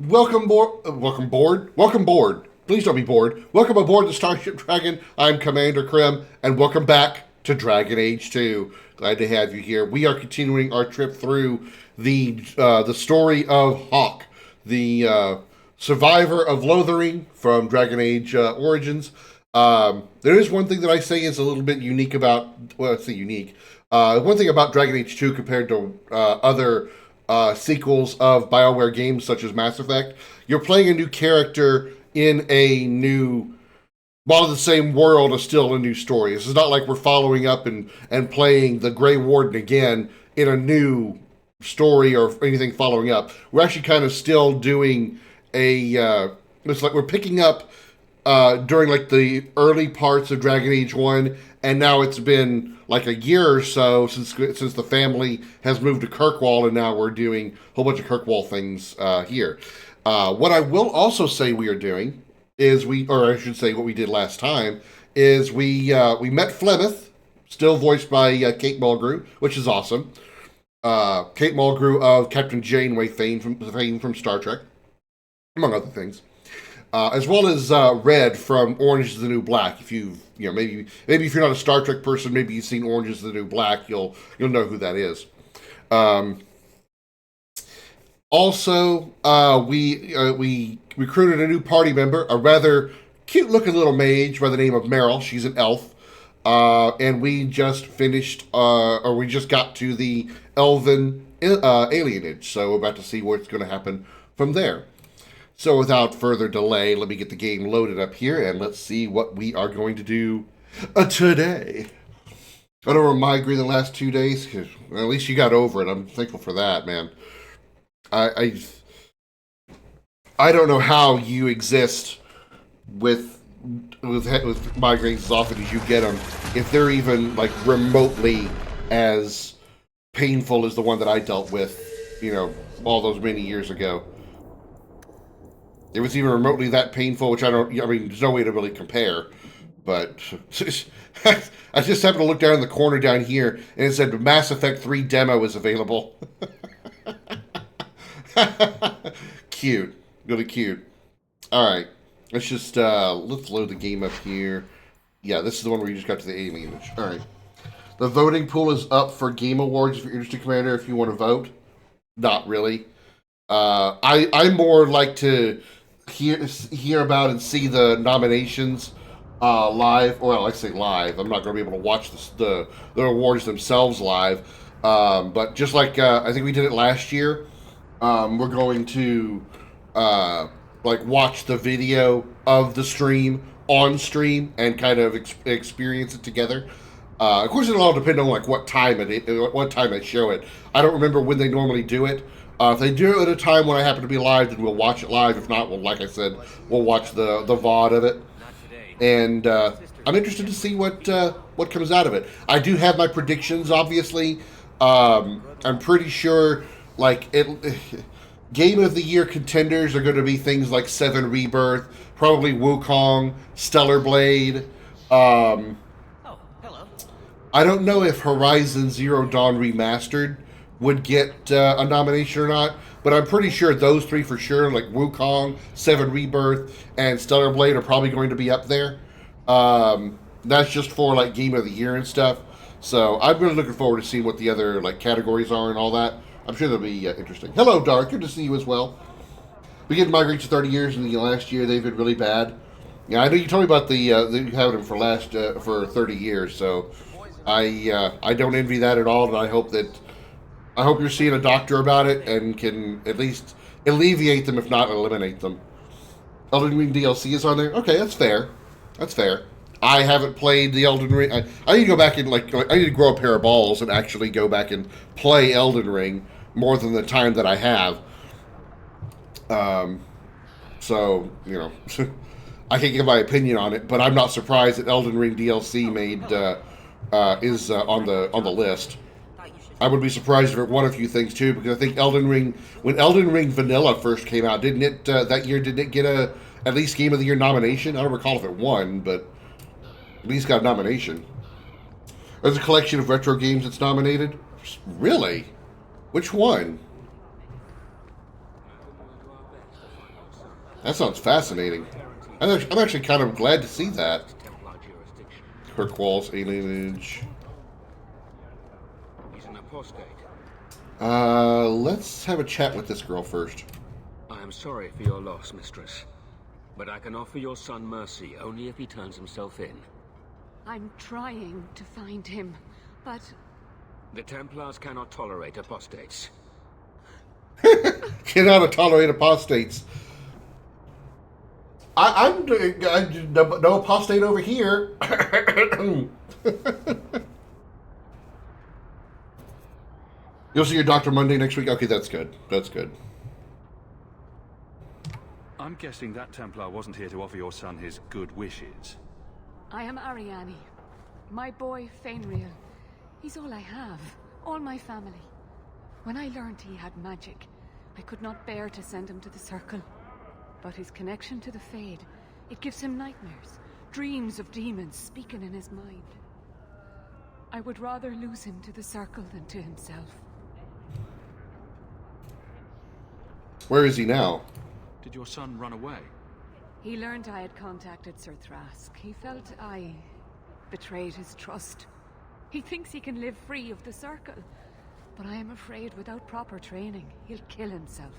Welcome board. Please don't be bored. Welcome aboard the Starship Dragon. I'm Commander Krim, and welcome back to Dragon Age 2. Glad to have you here. We are continuing our trip through the story of Hawk, the survivor of Lothering from Dragon Age Origins. There is one thing that I say is a little bit unique about, well, I say unique. One thing about Dragon Age 2 compared to other sequels of BioWare games such as Mass Effect, you're playing a new character in a new, while in the same world, is still a new story. This is not like we're following up and playing the Grey Warden again in a new story or anything following up. We're actually kind of still doing it's like we're picking up during like the early parts of Dragon Age 1, and now it's been like a year or so since the family has moved to Kirkwall, and now we're doing a whole bunch of Kirkwall things here. What I will also say we are doing is or I should say what we did last time, is we met Flemeth, still voiced by Kate Mulgrew, which is awesome. Kate Mulgrew of Captain Janeway fame from Star Trek, among other things. As well as Red from Orange is the New Black. If maybe if you're not a Star Trek person, maybe you've seen Orange is the New Black, you'll know who that is. Also, we recruited a new party member, a rather cute-looking little mage by the name of Meryl. She's an elf, and we just finished, or we just got to the Elven alienage. So we're about to see what's going to happen from there. So without further delay, let me get the game loaded up here, and let's see what we are going to do today. I don't know, migraine the last 2 days, well, at least you got over it. I'm thankful for that, man. I don't know how you exist with migraines as often as you get them, if they're even like remotely as painful as the one that I dealt with, all those many years ago. It was even remotely that painful, which there's no way to really compare. But I just happened to look down in the corner down here, and it said Mass Effect 3 demo is available. Cute. Really cute. Alright. Let's load the game up here. Yeah, this is the one where you just got to the alienage. Alright. The voting pool is up for Game Awards if you're interested, Commander, if you want to vote. Not really. I more like to hear about and see the nominations live. Well, I say live. I'm not going to be able to watch the awards themselves live. But just like I think we did it last year, we're going to watch the video of the stream on stream and kind of experience it together. Of course, it'll all depend on what time they show it. I don't remember when they normally do it. If they do it at a time when I happen to be live, then we'll watch it live. If not, like I said, we'll watch the VOD of it. And I'm interested to see what comes out of it. I do have my predictions, obviously. I'm pretty sure, Game of the Year contenders are going to be things like 7 Rebirth, probably Wukong, Stellar Blade. I don't know if Horizon Zero Dawn Remastered would get a nomination or not, but I'm pretty sure those 3 for sure, like Wukong, 7 Rebirth, and Stellar Blade are probably going to be up there. That's just for Game of the Year and stuff. So I'm really looking forward to seeing what the other categories are and all that. I'm sure they'll be interesting. Hello, Dark. Good to see you as well. We get migraines for 30 years, and the last year they've been really bad. Yeah, I know you told me about you having them for 30 years. So I don't envy that at all, and I hope you're seeing a doctor about it and can at least alleviate them, if not eliminate them. Elden Ring DLC is on there? Okay, that's fair. That's fair. I haven't played the Elden Ring. I need to go back and I need to grow a pair of balls and actually go back and play Elden Ring more than the time that I have. So, I can't give my opinion on it, but I'm not surprised that Elden Ring DLC is on the list. I would be surprised if it won a few things too, because I think when Elden Ring Vanilla first came out, didn't it get at least Game of the Year nomination? I don't recall if it won, but at least got a nomination. There's a collection of retro games that's nominated. Really? Which one? That sounds fascinating. I'm actually kind of glad to see that. Kirk Walls, alienage. He's an apostate. Let's have a chat with this girl first. I am sorry for your loss, mistress. But I can offer your son mercy only if he turns himself in. I'm trying to find him, but... The Templars cannot tolerate apostates. Cannot tolerate apostates. I'm no apostate over here. You'll see your doctor Monday next week. Okay, that's good. That's good. I'm guessing that Templar wasn't here to offer your son his good wishes. I am Ariane. My boy, Fainriel. He's all I have. All my family. When I learned he had magic, I could not bear to send him to the Circle. But his connection to the Fade, it gives him nightmares. Dreams of demons speaking in his mind. I would rather lose him to the Circle than to himself. Where is he now? Did your son run away? He learned I had contacted Sir Thrask. He felt I betrayed his trust. He thinks he can live free of the Circle. But I am afraid without proper training, he'll kill himself.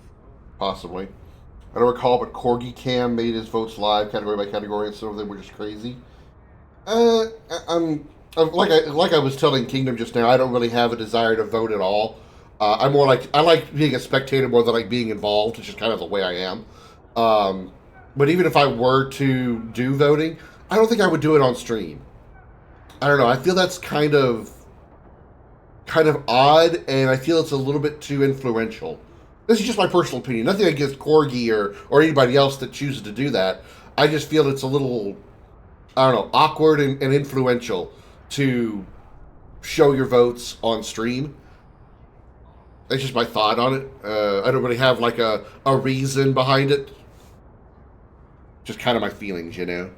Possibly. I don't recall, but Corgi Cam made his votes live, category by category, and some of them were just crazy. Like I was telling Kingdom just now, I don't really have a desire to vote at all. I like being a spectator more than like being involved. It's just kind of the way I am. But even if I were to do voting, I don't think I would do it on stream. I don't know. I feel that's kind of odd, and I feel it's a little bit too influential. This is just my personal opinion. Nothing against Corgi or anybody else that chooses to do that. I just feel it's a little, I don't know, awkward and influential to show your votes on stream. That's just my thought on it. I don't really have like a reason behind it. Just kind of my feelings, you know.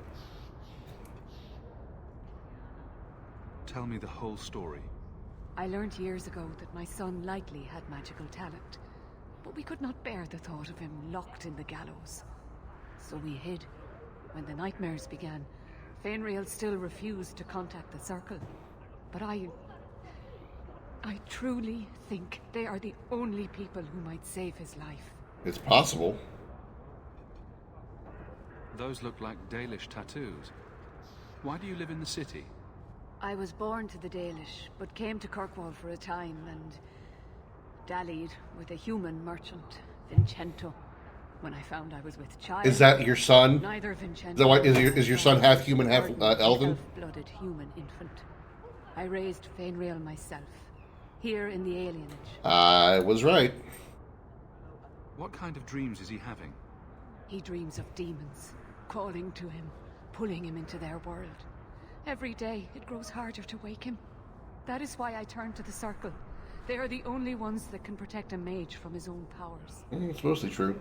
Tell me the whole story. I learned years ago that my son likely had magical talent. But we could not bear the thought of him locked in the gallows. So we hid. When the nightmares began, Fainriel still refused to contact the Circle. But I truly think they are the only people who might save his life. It's possible. Those look like Dalish tattoos. Why do you live in the city? I was born to the Dalish, but came to Kirkwall for a time and dallied with a human merchant, Vincento. When I found I was with child. Is that your son? Neither Vincento. Is your son half human, half elven? Blooded human infant. I raised Fainriel myself, here in the alienage. I was right. What kind of dreams is he having? He dreams of demons, calling to him, pulling him into their world. Every day, it grows harder to wake him. That is why I turned to the Circle. They are the only ones that can protect a mage from his own powers. It's mostly true.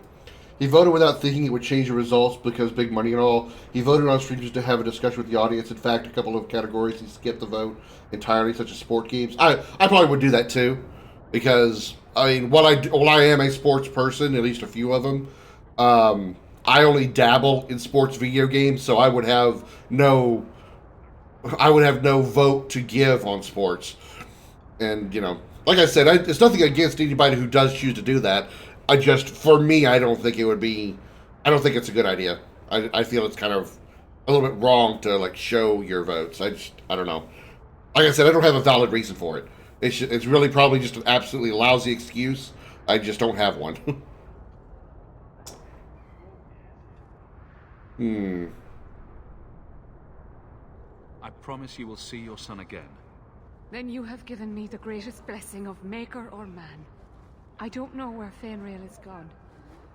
He voted without thinking it would change the results because big money and all. He voted on stream just to have a discussion with the audience. In fact, a couple of categories he skipped the vote entirely, such as sport games. I probably would do that too, because I mean, while I am a sports person, at least a few of them, I only dabble in sports video games, so I would have no vote to give on sports. And you know, like I said, it's nothing against anybody who does choose to do that. For me, I don't think it's a good idea. I feel it's kind of a little bit wrong to like show your votes. I don't know. Like I said, I don't have a valid reason for it. It's really probably just an absolutely lousy excuse. I just don't have one. I promise you will see your son again. Then you have given me the greatest blessing of maker or man. I don't know where Fainriel is gone,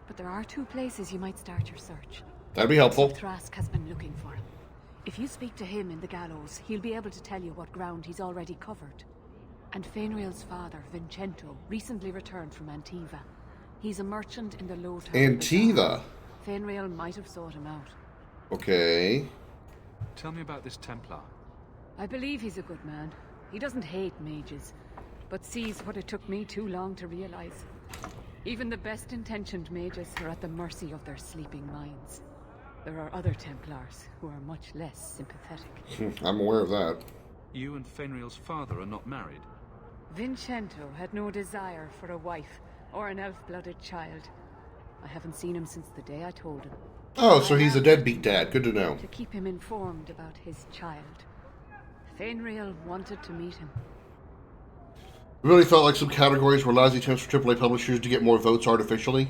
but there are two places you might start your search. That'd be helpful. Thrask has been looking for him. If you speak to him in the gallows, he'll be able to tell you what ground he's already covered. And Fainriel's father, Vincento, recently returned from Antiva. He's a merchant in the Low Town. Antiva? Fainriel might have sought him out. Okay. Tell me about this Templar. I believe he's a good man. He doesn't hate mages, but sees what it took me too long to realize. Even the best-intentioned mages are at the mercy of their sleeping minds. There are other Templars who are much less sympathetic. I'm aware of that. You and Fenriel's father are not married. Vincento had no desire for a wife or an elf-blooded child. I haven't seen him since the day I told him. Oh, so he's a deadbeat dad. Good to know. To keep him informed about his child. Fenriel wanted to meet him. It really felt like some categories were lousy attempts for AAA publishers to get more votes artificially.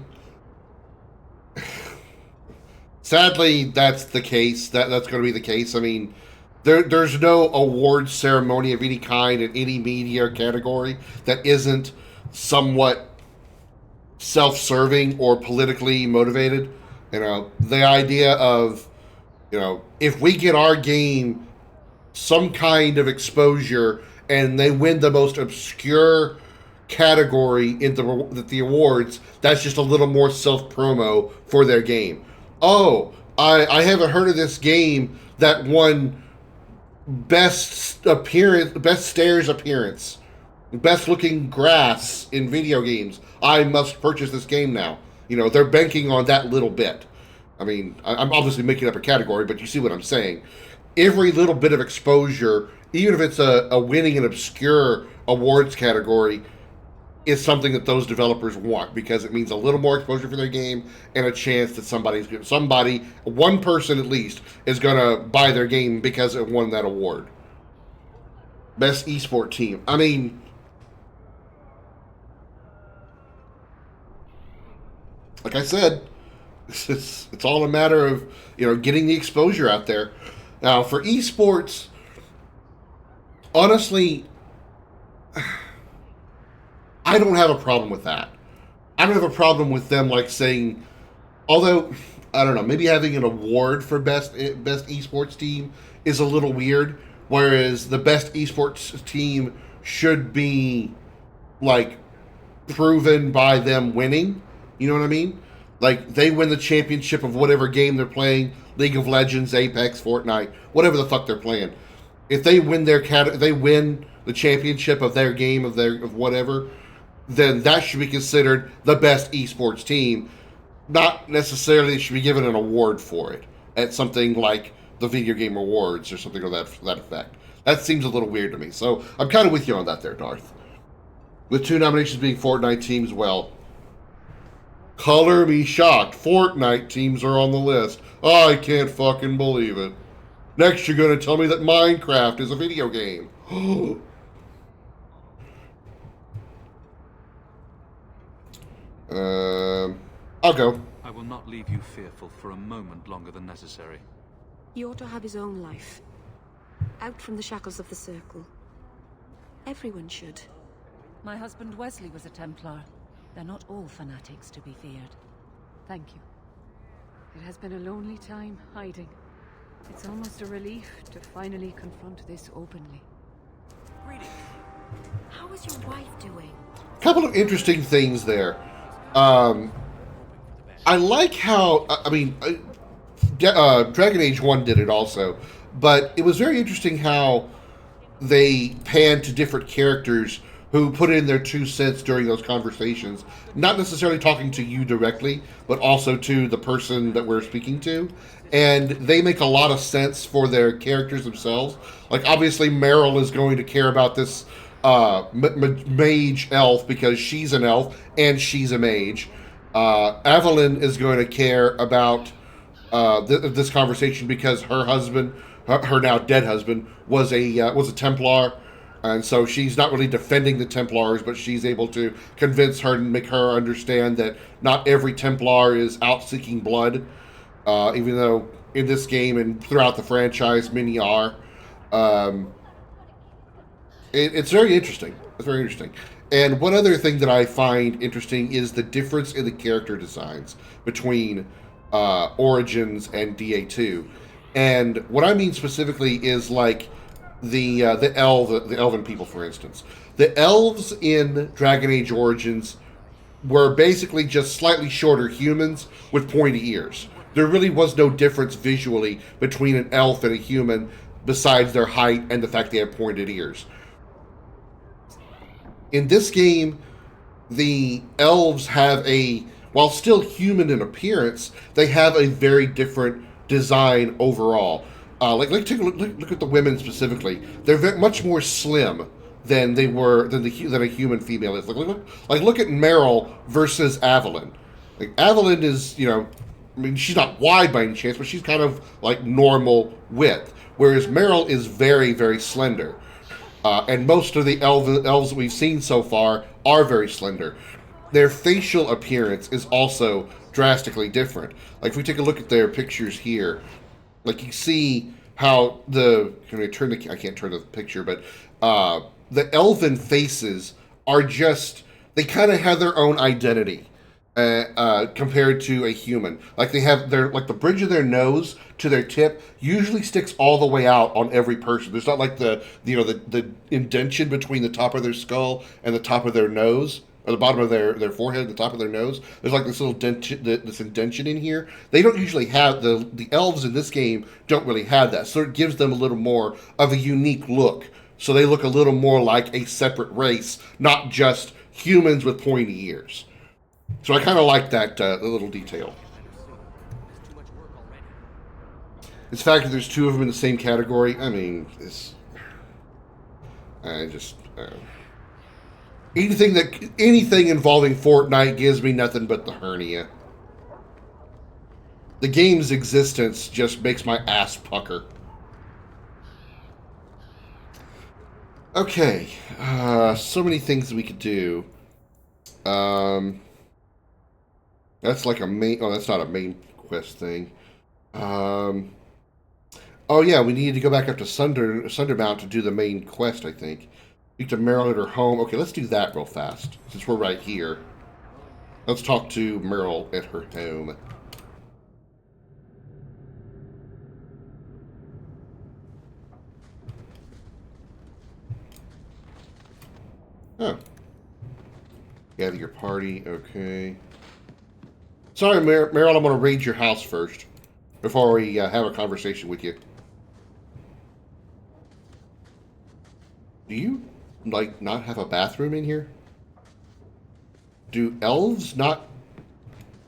Sadly, that's the case. That's going to be the case. I mean, there's no awards ceremony of any kind in any media category that isn't somewhat self-serving or politically motivated. You know, the idea of, you know, if we get our game some kind of exposure and they win the most obscure category in the awards, that's just a little more self-promo for their game. Oh, I haven't heard of this game that won best stairs appearance, best looking grass in video games. I must purchase this game now. You know, they're banking on that little bit. I mean, I'm obviously making up a category, but you see what I'm saying. Every little bit of exposure, even if it's a winning an obscure awards category, is something that those developers want, because it means a little more exposure for their game and a chance that one person at least, is going to buy their game because it won that award. Best esport team. I mean, like I said, it's all a matter of, you know, getting the exposure out there. Now, for esports, honestly, I don't have a problem with that. I don't have a problem with them, like, saying, although, I don't know, maybe having an award for best esports team is a little weird, whereas the best esports team should be, like, proven by them winning. You know what I mean? Like, they win the championship of whatever game they're playing, League of Legends, Apex, Fortnite, whatever the fuck they're playing. If they win they win the championship of their game, of whatever, then that should be considered the best esports team. Not necessarily should be given an award for it at something like the Video Game Awards or something of that effect. That seems a little weird to me. So I'm kind of with you on that there, Darth. With 2 nominations being Fortnite teams, well, color me shocked. Fortnite teams are on the list. I can't fucking believe it. Next, you're going to tell me that Minecraft is a video game. I'll go. I will not leave you fearful for a moment longer than necessary. He ought to have his own life. Out from the shackles of the Circle. Everyone should. My husband Wesley was a Templar. They're not all fanatics to be feared. Thank you. It has been a lonely time hiding. It's almost a relief to finally confront this openly. Greetings. How is your wife doing? A couple of interesting things there. I like how, I mean, Dragon Age 1 did it also, but it was very interesting how they panned to different characters who put in their 2 cents during those conversations, not necessarily talking to you directly, but also to the person that we're speaking to. And they make a lot of sense for their characters themselves. Like, obviously, Meryl is going to care about this mage elf because she's an elf and she's a mage. Evelyn is going to care about this conversation because her husband, her now dead husband, was a Templar. And so she's not really defending the Templars, but she's able to convince her and make her understand that not every Templar is out seeking blood, even though in this game and throughout the franchise, many are. It's very interesting. It's very interesting. And one other thing that I find interesting is the difference in the character designs between Origins and DA2. And what I mean specifically is like the elven people, for instance. The elves in Dragon Age Origins were basically just slightly shorter humans with pointy ears. There really was no difference visually between an elf and a human besides their height and the fact they have pointed ears. In this game, the elves have while still human in appearance, they have a very different design overall. Take a look at the women specifically. They're much more slim than they were than a human female is. Look at Meryl versus Evelyn. Like Evelyn is, I mean, she's not wide by any chance, but she's kind of like normal width, whereas Meryl is very, very slender. And most of the elves that we've seen so far are very slender. Their facial appearance is also drastically different. Like if we take a look at their pictures here, like you see how I can't turn the picture, but the elven faces are they kind of have their own identity. Compared to a human, like the bridge of their nose to their tip usually sticks all the way out on every person. There's not like the indentation between the top of their skull and the top of their nose, or the bottom of their forehead and the top of their nose. There's like this little this indentation in here. They don't usually have the elves in this game don't really have that, so it gives them a little more of a unique look. So they look a little more like a separate race, not just humans with pointy ears. So I kind of like that little detail. It's the fact that there's two of them in the same category. I mean, anything involving Fortnite gives me nothing but the hernia. The game's existence just makes my ass pucker. Okay, so many things we could do. That's like a main... Oh, that's not a main quest thing. Oh, yeah, we need to go back up to Sundermount to do the main quest, I think. Speak to Meryl at her home. Okay, let's do that real fast, since we're right here. Let's talk to Meryl at her home. Oh. Gather your party, okay. Sorry, Meryl, I'm going to raid your house first before we have a conversation with you. Do you, not have a bathroom in here? Do elves not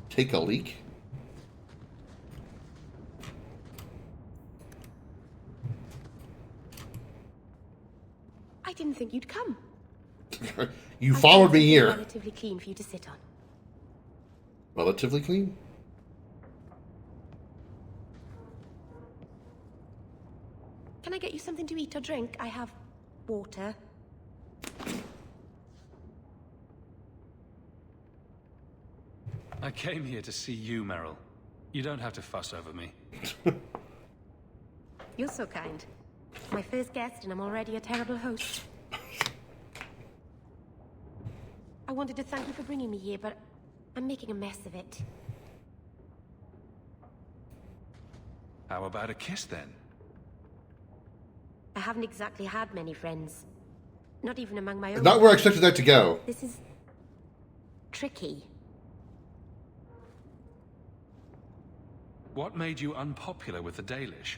take a leak? I didn't think you'd come. You followed me here. Relatively clean for you to sit on. Relatively clean? Can I get you something to eat or drink? I have water. I came here to see you, Meryl. You don't have to fuss over me. You're so kind. My first guest, and I'm already a terrible host. I wanted to thank you for bringing me here, but I'm making a mess of it. How about a kiss, then? I haven't exactly had many friends. Not even among my own. Not where I expected that to go. This is... tricky. What made you unpopular with the Dalish?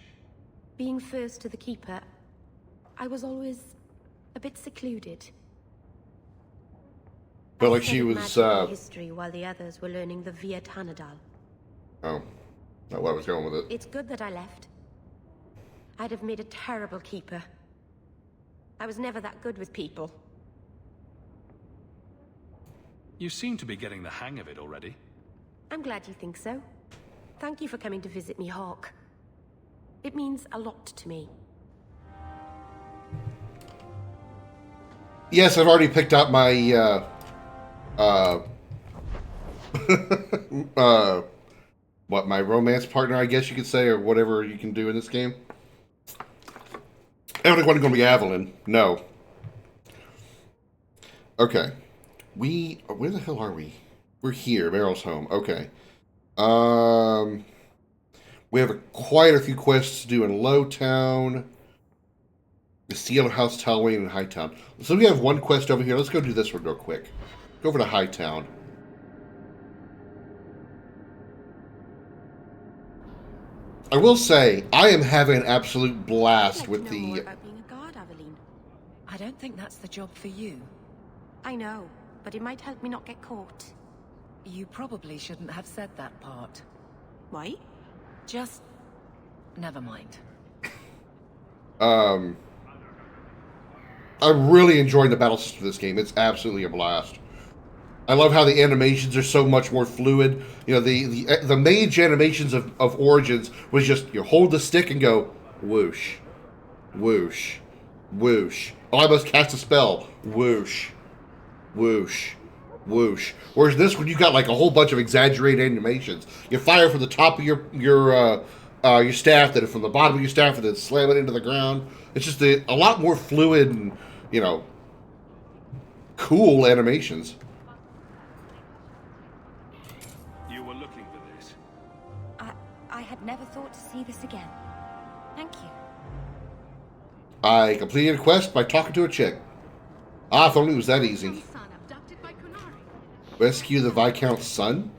Being first to the Keeper, I was always a bit secluded. But I like she studied was, magic and history while the others were learning the Via Tanadal. Oh. Not where I was going with it. It's good that I left. I'd have made a terrible keeper. I was never that good with people. You seem to be getting the hang of it already. I'm glad you think so. Thank you for coming to visit me, Hawk. It means a lot to me. Yes, I've already picked out my, my romance partner, I guess you could say, or whatever you can do in this game. I don't think one's going to be Evelyn. No. Okay. Where the hell are we? We're here, Meryl's home. Okay. We have quite a few quests to do in Lowtown, the Seal House, Talwayne, and Hightown. So we have one quest over here. Let's go do this one real quick. Go over to Hightown. I will say, I am having an absolute blast with the... About being a guard, Aveline. I don't think that's the job for you. I know. but it might help me not get caught. You probably shouldn't have said that part. Why? Just... never mind. I'm really enjoying the battle system of this game. It's absolutely a blast. I love how the animations are so much more fluid. You know, the mage animations of Origins was just, you hold the stick and go, whoosh, whoosh, whoosh. Oh, I must cast a spell. Whoosh, whoosh, whoosh. Whereas this one, you got like a whole bunch of exaggerated animations. You fire from the top of your staff, then from the bottom of your staff, and then slam it into the ground. It's just a lot more fluid and, you know, cool animations. You were looking for this. I had never thought to see this again. Thank you. I completed a quest by talking to a chick. Ah, if only it was that easy. Rescue the Viscount's son?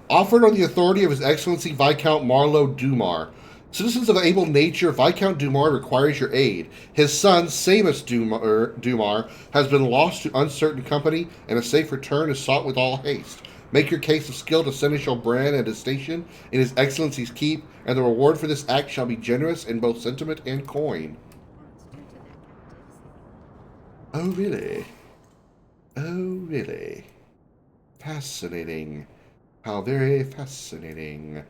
Offered on the authority of His Excellency Viscount Marlowe Dumar. Citizens of able nature, Viscount Dumar requires your aid. His son, Samus Dumar, has been lost to uncertain company, and a safe return is sought with all haste. Make your case of skill to Seneschal Bran and his station in His Excellency's keep, and the reward for this act shall be generous in both sentiment and coin. Oh, really? Oh, really? Fascinating. How very fascinating.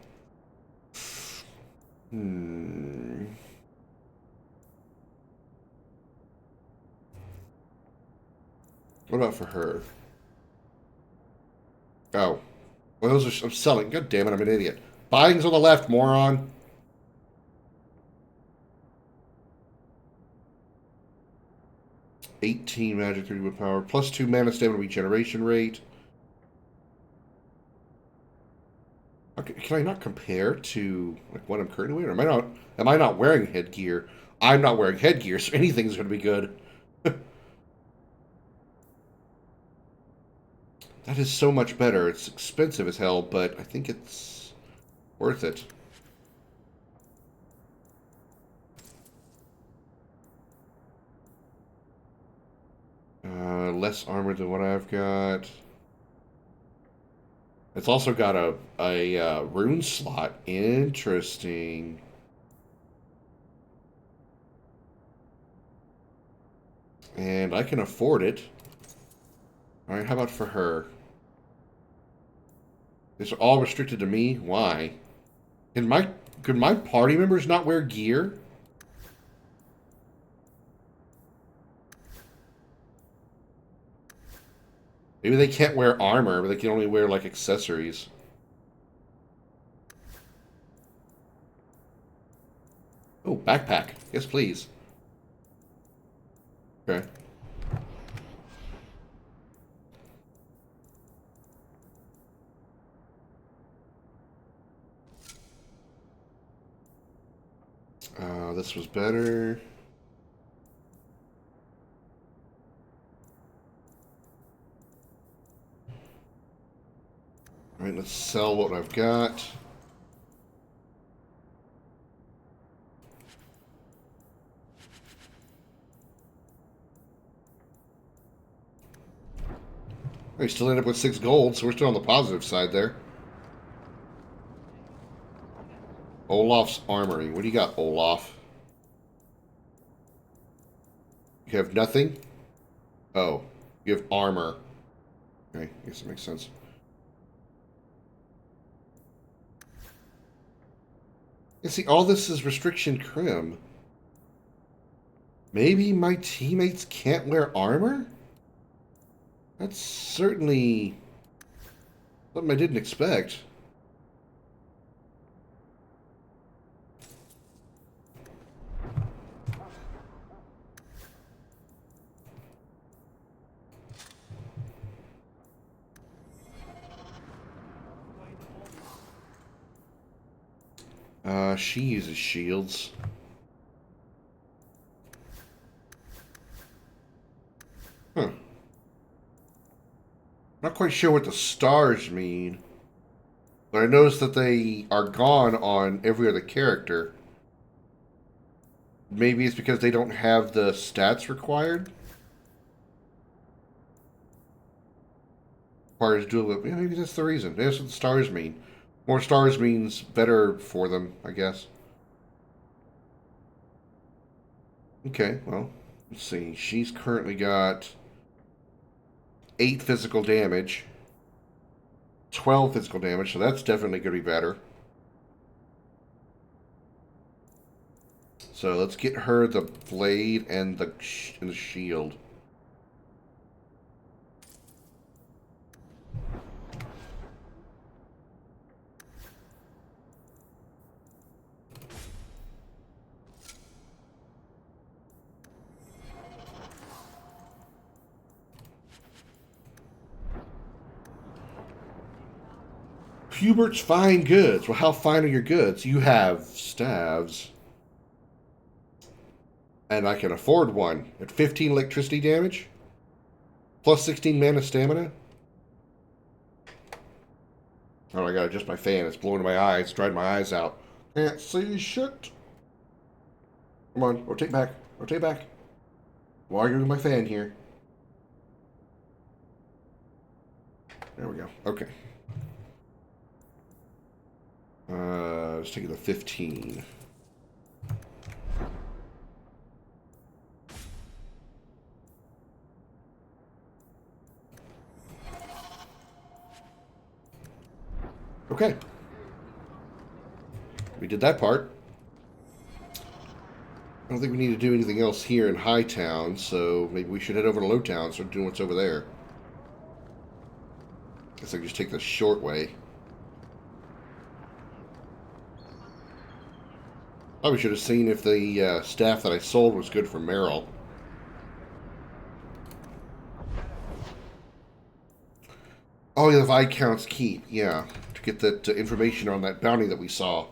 What about for her? Oh. Well, those are... I'm selling. God damn it, I'm an idiot. Buying's on the left, moron. +18 magic, 30 willpower, +2 mana stamina regeneration rate. Okay, can I not compare to like what I'm currently wearing? Am I not wearing headgear? I'm not wearing headgear, so anything's gonna be good. That is so much better. It's expensive as hell, but I think it's worth it. Less armor than what I've got. It's also got a rune slot. Interesting. And I can afford it. Alright, how about for her? These are all restricted to me? Why? Could my party members not wear gear? Maybe they can't wear armor, but they can only wear, like, accessories. Oh, backpack. Yes, please. Okay. This was better. Alright, let's sell what I've got. We still end up with 6 gold, so we're still on the positive side there. Olaf's Armory. What do you got, Olaf? You have nothing? Oh, you have armor. Okay, I guess it makes sense. You see, all this is restriction Krim. Maybe my teammates can't wear armor? That's certainly something I didn't expect. She uses shields. Huh. Not quite sure what the stars mean. But I noticed that they are gone on every other character. Maybe it's because they don't have the stats required? Requires dual. Yeah, maybe that's the reason. That's what the stars mean. More stars means better for them, I guess. Okay, well, let's see. She's currently got 8 physical damage, 12 physical damage, so that's definitely going to be better. So let's get her the blade and the shield. Hubert's fine goods. Well, how fine are your goods? You have staves. And I can afford one at 15 electricity damage, plus 16 mana stamina. Oh, I gotta adjust my fan. It's blowing my eyes, drying my eyes out. Can't see shit. Come on, rotate back. Rotate back. I'm arguing with my fan here. There we go. Okay. Let's take it to 15. Okay. We did that part. I don't think we need to do anything else here in Hightown, so maybe we should head over to Lowtown and start doing what's over there. Guess I can just take the short way. Probably should have seen if the staff that I sold was good for Meryl. Oh, yeah, the Viscount's Keep. Yeah, to get that information on that bounty that we saw.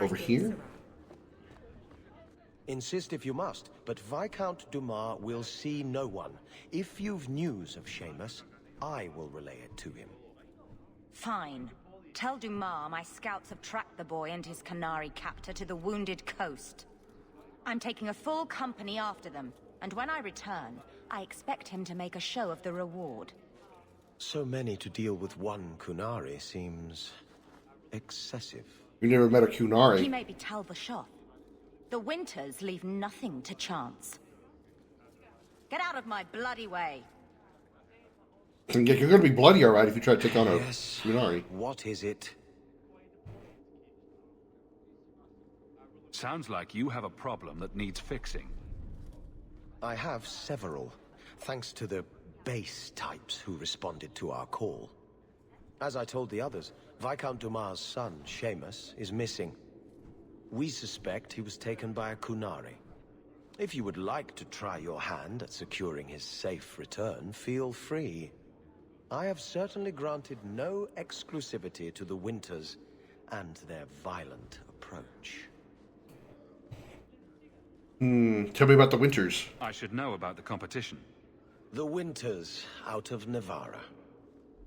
Over here? Insist if you must, but Viscount Dumas will see no one. If you've news of Seamus, I will relay it to him. Fine. Tell Dumas my scouts have tracked the boy and his Canary captor to the Wounded Coast. I'm taking a full company after them, and when I return, I expect him to make a show of the reward. So many to deal with one Kunari seems excessive. We never met a Kunari. He may be Talvashoth. The Winters leave nothing to chance. Get out of my bloody way. You're going to be bloody, all right, if you try to take on a Kunari. What is it? Sounds like you have a problem that needs fixing. I have several, thanks to the base types who responded to our call. As I told the others, Viscount Dumas' son, Seamus, is missing. We suspect he was taken by a Kunari. If you would like to try your hand at securing his safe return, feel free. I have certainly granted no exclusivity to the Winters and their violent approach. Tell me about the Winters. I should know about the competition. The Winters out of Navarra.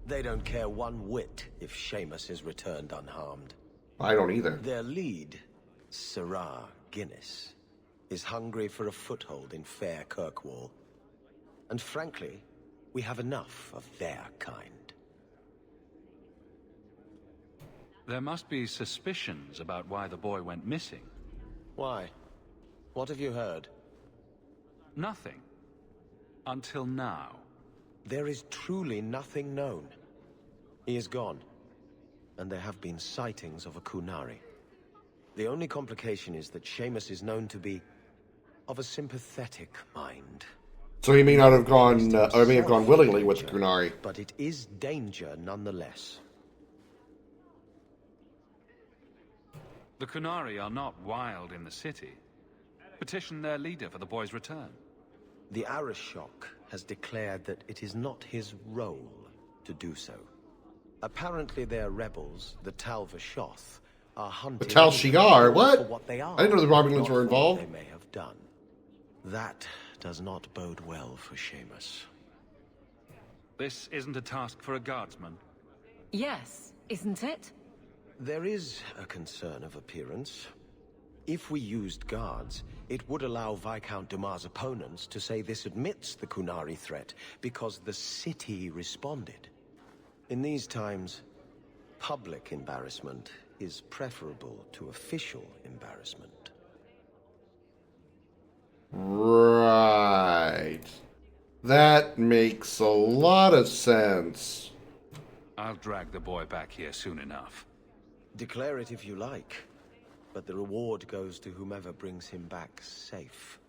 They don't care one whit if Seamus is returned unharmed. I don't either. Their lead, Sirrah Guinness, is hungry for a foothold in fair Kirkwall. And frankly, we have enough of their kind. There must be suspicions about why the boy went missing. Why? What have you heard? Nothing. Until now. There is truly nothing known. He is gone, and there have been sightings of a Kunari. The only complication is that Seamus is known to be of a sympathetic mind. So he may not have gone, or may have gone willingly with the Kunari. But it is danger nonetheless. The Kunari are not wild in the city. Petition their leader for the boy's return. The Arishok has declared that it is not his role to do so. Apparently their rebels, the Talvashoth, are hunting... The Tal Shiar? What? What they are, I didn't know the Romulans were involved. They may have done. That does not bode well for Seamus. This isn't a task for a guardsman. Yes, isn't it? There is a concern of appearance. If we used guards, it would allow Viscount Dumas' opponents to say this admits the Kunari threat because the city responded. In these times, public embarrassment is preferable to official embarrassment. Right. That makes a lot of sense. I'll drag the boy back here soon enough. Declare it if you like, but the reward goes to whomever brings him back safe.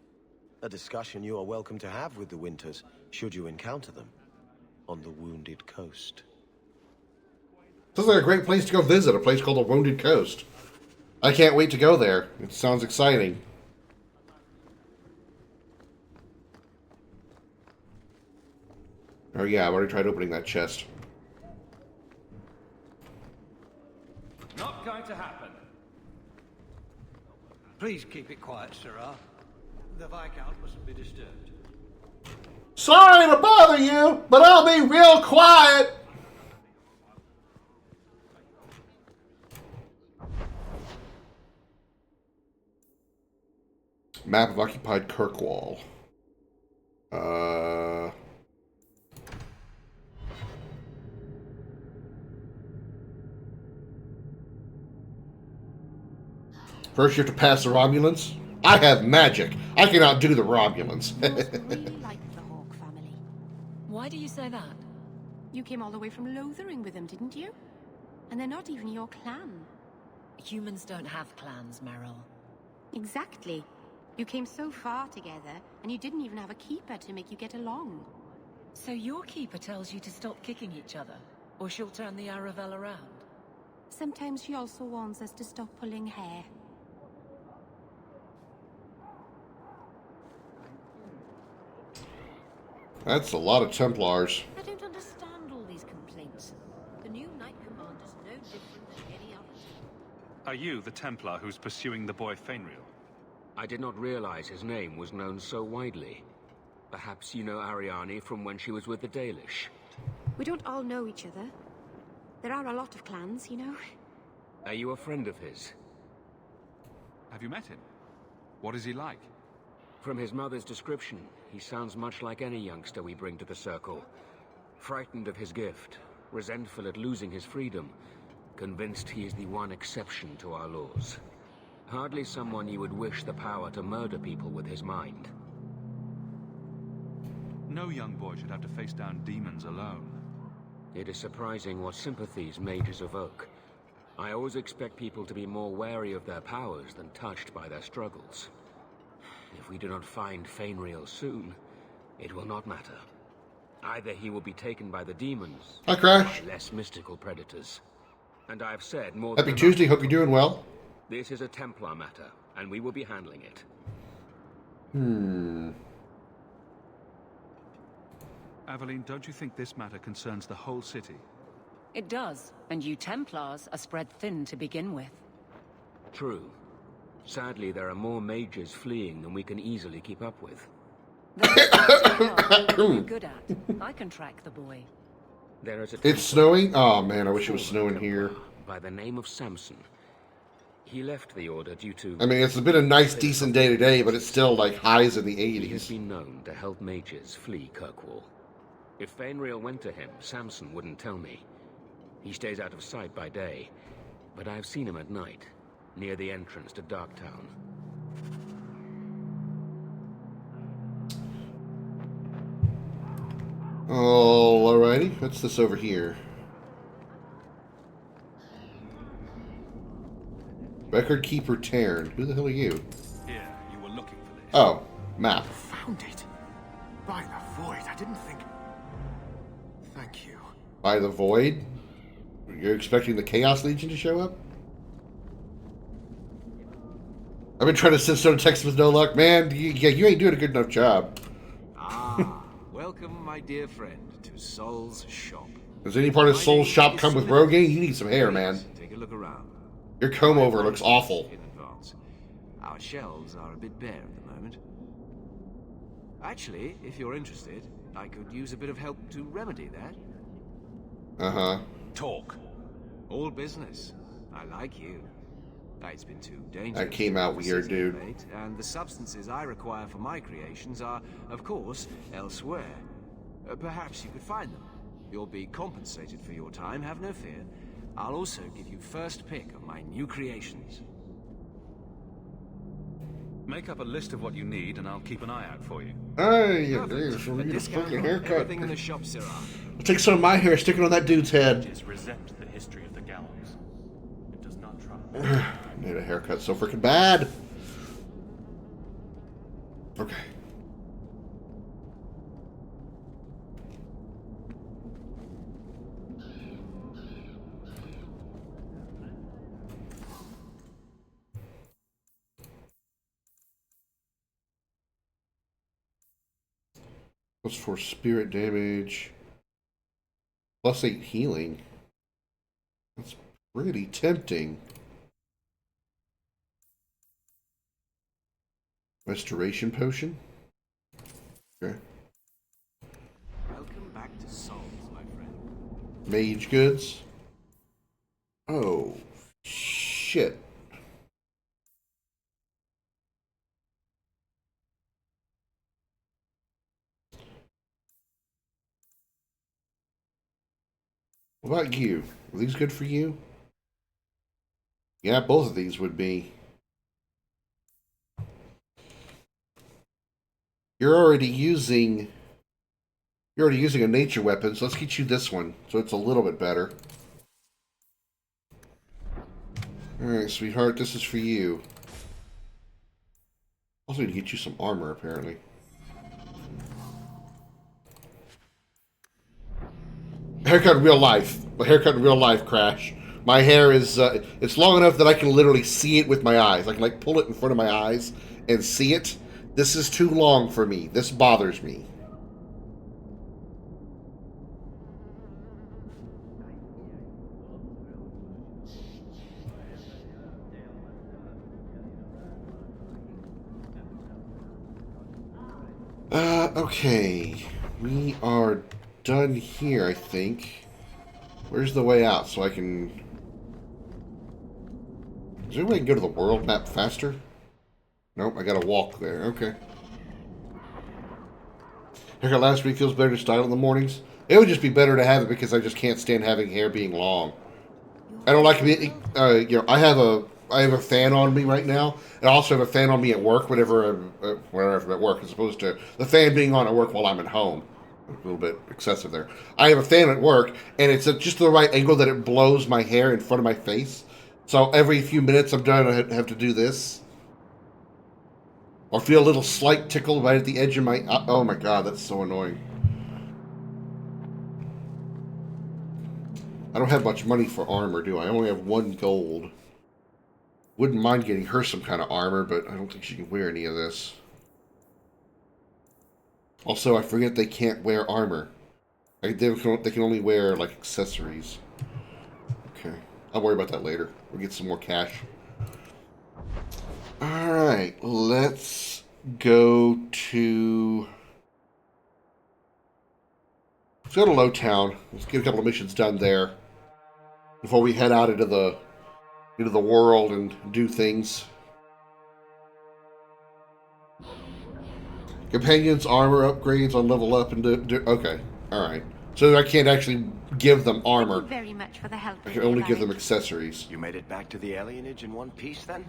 A discussion you are welcome to have with the Winters, should you encounter them, on the Wounded Coast. Sounds like a great place to go visit, a place called the Wounded Coast. I can't wait to go there. It sounds exciting. Oh yeah, I've already tried opening that chest. Not going to happen. Please keep it quiet, Sirrah. The Viscount mustn't be disturbed. Sorry to bother you, but I'll be real quiet. Map of occupied Kirkwall. First you have to pass the Romulans. I have magic. I can outdo the Romulans. really like the Hawk family. Why do you say that? You came all the way from Lothering with them, didn't you? And they're not even your clan. Humans don't have clans, Meryl. Exactly. You came so far together, and you didn't even have a keeper to make you get along. So your keeper tells you to stop kicking each other, or she'll turn the Aravel around? Sometimes she also warns us to stop pulling hair. That's a lot of Templars. I don't understand all these complaints. The new Knight Commander's no different than any other. Are you the Templar who's pursuing the boy Fainriel? I did not realize his name was known so widely. Perhaps you know Ariane from when she was with the Dalish. We don't all know each other. There are a lot of clans, you know. Are you a friend of his? Have you met him? What is he like? From his mother's description, he sounds much like any youngster we bring to the Circle. Frightened of his gift, resentful at losing his freedom, convinced he is the one exception to our laws. Hardly someone you would wish the power to murder people with his mind. No young boy should have to face down demons alone. It is surprising what sympathies mages evoke. I always expect people to be more wary of their powers than touched by their struggles. If we do not find Fainriel soon, it will not matter. Either he will be taken by the demons, Hi, Crash. or by less mystical predators. And I have said more Happy than Tuesday. enough. Hope you're doing well. This is a Templar matter, and we will be handling it. Aveline, don't you think this matter concerns the whole city? It does, and you Templars are spread thin to begin with. True. Sadly, there are more mages fleeing than we can easily keep up with. What are you good at? I can track the boy. There is a It's snowing? Oh man, I wish it was snowing here. by the name of Samson. He left the order due to... I mean, it's been a nice, decent day today, but it's still like highs in the He has 80s. been known to help mages flee Kirkwall. If Fainriel went to him, Samson wouldn't tell me. He stays out of sight by day, but I've seen him at night, near the entrance to Darktown. Alrighty, what's this over here? Record Keeper Tarn. Who the hell are you? Here, you were looking for this. Oh, map. Found it. By the void, I didn't think... Thank you. By the Void? You're expecting the Chaos Legion to show up? I've been trying to send Stone text with no luck. Man, you ain't doing a good enough job. Ah, welcome, my dear friend, to Sol's shop. Does any part of Soul's shop come with Rogaine? You need some hair, man. Take a look around. Your comb over looks awful. In advance. Our shelves are a bit bare at the moment. Actually, if you're interested, I could use a bit of help to remedy that. Uh-huh. Talk. All business. I like you. It's been too dangerous. That came out weird, dude. Late, and the substances I require for my creations are, of course, elsewhere. Perhaps you could find them. You'll be compensated for your time, have no fear. I'll also give you first pick of my new creations. Make up a list of what you need, and I'll keep an eye out for you. Hey, you need a fucking haircut. Everything in the shop, Sirrah. I'll take some of my hair, stick it on that dude's head. Just resent the history of the gallows. It does not try. Need a haircut so freaking bad. Okay. Plus 4 spirit damage. Plus 8 healing. That's pretty tempting. Restoration potion. Okay. Welcome back to Souls, my friend. Mage goods. Oh, shit. What about you? Are these good for you? Yeah, both of these would be. You're already using a nature weapon, so let's get you this one, so it's a little bit better. Alright, sweetheart, this is for you. Also need to get you some armor, apparently. Haircut in real life. A haircut in real life, Crash. My hair is, it's long enough that I can literally see it with my eyes. I can, like, pull it in front of my eyes and see it. This is too long for me. This bothers me. Okay. We are done here, I think. Where's the way out so I can... Is there a way I can go to the world map faster? Nope, I gotta walk there. Okay. Haircut last week feels better to style in the mornings. It would just be better to have it because I just can't stand having hair being long. I don't like it. You know, I have a fan on me right now, and I also have a fan on me at work whenever I'm at work, as opposed to the fan being on at work while I'm at home. A little bit excessive there. I have a fan at work, and it's at just the right angle that it blows my hair in front of my face. So every few minutes I'm done, I have to do this. Or feel a little slight tickle right at the edge of my... Oh my god, that's so annoying. I don't have much money for armor, do I? I only have 1 gold. Wouldn't mind getting her some kind of armor, but I don't think she can wear any of this. Also, I forget they can't wear armor. Like, they can only wear, like, accessories. Okay. I'll worry about that later. We'll get some more cash. Alright, let's go to... Let's go to Lowtown. Let's get a couple of missions done there before we head out into the world and do things. Companions armor upgrades on level up and do okay, all right. So I can't actually give them armor. Thank you very much for the help. I can only give them accessories. You made it back to the alienage in one piece, then?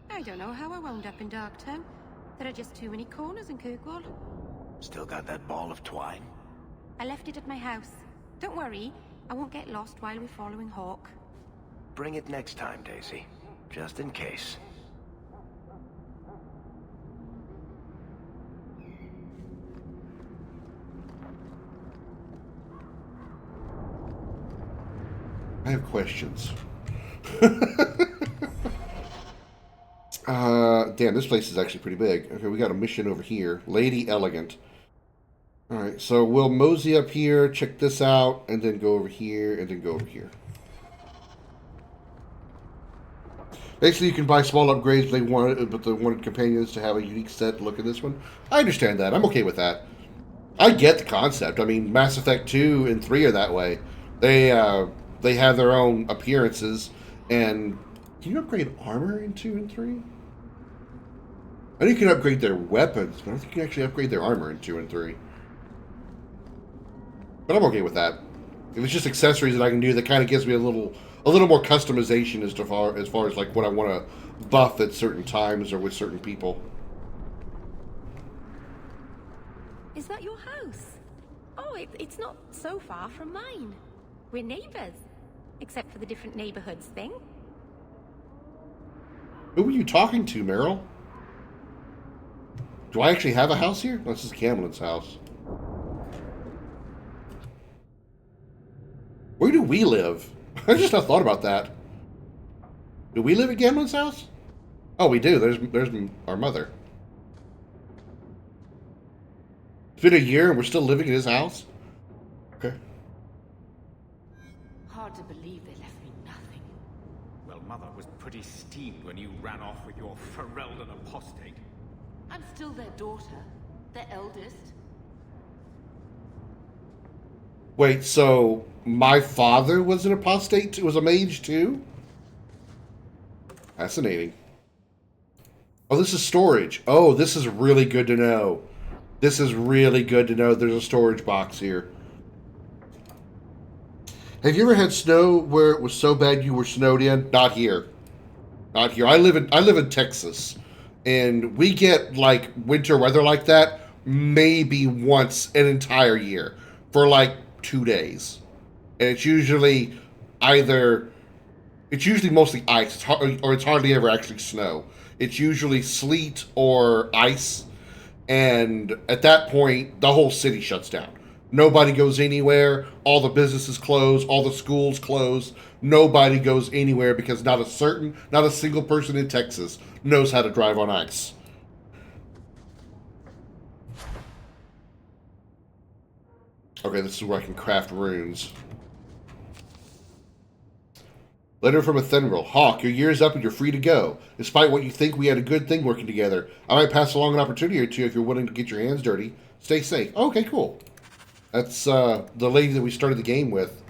I don't know how I wound up in Darktown. There are just too many corners in Kirkwall. Still got that ball of twine? I left it at my house. Don't worry, I won't get lost while we're following Hawk. Bring it next time, Daisy. Just in case. I have questions. Damn, this place is actually pretty big. Okay, we got a mission over here. Lady Elegant. Alright, so we'll mosey up here, check this out, and then go over here, and then go over here. Basically, you can buy small upgrades, but they wanted companions to have a unique set look at this one. I understand that. I'm okay with that. I get the concept. I mean, Mass Effect 2 and 3 are that way. They have their own appearances, and can you upgrade armor in 2 and 3? I know you can upgrade their weapons, but I don't think you can actually upgrade their armor in 2 and 3. But I'm okay with that. If it's just accessories that I can do, that kind of gives me a little more customization as far as like what I want to buff at certain times or with certain people. Is that your house? Oh, it's not so far from mine. We're neighbors. Except for the different neighborhoods thing. Who are you talking to, Meryl? Do I actually have a house here? This is Camlin's house. Where do we live? I just not thought about that. Do we live at Camlin's house? Oh, we do. There's our mother. It's been a year and we're still living in his house? Okay. Hard to believe they left me nothing. Well, Mother was pretty steamed when you ran off with your Ferelden apostate. I'm still their daughter, their eldest. Wait, so my father was an apostate, was a mage too? Fascinating. Oh, this is storage. Oh, this is really good to know. This is really good to know there's a storage box here. Have you ever had snow where it was so bad you were snowed in? Not here. Not here. I live in Texas, and we get like winter weather like that maybe once an entire year for like 2 days, and it's usually mostly ice, or it's hardly ever actually snow. It's usually sleet or ice, and at that point, the whole city shuts down. Nobody goes anywhere. All the businesses close. All the schools close. Nobody goes anywhere because not a single person in Texas knows how to drive on ice. Okay, this is where I can craft runes. Letter from Ethenril. Hawk, your year is up and you're free to go. Despite what you think, we had a good thing working together. I might pass along an opportunity or two if you're willing to get your hands dirty. Stay safe. Okay, cool. That's the lady that we started the game with.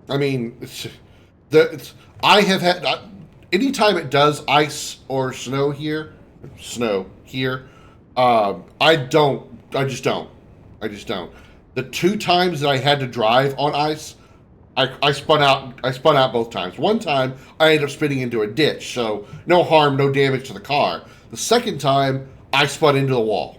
I mean, I have had... anytime it does ice or snow here... I just don't. The 2 times that I had to drive on ice, I spun out both times. One time, I ended up spinning into a ditch, so no harm, no damage to the car. The second time, I spun into the wall.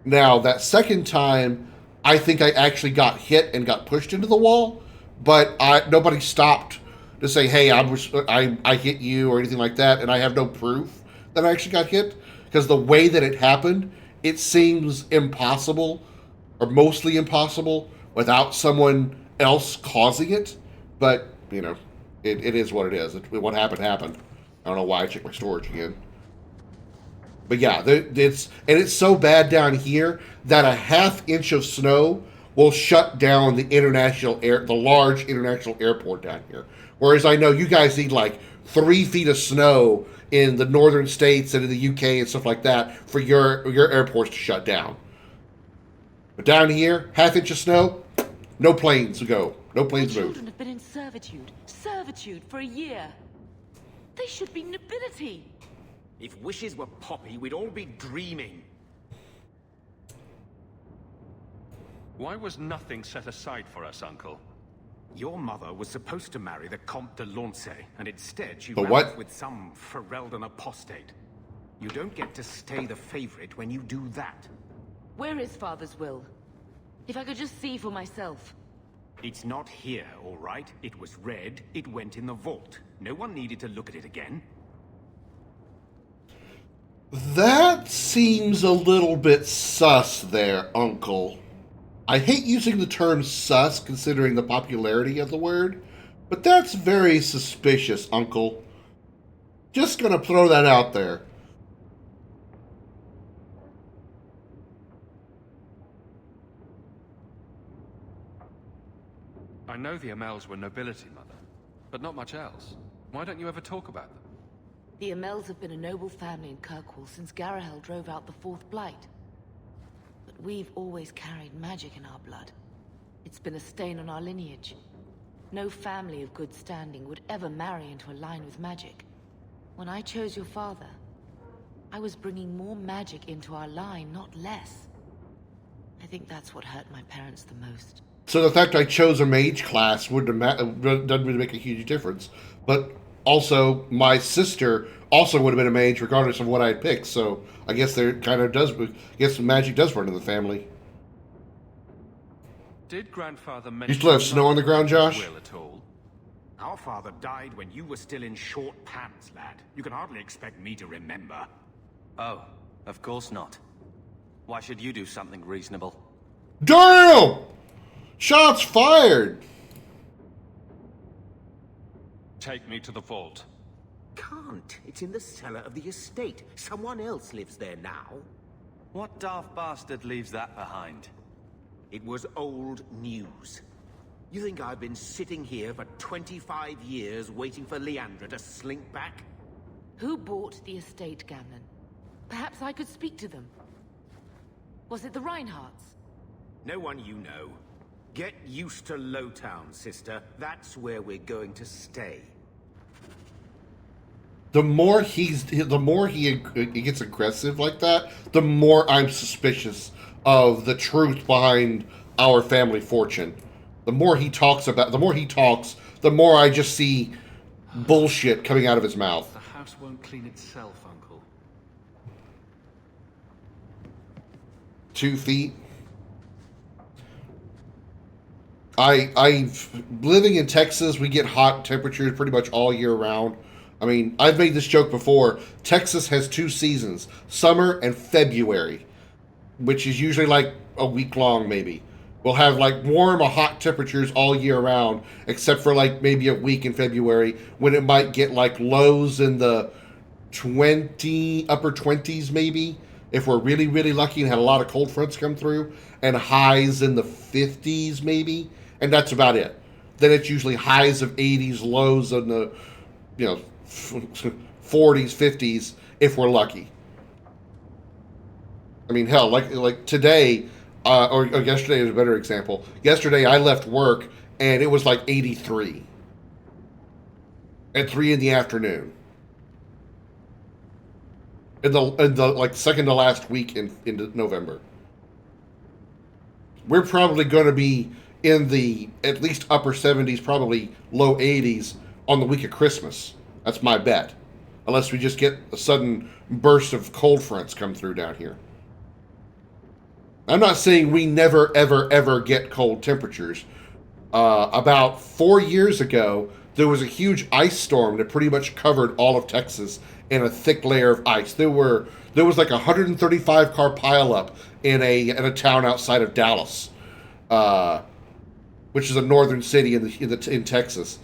Now, that second time, I think I actually got hit and got pushed into the wall, but nobody stopped to say, hey, I hit you or anything like that, and I have no proof that I actually got hit, because the way that it happened, it seems impossible, or mostly impossible, without someone else causing it. But, you know, it is what it is. What happened, happened. I don't know why I checked my storage again. But yeah, it's so bad down here that a ½ inch of snow will shut down the large international airport down here. Whereas I know you guys need like 3 feet of snow in the northern states and in the UK and stuff like that for your airports to shut down. But down here, ½ inch of snow, no planes go. No planes move. Children have been in servitude for a year. They should be nobility. If wishes were poppy, we'd all be dreaming. Why was nothing set aside for us, Uncle? Your mother was supposed to marry the Comte de Lance, and instead she The ran what? off with some Ferelden apostate. You don't get to stay the favorite when you do that. Where is Father's will? If I could just see for myself. It's not here, all right? It was read, it went in the vault. No one needed to look at it again. That seems a little bit sus there, Uncle. I hate using the term sus considering the popularity of the word, but that's very suspicious, Uncle. Just gonna throw that out there. I I know the Amels were nobility, Mother, but not much else. Why don't you ever talk about them? The Amels have been a noble family in Kirkwall since Garahel drove out the Fourth Blight. But we've always carried magic in our blood. It's been a stain on our lineage. No family of good standing would ever marry into a line with magic. When I chose your father, I was bringing more magic into our line, not less. I think that's what hurt my parents the most. So the fact I chose a mage class doesn't really make a huge difference. But also, my sister also would have been a mage regardless of what I had picked. So I guess there kind of does. I guess magic does run in the family. Did Grandfather mention... You still have snow on the ground, Josh? Will at all? Our father died when you were still in short pants, lad. You can hardly expect me to remember. Oh, of course not. Why should you do something reasonable? Damn! Shots fired! Take me to the vault. Can't. It's in the cellar of the estate. Someone else lives there now. What daft bastard leaves that behind? It was old news. You think I've been sitting here for 25 years waiting for Leandra to slink back? Who bought the estate, Gamlen? Perhaps I could speak to them. Was it the Reinhardts? No one you know. Get used to Lowtown, sister. That's where we're going to stay. The more he gets aggressive like that, the more I'm suspicious of the truth behind our family fortune. The more he talks, the more I just see bullshit coming out of his mouth. The house won't clean itself, Uncle. 2 feet. Living in Texas, we get hot temperatures pretty much all year round. I mean, I've made this joke before. Texas has 2 seasons, summer and February, which is usually like a week long maybe. We'll have like warm or hot temperatures all year round, except for like maybe a week in February when it might get like lows in the upper 20s maybe, if we're really, really lucky and had a lot of cold fronts come through, and highs in the 50s maybe, and that's about it. Then it's usually highs of 80s, lows in the 40s, 50s if we're lucky. I mean, hell, like today, or yesterday is a better example. Yesterday I left work and it was like 83 at 3 in the afternoon. In the like second to last week in November. We're probably going to be in the at least upper 70s, probably low 80s on the week of Christmas. That's my bet. Unless we just get a sudden burst of cold fronts come through down here. I'm not saying we never, ever, ever get cold temperatures. About 4 years ago, there was a huge ice storm that pretty much covered all of Texas in a thick layer of ice. There was like a 135 car pileup in a town outside of Dallas, which is a northern city in Texas,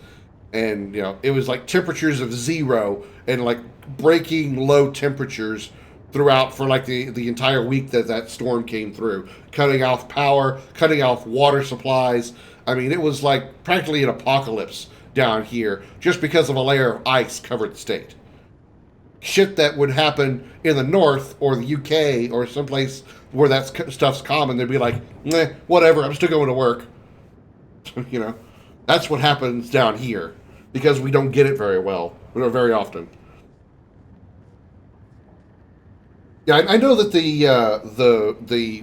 and it was like temperatures of 0 and like breaking low temperatures throughout for like the entire week that storm came through, cutting off power, cutting off water supplies. I mean, it was like practically an apocalypse down here just because of a layer of ice covered the state. Shit that would happen in the north or the UK or someplace where that stuff's common, they'd be like, whatever, I'm still going to work. That's what happens down here because we don't get it very very often. Yeah, I know that the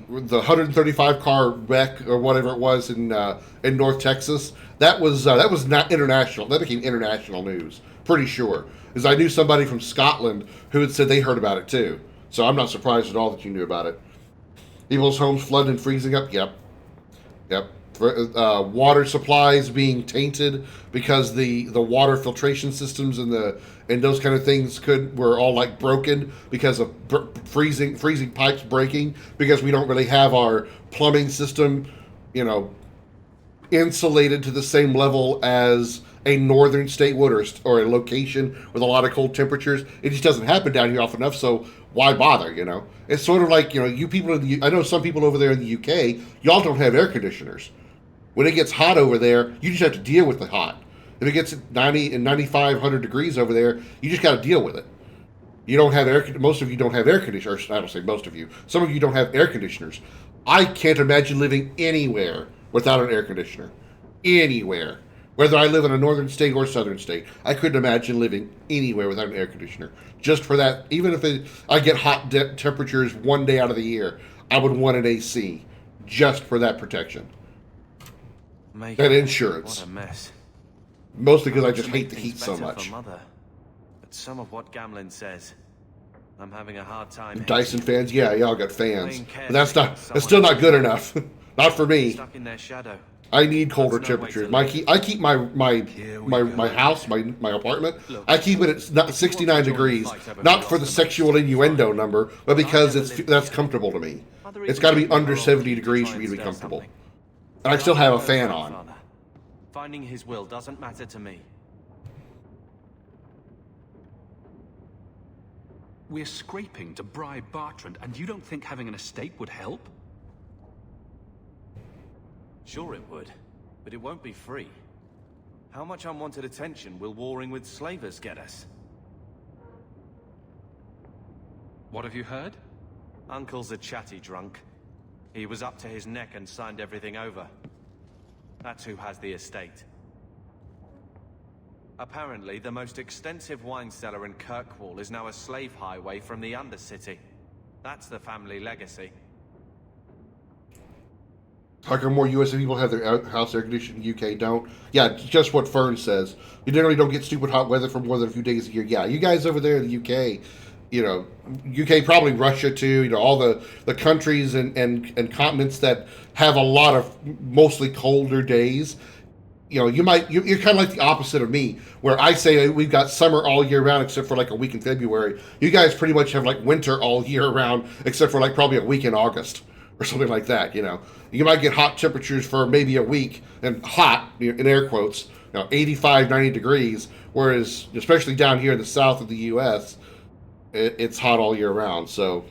135 car wreck or whatever it was in North Texas, that was not international. That became international news, pretty sure. Because I knew somebody from Scotland who had said they heard about it too. So I'm not surprised at all that you knew about it. People's homes flooding and freezing up. Yep. Water supplies being tainted because the water filtration systems and those kind of things were all like broken because of freezing pipes breaking, because we don't really have our plumbing system, insulated to the same level as a northern state would or a location with a lot of cold temperatures. It just doesn't happen down here often enough, so why bother, It's sort of like, you people I know some people over there in the UK, y'all don't have air conditioners. When it gets hot over there, you just have to deal with the hot. If it gets 90 and 95, 100 degrees over there, you just got to deal with it. You don't have most of you don't have air conditioners. I don't say most of you. Some of you don't have air conditioners. I can't imagine living anywhere without an air conditioner. Anywhere. Whether I live in a northern state or southern state, I couldn't imagine living anywhere without an air conditioner. Just for that, even if I get hot temperatures one day out of the year, I would want an AC just for that protection. And insurance. What a mess. Mostly because I just hate the heat so much. For Mother, but some of what Gamlin says, I'm having a hard time. Dyson fans, yeah, y'all got fans, but that's still not good enough. Not for me. Stuck in their shadow. I need colder temperatures. I keep my house, my apartment. I keep it at 69 degrees, not for the sexual innuendo number, but because that's comfortable to me. It's got to be under 70 degrees for me to be comfortable, and I still have a fan on. Finding his will doesn't matter to me. We're scraping to bribe Bartrand, and you don't think having an estate would help? Sure it would, but it won't be free. How much unwanted attention will warring with slavers get us? What have you heard? Uncle's a chatty drunk. He was up to his neck and signed everything over. That's who has the estate. Apparently, the most extensive wine cellar in Kirkwall is now a slave highway from the Undercity. That's the family legacy. How come more U.S. people have their house air conditioned, UK don't? Yeah, just what Fern says. You generally don't get stupid hot weather for more than a few days a year. Yeah, you guys over there in the UK, UK, probably Russia too, all the countries and continents that have a lot of mostly colder days. You're kind of like the opposite of me, where I say we've got summer all year round except for like a week in February. You guys pretty much have like winter all year round except for like probably a week in August or something like that. You might get hot temperatures for maybe a week, and hot in air quotes, 85, 90 degrees, whereas especially down here in the south of the U.S., it's hot all year round. So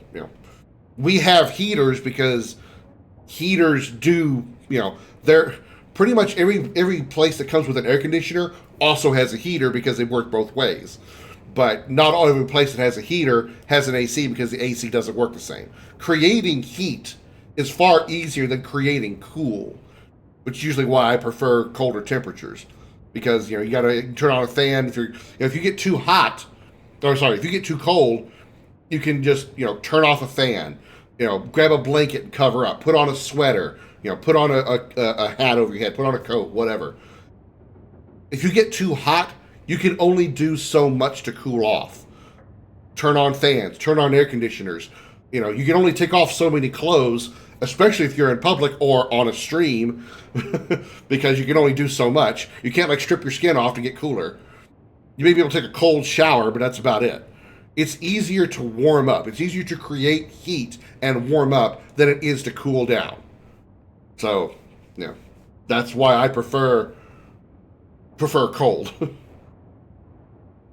we have heaters because heaters do they're pretty much every place that comes with an air conditioner also has a heater because they work both ways. But not every place that has a heater has an AC because the AC doesn't work the same. Creating heat is far easier than creating cool, which is usually why I prefer colder temperatures, because you got to turn on a fan. If you get too hot, if you get too cold, you can just turn off a fan, grab a blanket and cover up, put on a sweater, put on a hat over your head, put on a coat, whatever. If you get too hot, you can only do so much to cool off. Turn on fans, turn on air conditioners. You can only take off so many clothes, especially if you're in public or on a stream, because you can only do so much. You can't strip your skin off to get cooler. You may be able to take a cold shower, but that's about it. It's easier to warm up. It's easier to create heat and warm up than it is to cool down. So, that's why I prefer cold.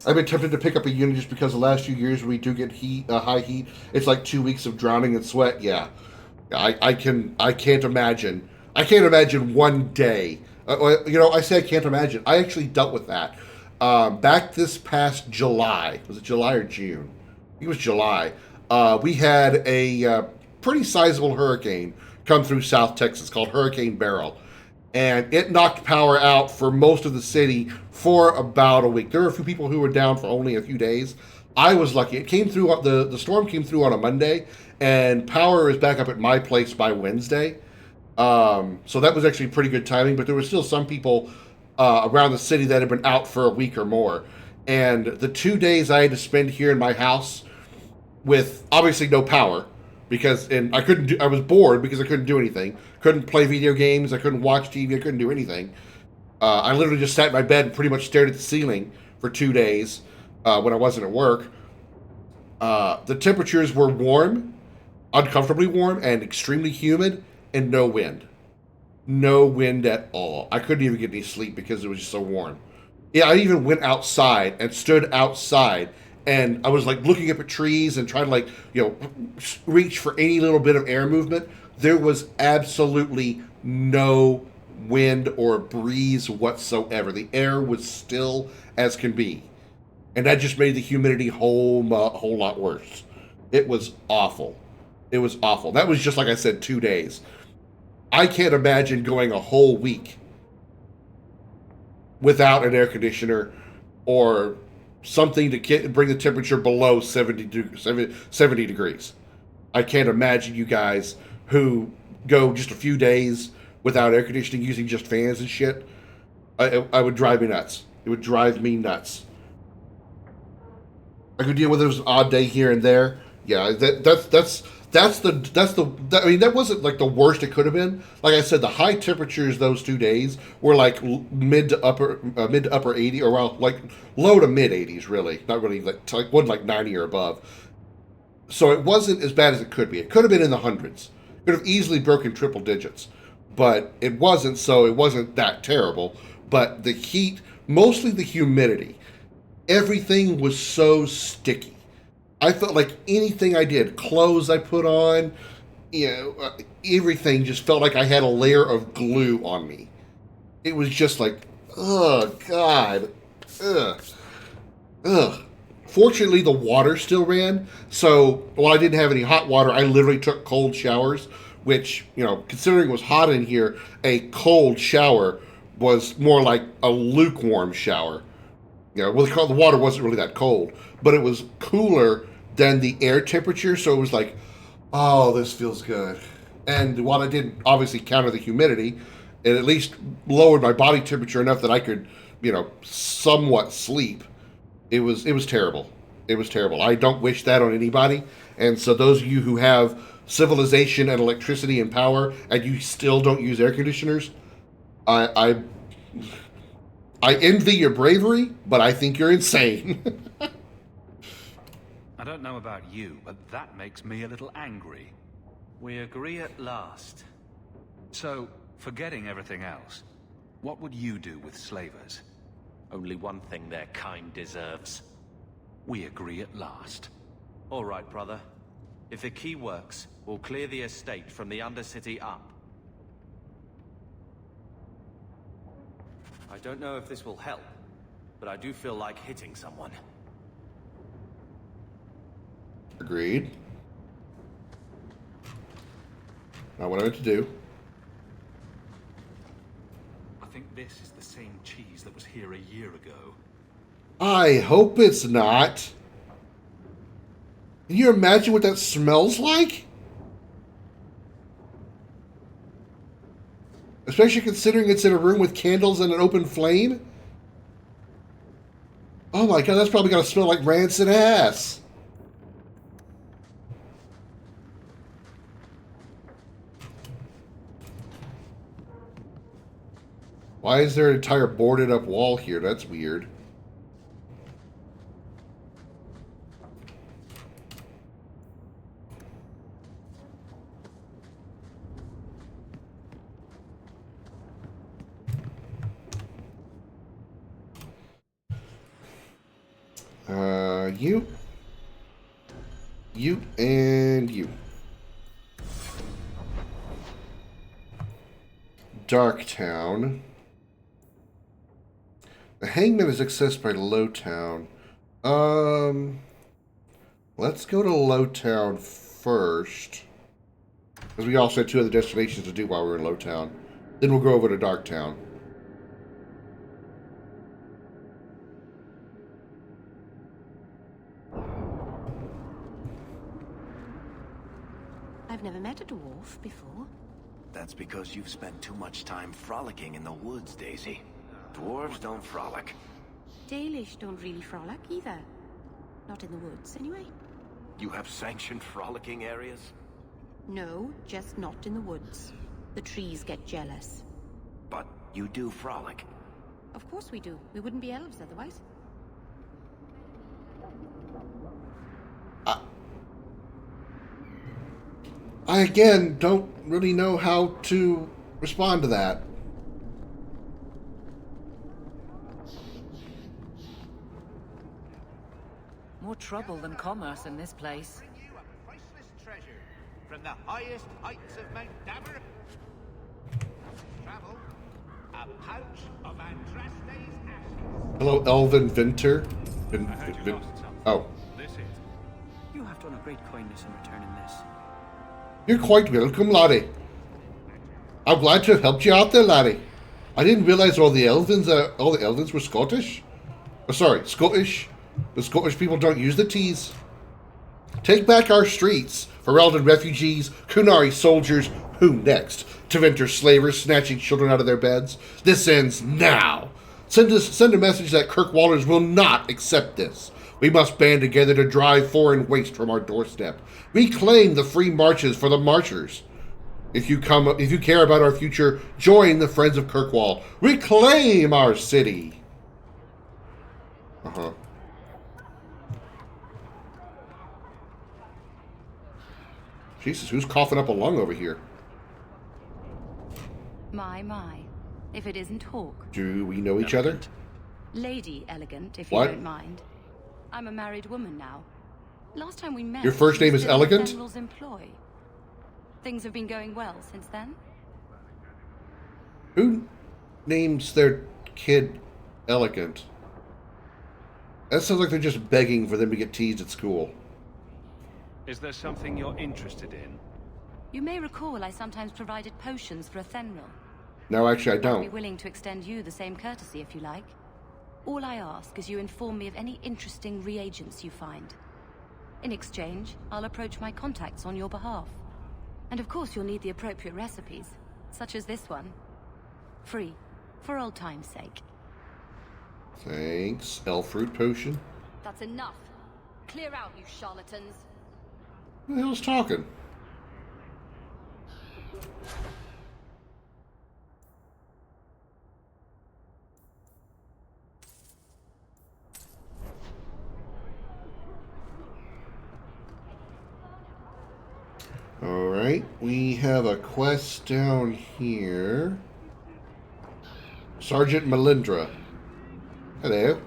I've been tempted to pick up a unit just because the last few years we do get high heat. It's like 2 weeks of drowning in sweat. Yeah, I can't imagine. I can't imagine one day. I say I can't imagine. I actually dealt with that back this past July. Was it July or June? I think it was July. We had a pretty sizable hurricane come through South Texas called Hurricane Beryl. And it knocked power out for most of the city for about a week. There were a few people who were down for only a few days. I was lucky. It came through, the storm came through on a Monday, and power is back up at my place by Wednesday. So that was actually pretty good timing, but there were still some people around the city that had been out for a week or more. And the 2 days I had to spend here in my house with obviously no power, I was bored because I couldn't do anything. Couldn't play video games. I couldn't watch TV. I couldn't do anything. I literally just sat in my bed and pretty much stared at the ceiling for 2 days when I wasn't at work. The temperatures were warm, uncomfortably warm, and extremely humid, and no wind. No wind at all. I couldn't even get any sleep because it was just so warm. Yeah, I even went outside and stood outside, and I was looking up at trees and trying to reach for any little bit of air movement. There was absolutely no wind or breeze whatsoever. The air was still as can be. And that just made the humidity whole lot worse. It was awful. It was awful. That was just, like I said, 2 days. I can't imagine going a whole week without an air conditioner or something to bring the temperature below 70 degrees. I can't imagine you guys who go just a few days without air conditioning, using just fans and shit. I would drive me nuts. It would drive me nuts. I could deal with it was an odd day here and there. Yeah, that wasn't like the worst it could have been. Like I said, the high temperatures those 2 days were like mid to upper 80, or well, like low to mid 80s, really. Not really wasn't like 90 or above. So it wasn't as bad as it could be. It could have been in the hundreds. It could have easily broken triple digits, but it wasn't. So it wasn't that terrible. But the heat, mostly the humidity, everything was so sticky. I felt like anything I did, clothes I put on, everything just felt like I had a layer of glue on me. It was just like, oh, God. Ugh. Fortunately, the water still ran, so while I didn't have any hot water, I literally took cold showers, which, considering it was hot in here, a cold shower was more like a lukewarm shower. The water wasn't really that cold, but it was cooler than the air temperature, so it was like, oh, this feels good. And while I didn't obviously counter the humidity, it at least lowered my body temperature enough that I could, somewhat sleep. It was terrible. It was terrible. I don't wish that on anybody. And so those of you who have civilization and electricity and power, and you still don't use air conditioners, I envy your bravery, but I think you're insane. I don't know about you, but that makes me a little angry. We agree at last. So, forgetting everything else, what would you do with slavers? Only one thing their kind deserves. We agree at last. All right, brother. If the key works, we'll clear the estate from the Undercity up. I don't know if this will help, but I do feel like hitting someone. Agreed. Not what I meant to do. I think this is the same cheese that was here a year ago. I hope it's not. Can you imagine what that smells like? Especially considering it's in a room with candles and an open flame. Oh my God, that's probably gonna smell like rancid ass. Why is there an entire boarded up wall here? That's weird. You, and you. Darktown. The Hangman is accessed by Lowtown. Let's go to Lowtown first. Because we also had 2 other destinations to do while we were in Lowtown. Then we'll go over to Darktown. I've never met a dwarf before. That's because you've spent too much time frolicking in the woods, Daisy. Dwarves don't frolic. Dalish don't really frolic either. Not in the woods, anyway. You have sanctioned frolicking areas? No, just not in the woods. The trees get jealous. But you do frolic. Of course we do. We wouldn't be elves otherwise. I, again, don't really know how to respond to that. More trouble than commerce in this place. You a priceless treasure from the highest heights of Mount Dabur. Travel A pouch of Andraste's ashes. Hello, Elvin Vinter. Oh. This is. You have done a great kindness in returning this. You're quite welcome, laddie. I'm glad to have helped you out there, laddie. I didn't realize all the elvins were Scottish. Oh, sorry, Scottish. The Scottish people don't use the T's. Take back our streets. Ferelden refugees, Kunari soldiers, who next? Tevinter slavers snatching children out of their beds. This ends now. Send a message that Kirkwallers will not accept this. We must band together to drive foreign waste from our doorstep. Reclaim the free marches for the marchers. If you care about our future, join the Friends of Kirkwall. Reclaim our city. Jesus, who's coughing up a lung over here? My. If it isn't Hawk. Do we know each other? Lady Elegant, if What? you don't mind. I'm a married woman now. Last time we met... Your first name is you were still in Elegant? Fenrir's employ. Things have been going well since then? Who names their kid Elegant? That sounds like they're just begging for them to get teased at school. Is there something you're interested in? You may recall I sometimes provided potions for a Fenrir. No, actually, I I'd be don't. willing to extend you the same courtesy if you like. All I ask is you inform me of any interesting reagents you find. In exchange, I'll approach my contacts on your behalf. And of course you'll need the appropriate recipes, such as this one. Free, for old time's sake. Thanks. Elf fruit potion. That's enough. Clear out, you charlatans. Who the hell's talking? Alright, we have a quest down here. Sergeant Melindra. Hello.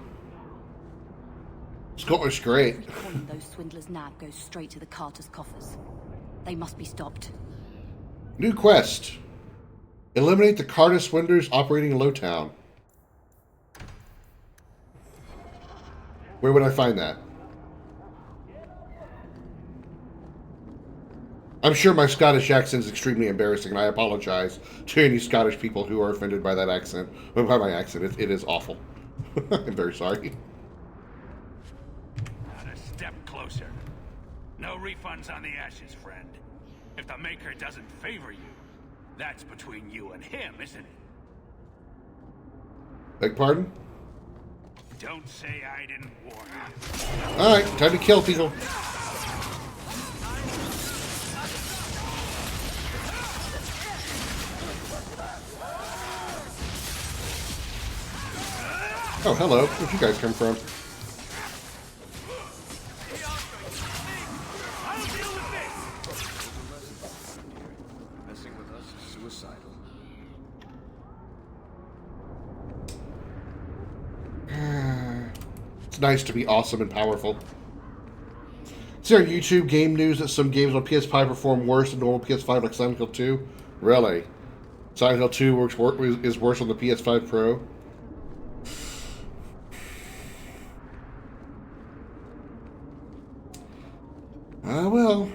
Scottish great. Calling those swindlers nab goes straight to the carter's coffers. They must be stopped. New quest. Eliminate the Carter swindlers operating in Lowtown. Where would I find that? I'm sure my Scottish accent is extremely embarrassing, and I apologize to any Scottish people who are offended by that accent. But by my accent, it is awful. I'm very sorry. Not a step closer. No refunds on the ashes, friend. If the Maker doesn't favor you, that's between you and him, isn't it? Beg pardon? Don't say I didn't warn you. Alright, time to kill people. Oh, hello. Where'd you guys come from? Messing with us is suicidal. It's nice to be awesome and powerful. See on YouTube game news that some games on PS5 perform worse than normal PS5, like Silent Hill 2? Really? Silent Hill 2 is worse on the PS5 Pro? Well.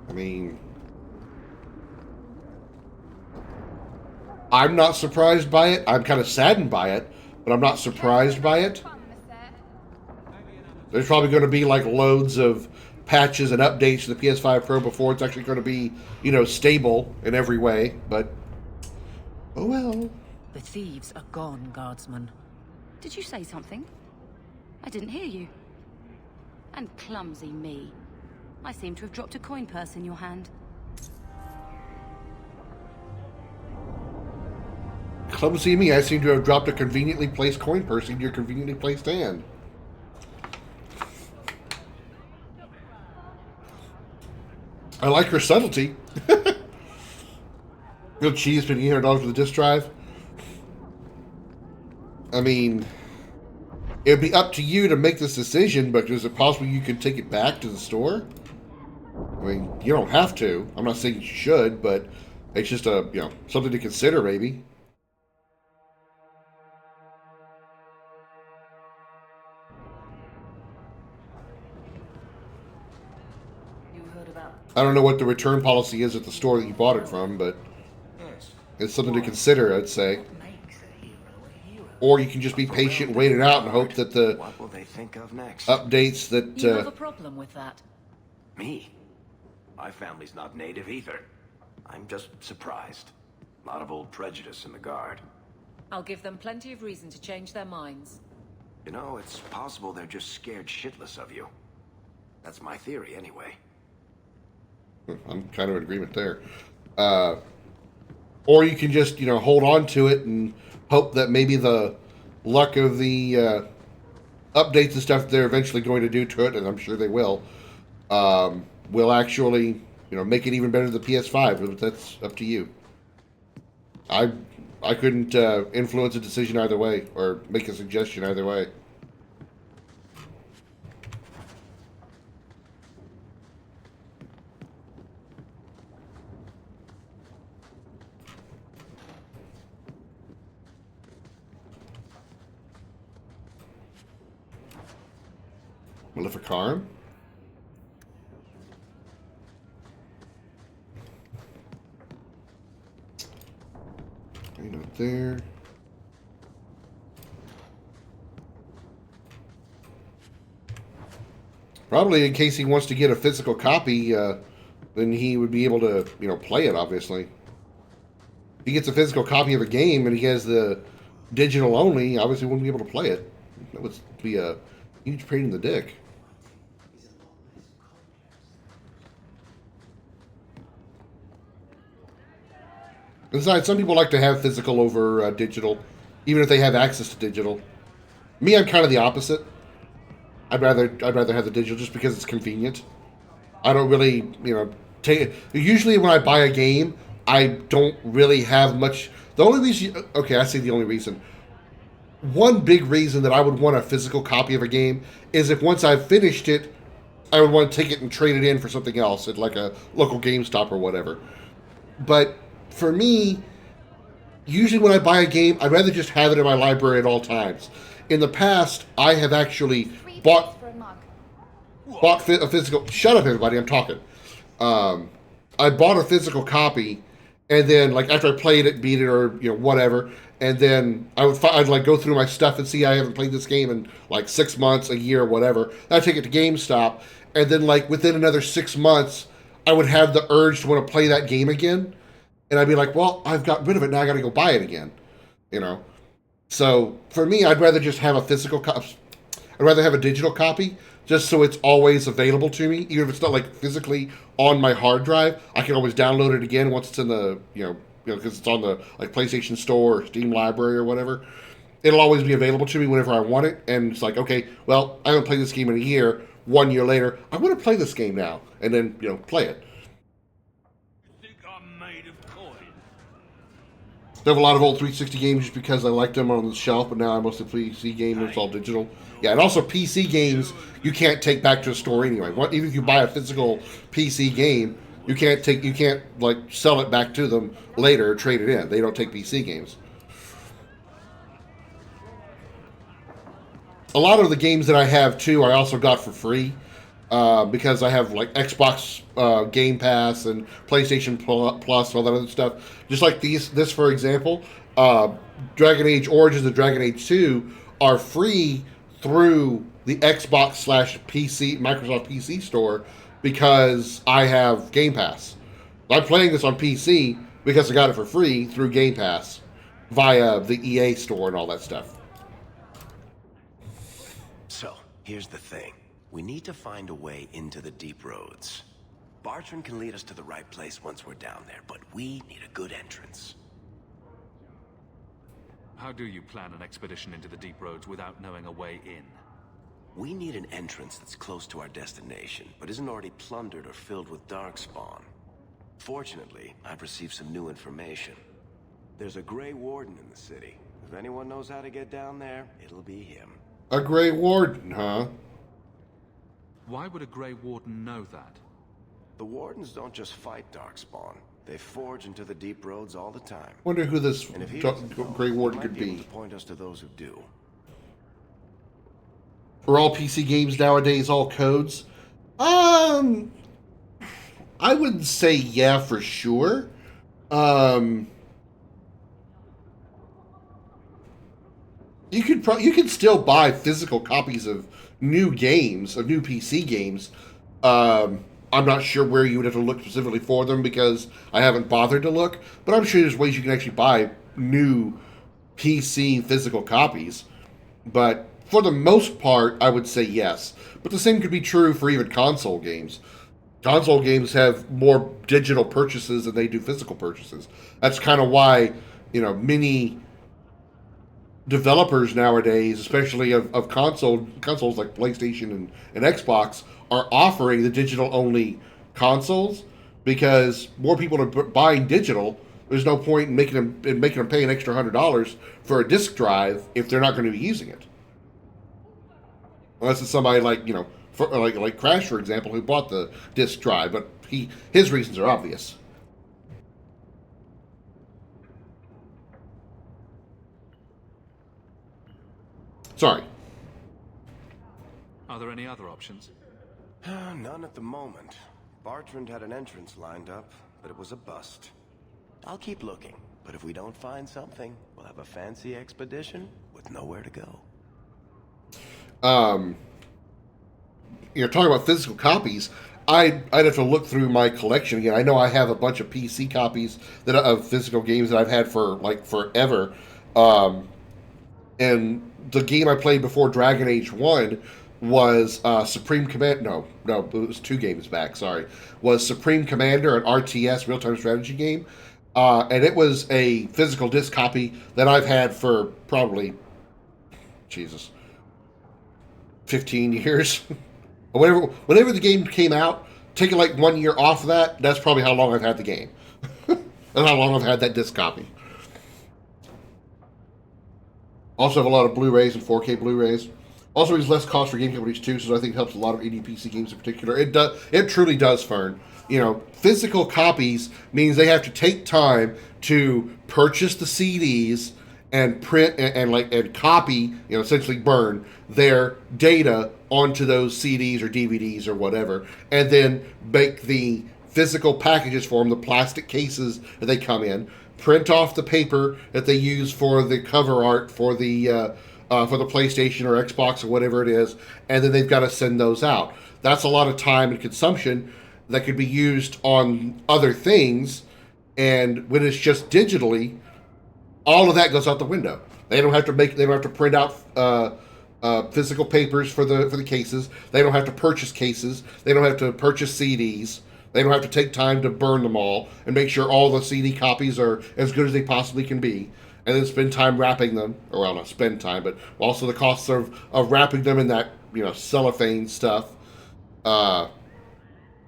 I mean, I'm not surprised by it. I'm kind of saddened by it, but I'm not surprised by it. There's probably going to be like loads of patches and updates to the PS5 Pro before it's actually going to be, you know, stable in every way, but oh well. The thieves are gone, guardsman. Did you say something? I didn't hear you. And clumsy me. I seem to have dropped a coin purse in your hand. Clumsy me, I seem to have dropped a conveniently placed coin purse in your conveniently placed hand. I like her subtlety. Real cheese, paying $800 for the disk drive. I mean, it would be up to you to make this decision, but is it possible you could take it back to the store? I mean, you don't have to. I'm not saying you should, but it's just a, something to consider, maybe. I don't know what the return policy is at the store that you bought it from, but it's something to consider, I'd say. Or you can just be patient, wait it out, and hope that the What will they think of next? updates that... You have a problem with that? Me? My family's not native either. I'm just surprised. A lot of old prejudice in the Guard. I'll give them plenty of reason to change their minds. You know, it's possible they're just scared shitless of you. That's my theory, anyway. I'm kind of in agreement there. Or you can just, hold on to it and hope that maybe the luck of the updates and stuff they're eventually going to do to it, and I'm sure they will actually, make it even better than the PS5. But that's up to you. I couldn't influence a decision either way or make a suggestion either way. Maleficarum? Not there. Probably in case he wants to get a physical copy, then he would be able to, play it, obviously. If he gets a physical copy of a game and he has the digital only, obviously wouldn't be able to play it. That would be a huge pain in the dick. Besides, some people like to have physical over digital, even if they have access to digital. Me, I'm kind of the opposite. I'd rather have the digital just because it's convenient. I don't really, take. Usually, when I buy a game, I don't really have much. The only reason, okay, I say the only reason. One big reason that I would want a physical copy of a game is if once I've finished it, I would want to take it and trade it in for something else at like a local GameStop or whatever. But for me, usually when I buy a game, I'd rather just have it in my library at all times. In the past, I have actually bought a physical... Shut up, everybody, I'm talking. I bought a physical copy, and then, like, after I played it, beat it, or, whatever, and then I'd like, go through my stuff and see I haven't played this game in, like, 6 months, a year, whatever. Then I'd take it to GameStop, and then, like, within another 6 months, I would have the urge to want to play that game again. And I'd be like, well, I've got rid of it, now I got to go buy it again, So for me, I'd rather just have a physical copy. I'd rather have a digital copy, just so it's always available to me, even if it's not like physically on my hard drive. I can always download it again once it's in the, because it's on the like PlayStation Store or Steam Library or whatever. It'll always be available to me whenever I want it, and it's like, okay, well, I haven't played this game in a year. 1 year later, I want to play this game now, and then play it. I have a lot of old 360 games just because I liked them on the shelf, but now I'm mostly PC games. It's all digital. Yeah, and also PC games you can't take back to a store anyway. Even if you buy a physical PC game, you can't like sell it back to them later or trade it in. They don't take PC games. A lot of the games that I have too, I also got for free. Because I have like Xbox Game Pass and PlayStation Plus and all that other stuff. Just like this for example, Dragon Age Origins and Dragon Age 2 are free through the Xbox/PC Microsoft PC store because I have Game Pass. I'm playing this on PC because I got it for free through Game Pass via the EA store and all that stuff. So, here's the thing. We need to find a way into the deep roads. Bartrand can lead us to the right place once we're down there, but we need a good entrance. How do you plan an expedition into the deep roads without knowing a way in? We need an entrance that's close to our destination, but isn't already plundered or filled with darkspawn. Fortunately, I've received some new information. There's a Grey Warden in the city. If anyone knows how to get down there, it'll be him. A Grey Warden, huh? Why would a Grey Warden know that? The Wardens don't just fight Darkspawn. They forge into the deep roads all the time. Wonder who this And if he Grey Warden might could be able be. to point us to those who do. Are all PC games nowadays all codes? I would say yeah for sure. You could still buy physical copies of new games, of new PC games. I'm not sure where you would have to look specifically for them because I haven't bothered to look, but I'm sure there's ways you can actually buy new PC physical copies. But for the most part, I would say yes. But the same could be true for even console games. Console games have more digital purchases than they do physical purchases. That's kind of why, many developers nowadays, especially of consoles like PlayStation and Xbox, are offering the digital-only consoles because more people are buying digital. There's no point in making them pay an extra $100 for a disc drive if they're not going to be using it. Unless it's somebody like like Crash, for example, who bought the disc drive, but his reasons are obvious. Sorry. Are there any other options? None at the moment. Bartrand had an entrance lined up, but it was a bust. I'll keep looking, but if we don't find something, we'll have a fancy expedition with nowhere to go. Talking about physical copies, I'd have to look through my collection again. I know I have a bunch of PC copies of physical games that I've had for forever. And the game I played before Dragon Age 1 was Supreme Command. No, it was 2 games back. Sorry, was Supreme Commander, an RTS real-time strategy game, and it was a physical disc copy that I've had for probably 15 years. Whenever the game came out, taking like 1 year off of that, that's probably how long I've had the game. And how long I've had that disc copy. Also have a lot of Blu-rays and 4K Blu-rays. Also, it's less cost for game companies too, so I think it helps a lot of indie PC games in particular. It truly does, Fern. Physical copies means they have to take time to purchase the CDs and print and copy, essentially burn their data onto those CDs or DVDs or whatever, and then make the physical packages for them, the plastic cases that they come in, print off the paper that they use for the cover art for the PlayStation or Xbox or whatever it is, and then they've got to send those out. That's a lot of time and consumption that could be used on other things, and when it's just digitally, all of that goes out the window. They don't have to print out physical papers for the cases. They don't have to purchase cases. They don't have to purchase CDs. They don't have to take time to burn them all and make sure all the CD copies are as good as they possibly can be, and then spend time wrapping them. Or well, not spend time, but also the costs of wrapping them in that cellophane stuff. I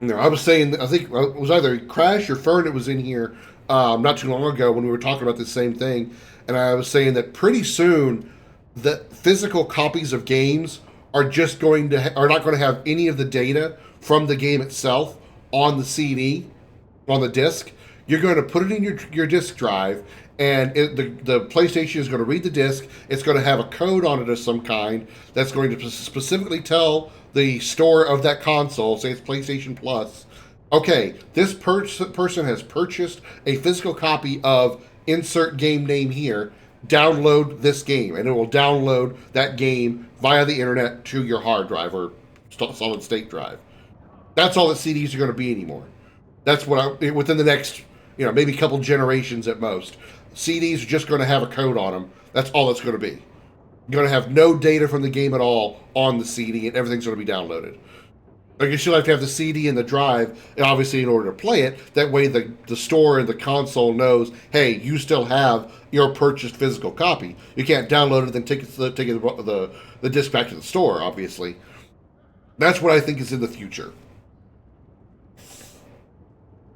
was saying, I think it was either Crash or Fern that was in here not too long ago when we were talking about the same thing, and I was saying that pretty soon the physical copies of games are just are not going to have any of the data from the game itself on the CD, on the disc. You're going to put it in your disc drive, and the PlayStation is going to read the disc. It's going to have a code on it of some kind that's going to specifically tell the store of that console, say it's PlayStation Plus, okay, this person has purchased a physical copy of insert game name here, download this game, and it will download that game via the internet to your hard drive or solid state drive. That's all that CDs are going to be anymore. That's within the next, maybe a couple generations at most. CDs are just going to have a code on them. That's all it's going to be. You're going to have no data from the game at all on the CD, and everything's going to be downloaded. Like, you still have to have the CD and the drive, obviously, in order to play it. That way the store and the console knows, hey, you still have your purchased physical copy. You can't download it and then take the disc back to the store, obviously. That's what I think is in the future.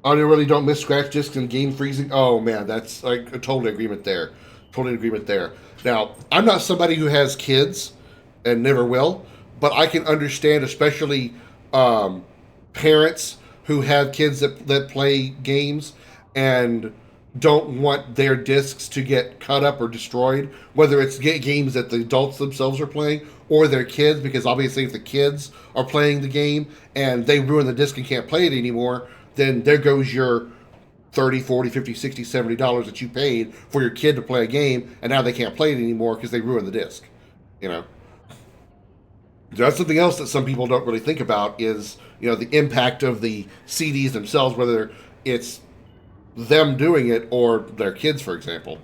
I really don't miss scratch discs and game freezing. Oh, man, that's like a total agreement there. Now, I'm not somebody who has kids and never will, but I can understand, especially parents who have kids that play games and don't want their discs to get cut up or destroyed, whether it's games that the adults themselves are playing or their kids, because obviously if the kids are playing the game and they ruin the disc and can't play it anymore, then there goes your 30, 40, 50, 60, $70 that you paid for your kid to play a game, and now they can't play it anymore because they ruined the disc. You know? That's something else that some people don't really think about is, the impact of the CDs themselves, whether it's them doing it or their kids, for example.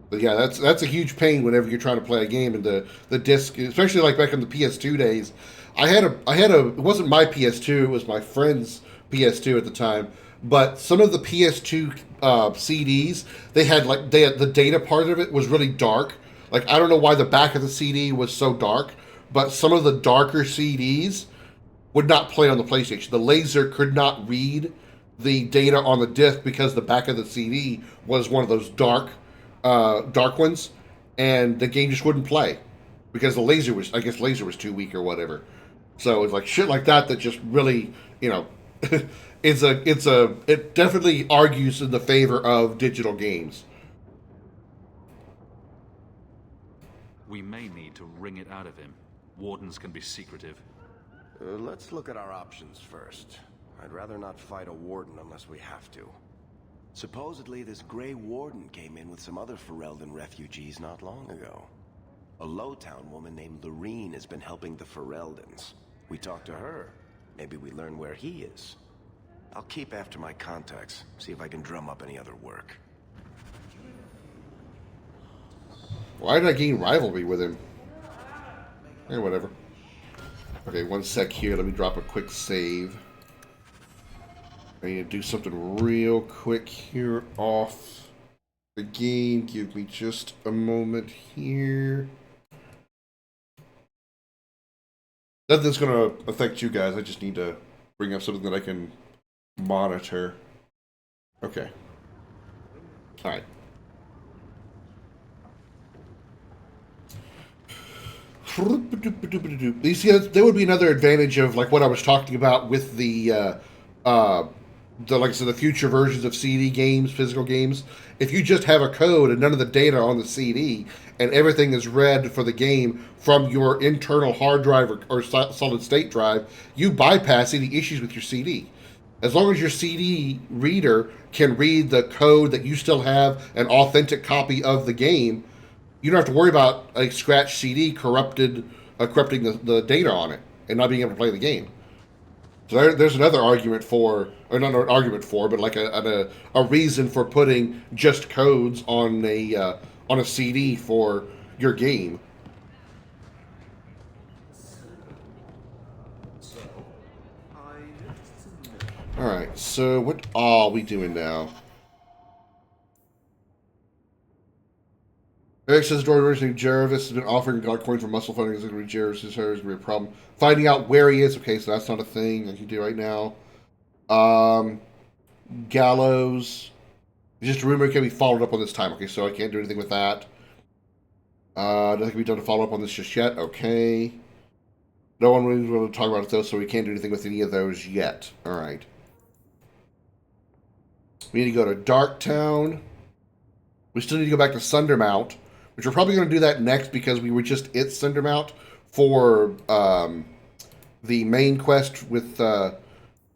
But yeah, that's a huge pain whenever you're trying to play a game and the disc, especially like back in the PS2 days. I had a it wasn't my PS2, it was my friend's PS2 at the time, but some of the PS2 CDs, they had the data part of it was really dark. Like, I don't know why the back of the CD was so dark, but some of the darker CDs would not play on the PlayStation. The laser could not read the data on the disc because the back of the CD was one of those dark ones, and the game just wouldn't play because the laser was too weak or whatever. So it's like shit like that just really, it definitely argues in the favor of digital games. We may need to wring it out of him. Wardens can be secretive. Let's look at our options first. I'd rather not fight a warden unless we have to. Supposedly, this Grey Warden came in with some other Ferelden refugees not long ago. A Lowtown woman named Lorene has been helping the Fereldans. We talked to her. Maybe we learn where he is. I'll keep after my contacts, see if I can drum up any other work. Why did I gain rivalry with him? Whatever. Okay, one sec here. Let me drop a quick save. I need to do something real quick here off the game. Give me just a moment here. Nothing's going to affect you guys. I just need to bring up something that I can monitor. Okay. Alright. You see, there would be another advantage of like what I was talking about with the like I said, the future versions of CD games, physical games. If you just have a code and none of the data on the CD, and everything is read for the game from your internal hard drive or solid state drive, you bypass any issues with your CD. As long as your CD reader can read the code that you still have an authentic copy of the game, you don't have to worry about a scratched CD corrupting the data on it and not being able to play the game. So there's another argument for, or not an argument for, but like a reason for putting just codes on a CD for your game. All right, so what are we doing now? Eric says door originally Jarvis has been offering God coins for muscle funding. Is going to be Jarvis' is going to be a problem. Finding out where he is. Okay, so that's not a thing I can do right now. Gallows. Just a rumor can be followed up on this time. Okay, so I can't do anything with that. Nothing can be done to follow up on this just yet. Okay. No one really want to talk about it though, so we can't do anything with any of those yet. All right. We need to go to Darktown. We still need to go back to Sundermount, which we're probably going to do that next because we were just at Sundermount for the main quest with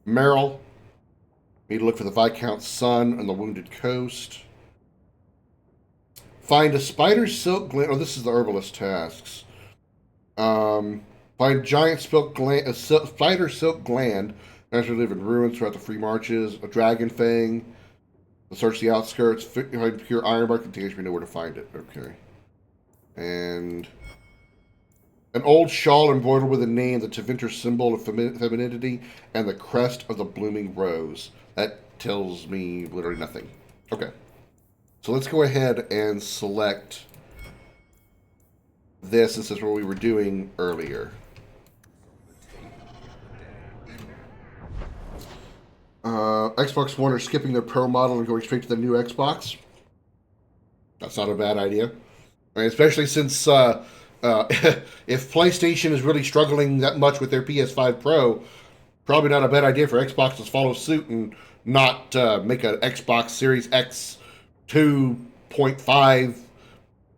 Merrill. We need to look for the Viscount's son on the Wounded Coast. Find a spider silk gland. Oh, this is the herbalist tasks. Find giant spider silk gland. As we live in ruins throughout the free marches. A dragon fang. Search the outskirts. Find pure ironbark and take me know where to find it. Okay. And an old shawl embroidered with a name, the Tevinter symbol of femininity, and the crest of the blooming rose. That tells me literally nothing. Okay. So let's go ahead and select this. This is what we were doing earlier. Xbox One are skipping their Pro model and going straight to the new Xbox. That's not a bad idea. I mean, especially since if PlayStation is really struggling that much with their PS5 Pro, probably not a bad idea for Xbox to follow suit and not make an Xbox Series X 2.5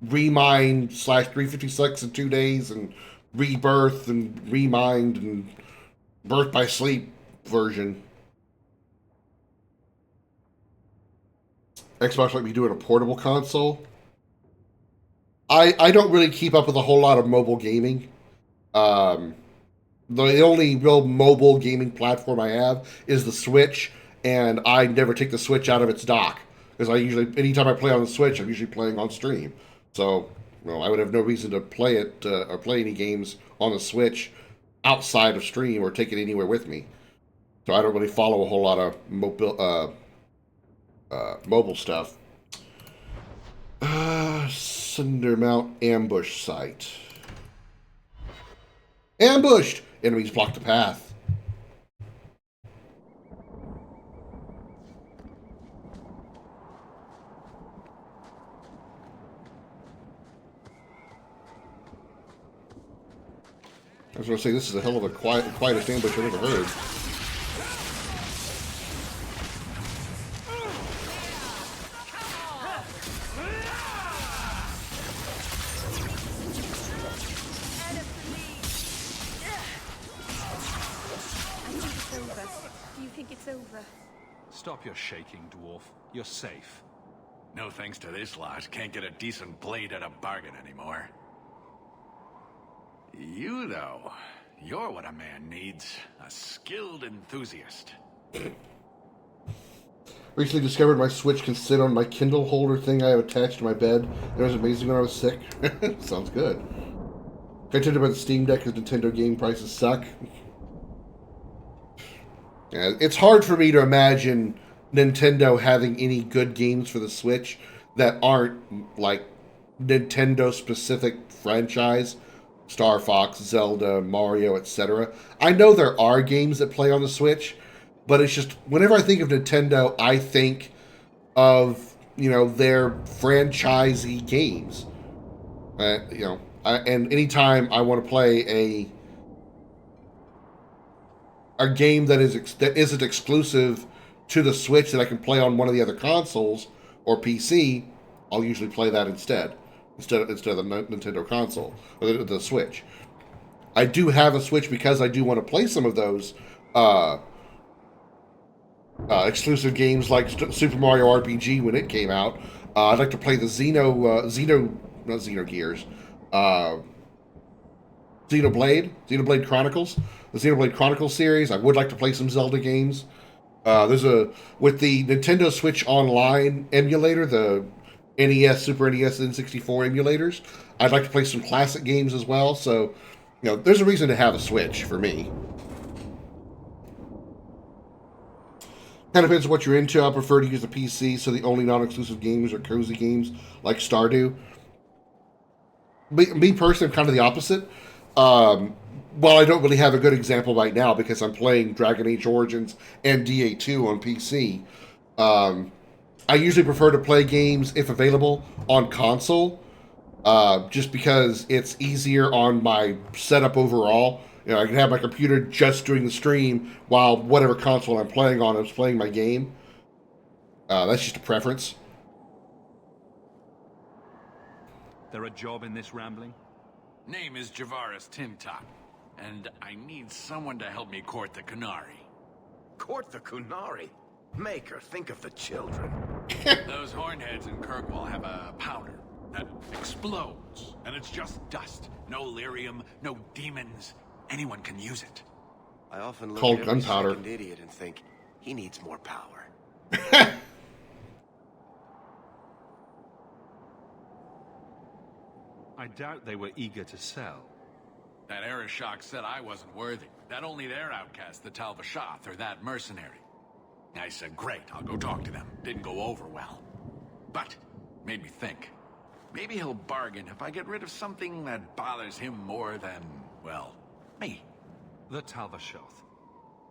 Remind /356 in 2 days and Rebirth and Remind and Birth by Sleep version. Xbox might be doing a portable console. I don't really keep up with a whole lot of mobile gaming. The only real mobile gaming platform I have is the Switch, and I never take the Switch out of its dock because anytime I play on the Switch, I'm usually playing on stream. So, I would have no reason to play it or play any games on the Switch outside of stream or take it anywhere with me. So I don't really follow a whole lot of mobile stuff. Cindermount ambush site. Ambushed! Enemies block the path. I was going to say, this is a hell of a quietest ambush I've ever heard. Stop your shaking, dwarf. You're safe. No thanks to this lot. Can't get a decent blade at a bargain anymore. You, though, you're what a man needs. A skilled enthusiast. Recently discovered my Switch can sit on my Kindle holder thing I have attached to my bed. It was amazing when I was sick. Sounds good. Contended about the Steam Deck because Nintendo game prices suck. Yeah, it's hard for me to imagine Nintendo having any good games for the Switch that aren't like Nintendo-specific franchise. Star Fox, Zelda, Mario, etc. I know there are games that play on the Switch, but it's just whenever I think of Nintendo, I think of their franchisee games. And anytime I want to play a game that isn't exclusive to the Switch that I can play on one of the other consoles or PC, I'll usually play that instead of the Nintendo console or the Switch. I do have a Switch because I do want to play some of those exclusive games like Super Mario RPG when it came out. I'd like to play the Xenoblade Chronicles. The Xenoblade Chronicles series. I would like to play some Zelda games. With the Nintendo Switch Online emulator, the NES, Super NES, N64 emulators, I'd like to play some classic games as well. So, there's a reason to have a Switch for me. Kind of depends on what you're into. I prefer to use the PC, so the only non-exclusive games are cozy games like Stardew. Me personally, I'm kind of the opposite. Well, I don't really have a good example right now because I'm playing Dragon Age Origins and DA2 on PC. I usually prefer to play games, if available, on console, just because it's easier on my setup overall. I can have my computer just doing the stream while whatever console I'm playing on is playing my game. That's just a preference. There a job in this rambling? Name is Javaris Timtok, and I need someone to help me court the Qunari. Court the Qunari? Maker, think of the children. Those hornheads in Kirkwall have a powder that explodes, and it's just dust. No lyrium, no demons. Anyone can use it. I often look Called at gunpowder. Second idiot and think, he needs more power. I doubt they were eager to sell. That Arishok said I wasn't worthy. That only their outcast, the Talvashath, or that mercenary. I said, great, I'll go talk to them. Didn't go over well. But, made me think. Maybe he'll bargain if I get rid of something that bothers him more than, well, me. The Talvashath.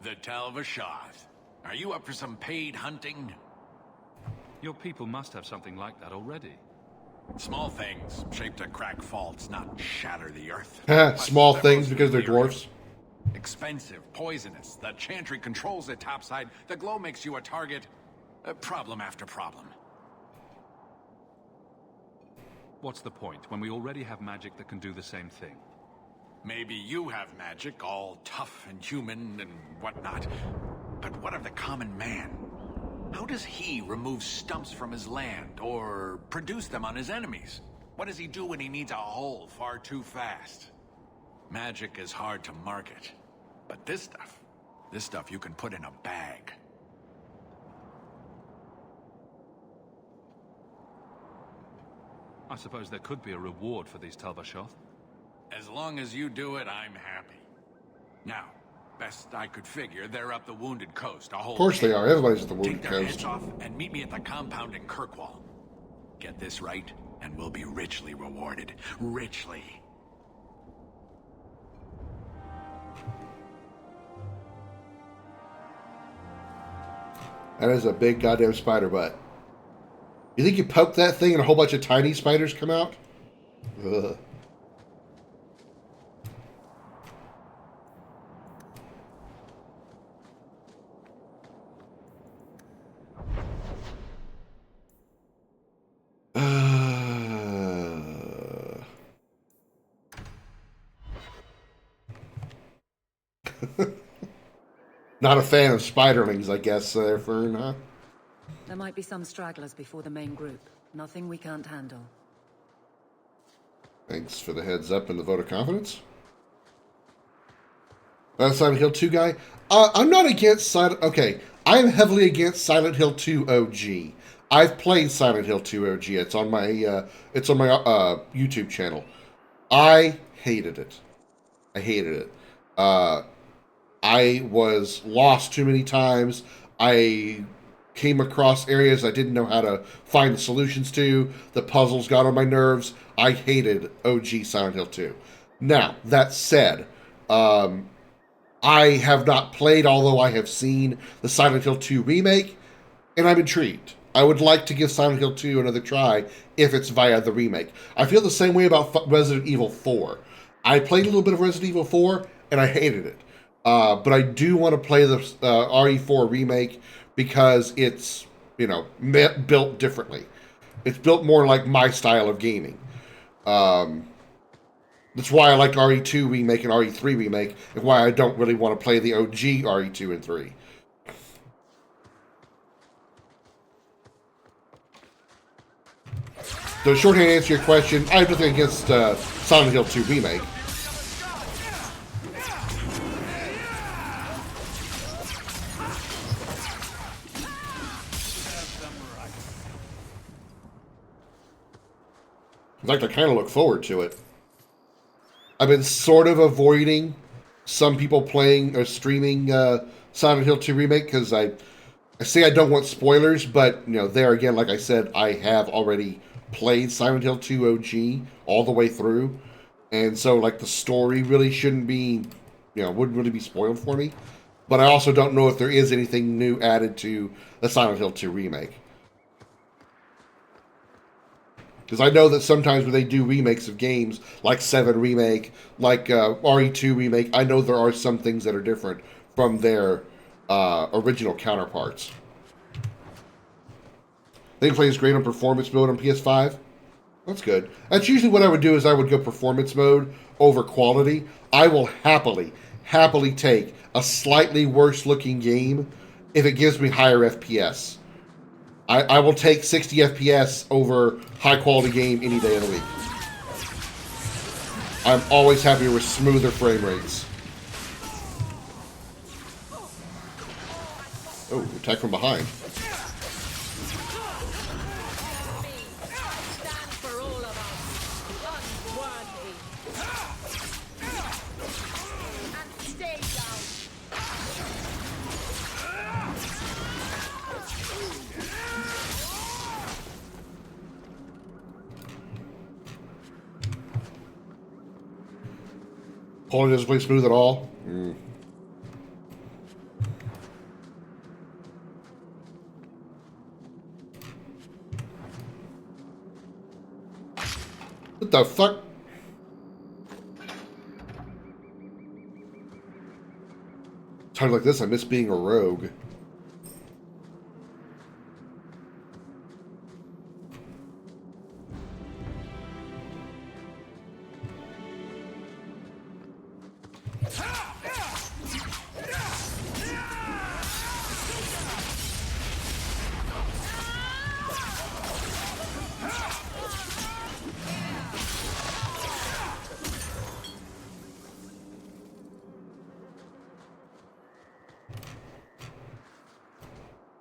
The Talvashath. Are you up for some paid hunting? Your people must have something like that already. Small things, shaped to crack faults, not shatter the earth. Small things because they're dwarfs. Expensive, poisonous. The Chantry controls it topside. The glow makes you a target. Problem after problem. What's the point when we already have magic that can do the same thing? Maybe you have magic, all tough and human and whatnot. But what of the common man? How does he remove stumps from his land, or produce them on his enemies? What does he do when he needs a hole far too fast? Magic is hard to market. But this stuff you can put in a bag. I suppose there could be a reward for these Talbashoth. As long as you do it, I'm happy. Now, best I could figure, they're up the Wounded Coast. Of course they are. Everybody's at the Wounded Take their Coast. heads off and meet me at the compound in Kirkwall. Get this right, and we'll be richly rewarded. Richly. That is a big goddamn spider butt. You think you poke that thing and a whole bunch of tiny spiders come out? Ugh. Not a fan of spiderlings, I guess, Fern, huh? There might be some stragglers before the main group. Nothing we can't handle. Thanks for the heads up and the vote of confidence. Silent Hill 2 guy? I'm not against Silent... Okay, I am heavily against Silent Hill 2 OG. I've played Silent Hill 2 OG. It's on my YouTube channel. I hated it. I hated it. I was lost too many times. I came across areas I didn't know how to find the solutions to. The puzzles got on my nerves. I hated OG Silent Hill 2. Now, that said, I have not played, although I have seen the Silent Hill 2 remake, and I'm intrigued. I would like to give Silent Hill 2 another try if it's via the remake. I feel the same way about Resident Evil 4. I played a little bit of Resident Evil 4, and I hated it. But I do want to play the RE4 remake because it's, built differently. It's built more like my style of gaming. That's why I liked RE2 remake and RE3 remake, and why I don't really want to play the OG RE2 and 3. So, shorthand answer to your question, I have nothing against Silent Hill 2 remake. In fact, I kind of look forward to it. I've been sort of avoiding some people playing or streaming Silent Hill 2 Remake because I say I don't want spoilers, but, there again, like I said, I have already played Silent Hill 2 OG all the way through. And so, the story really shouldn't be, wouldn't really be spoiled for me. But I also don't know if there is anything new added to the Silent Hill 2 Remake. Because I know that sometimes when they do remakes of games, like 7 Remake, like RE2 Remake, I know there are some things that are different from their original counterparts. They play is great on performance mode on PS5. That's good. That's usually what I would do is I would go performance mode over quality. I will happily take a slightly worse looking game if it gives me higher FPS. I will take 60 FPS over high-quality game any day of the week. I'm always happier with smoother frame rates. Oh, attack from behind. Quality doesn't play smooth at all. What the fuck? Times like this, I miss being a rogue.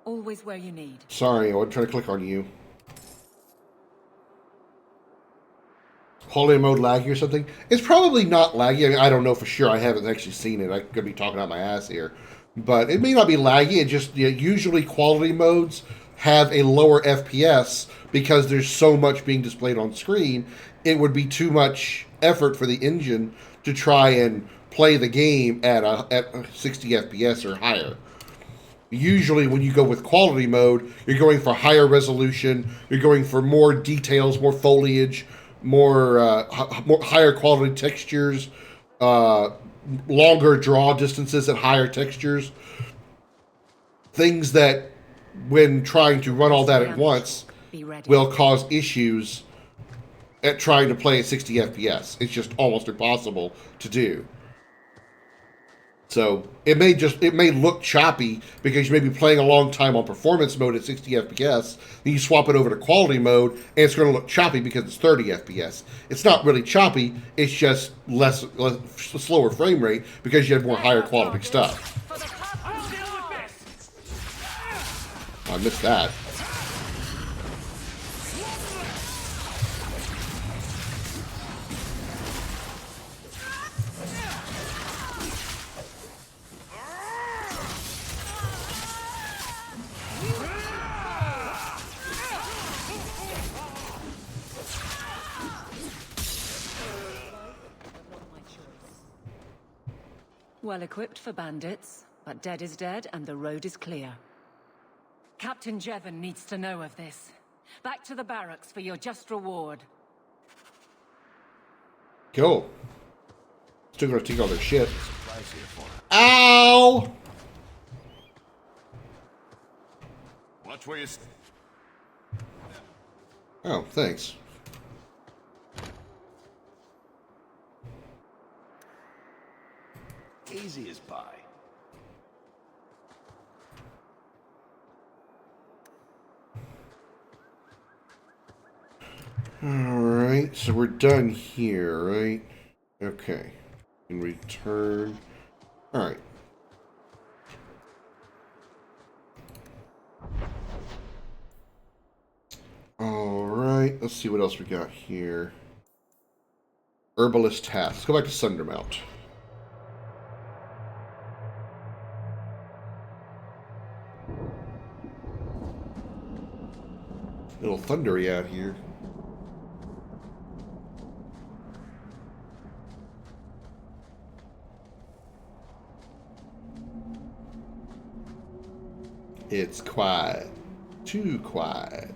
Always where you need. Sorry, I wasn't trying to click on you. Holiday mode laggy or something? It's probably not laggy. I mean, I don't know for sure. I haven't actually seen it. I could be talking out my ass here. But it may not be laggy. It just, usually quality modes have a lower FPS because there's so much being displayed on screen. It would be too much effort for the engine to try and play the game at 60 FPS or higher. Usually when you go with quality mode, you're going for higher resolution, you're going for more details, more foliage, more higher quality textures, longer draw distances at higher textures. Things that, when trying to run all that at once, will cause issues at trying to play at 60 FPS. It's just almost impossible to do. So it may look choppy because you may be playing a long time on performance mode at 60 FPS. Then you swap it over to quality mode, and it's going to look choppy because it's 30 FPS. It's not really choppy. It's just less slower frame rate because you have more higher quality stuff. I missed that. Well equipped for bandits, but dead is dead and the road is clear. Captain Jevon needs to know of this. Back to the barracks for your just reward. Cool. Still gonna take all their shit. Ow! Watch where you... Oh, thanks. Easy as pie. Alright, so we're done here, right? Okay. In return. Alright. Alright, let's see what else we got here. Herbalist task. Let's go back to Sundermount. A little thundery out here. It's quiet. Too quiet.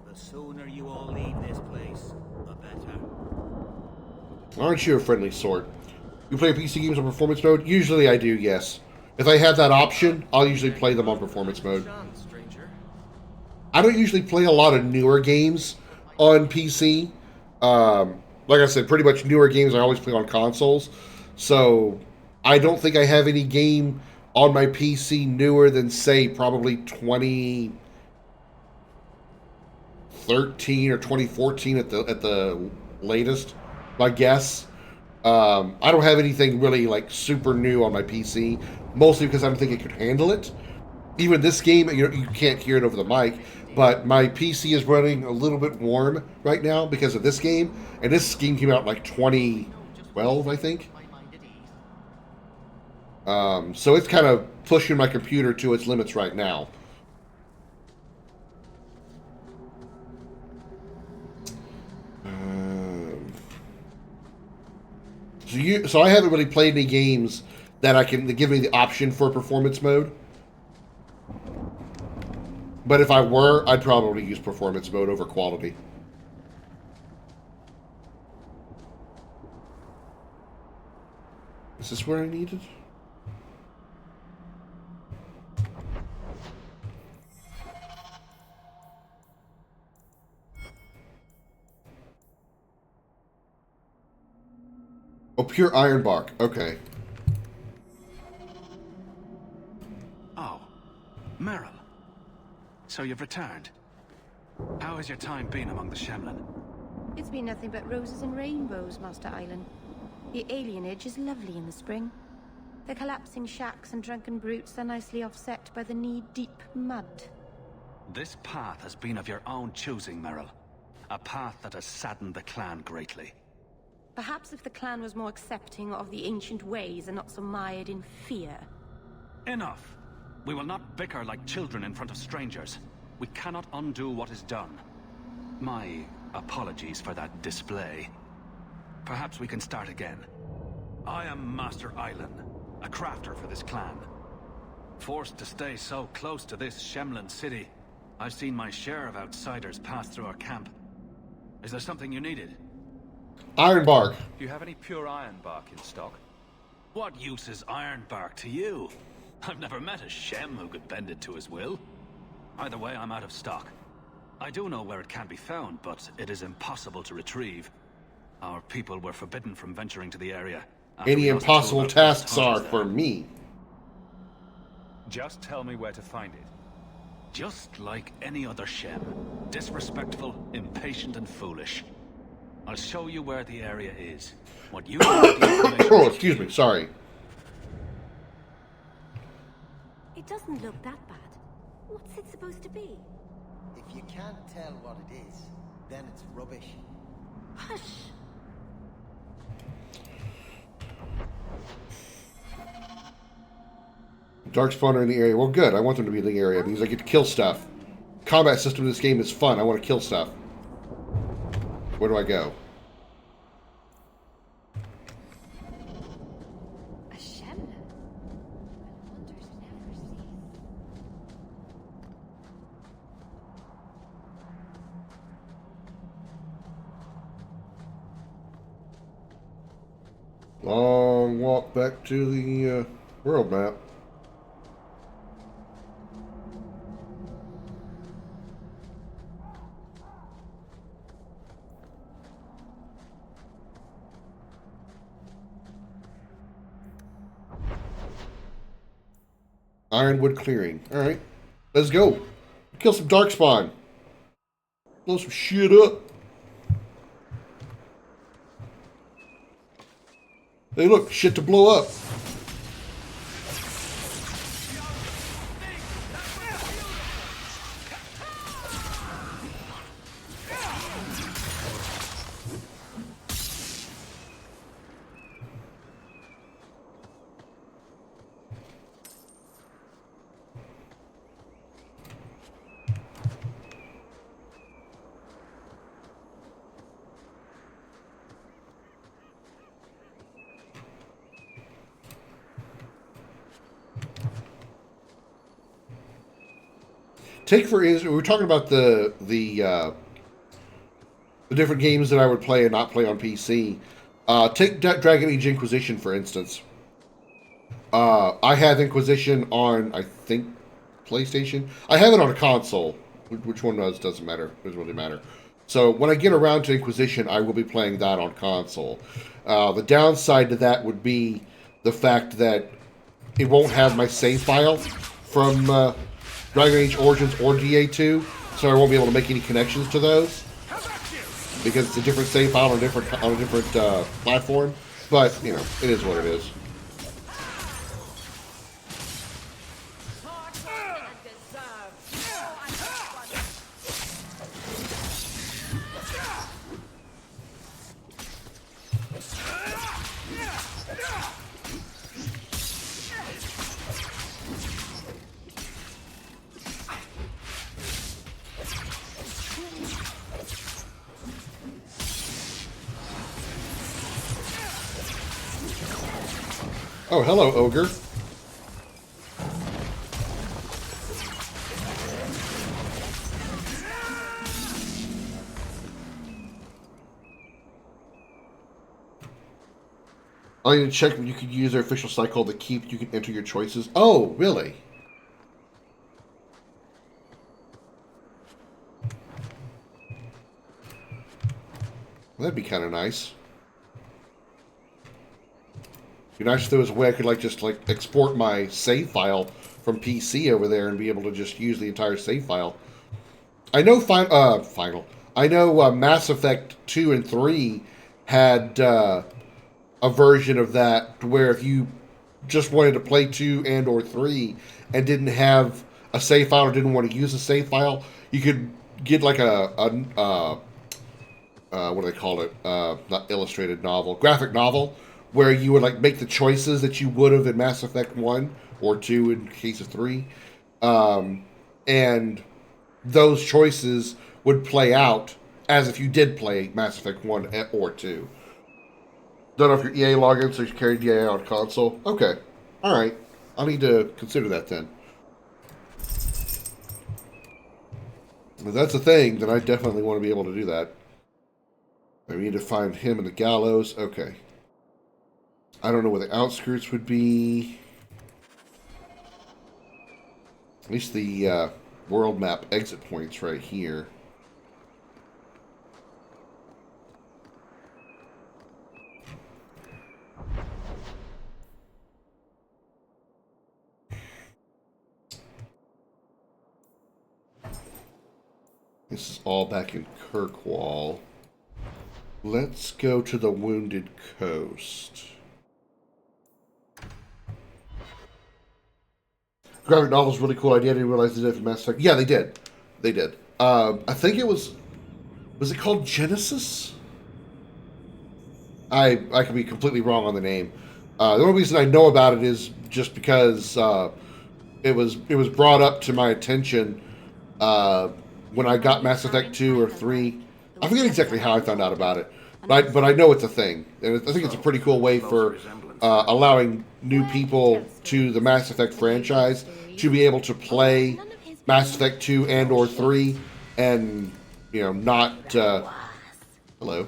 The sooner you all leave this place, the better. Aren't you a friendly sort? You play PC games on performance mode? Usually I do, yes. If I have that option, I'll usually play them on performance mode. I don't usually play a lot of newer games on PC. Like I said, pretty much newer games I always play on consoles. So I don't think I have any game on my PC newer than, say, probably 2013 or 2014 at the latest, I guess. I don't have anything really like super new on my PC, mostly because I don't think it could handle it. Even this game, you can't hear it over the mic, but my PC is running a little bit warm right now because of this game, and this game came out in like 2012, I think. So it's kind of pushing my computer to its limits right now. So I haven't really played any games that give me the option for performance mode. But if I were, I'd probably use performance mode over quality. Is this where I needed? Oh, pure iron bark. Okay. Oh, Meryl. So you've returned. How has your time been among the Shemlin? It's been nothing but roses and rainbows, Master Island. The alienage is lovely in the spring. The collapsing shacks and drunken brutes are nicely offset by the knee-deep mud. This path has been of your own choosing, Meryl. A path that has saddened the clan greatly. Perhaps if the clan was more accepting of the ancient ways and not so mired in fear. Enough! We will not bicker like children in front of strangers. We cannot undo what is done. My apologies for that display. Perhaps we can start again. I am Master Island, a crafter for this clan. Forced to stay so close to this Shemlin city, I've seen my share of outsiders pass through our camp. Is there something you needed? Iron bark. Do you have any pure iron bark in stock? What use is iron bark to you? I've never met a Shem who could bend it to his will. Either way, I'm out of stock. I do know where it can be found, but it is impossible to retrieve. Our people were forbidden from venturing to the area. Any impossible tasks are for me. Just tell me where to find it. Just like any other Shem. Disrespectful, impatient, and foolish. I'll show you where the area is. What you Oh, excuse me, sorry. It doesn't look that bad. What's it supposed to be? If you can't tell what it is, then it's rubbish. Hush! Dark spawner in the area. Well, good. I want them to be in the area because I get to kill stuff. Combat system in this game is fun. I want to kill stuff. Where do I go? A Shemlin? Wonders never cease. Long walk back to the world map. Ironwood clearing. Alright. Let's go. Kill some darkspawn. Blow some shit up. Hey look, shit to blow up. Take for instance, we were talking about the different games that I would play and not play on PC. Take Dragon Age Inquisition for instance. I have Inquisition on, I think, PlayStation. I have it on a console. Which one doesn't matter. It doesn't really matter. So when I get around to Inquisition, I will be playing that on console. The downside to that would be the fact that it won't have my save file from Dragon Age Origins or DA2, so I won't be able to make any connections to those because it's a different save file on a different platform. But you know, it is what it is. Oh, hello, ogre. I need to check if you could use their official site called The Keep. You can enter your choices. Oh, really? Well, that'd be kind of nice. It'd be nice if there was a way I could just export my save file from PC over there and be able to just use the entire save file. I know Final. I know Mass Effect 2 and 3 had a version of that where if you just wanted to play 2 and or 3 and didn't have a save file or didn't want to use a save file, you could get like a what do they call it? Not illustrated novel, graphic novel, where you would make the choices that you would have in Mass Effect 1 or 2 in case of 3. And those choices would play out as if you did play Mass Effect 1 or 2. Don't know if your EA login, so you carried EA on console. Okay. Alright. I'll need to consider that then. If that's a thing, then I definitely want to be able to do that. I need to find him in the gallows. Okay. I don't know where the outskirts would be. At least the world map exit point's right here. This is all back in Kirkwall. Let's go to the Wounded Coast. Graphic novel's a really cool idea. I didn't realize they did it for Mass Effect. Yeah, they did. They did. I think it was it called Genesis? I could be completely wrong on the name. The only reason I know about it is just because it was brought up to my attention when I got Mass Effect 2 or 3. I forget exactly how I found out about it, but I know it's a thing. And I think it's a pretty cool way for allowing new people to the Mass Effect franchise to be able to play Mass Effect 2 and or 3 and, not... hello.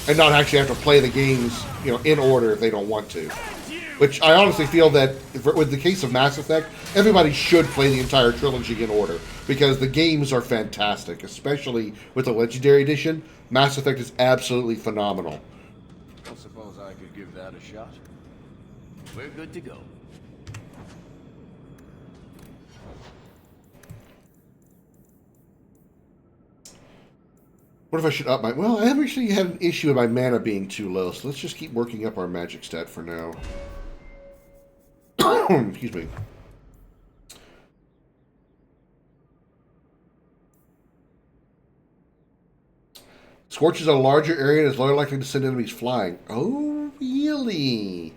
And not actually have to play the games, in order if they don't want to. Which I honestly feel that, with the case of Mass Effect, everybody should play the entire trilogy in order. Because the games are fantastic, especially with the Legendary Edition. Mass Effect is absolutely phenomenal. I suppose I could give that a shot. We're good to go. What if I should up my... Well, I haven't actually had an issue with my mana being too low, so let's just keep working up our magic stat for now. Excuse me. Scorches a larger area and is more likely to send enemies flying. Oh, really?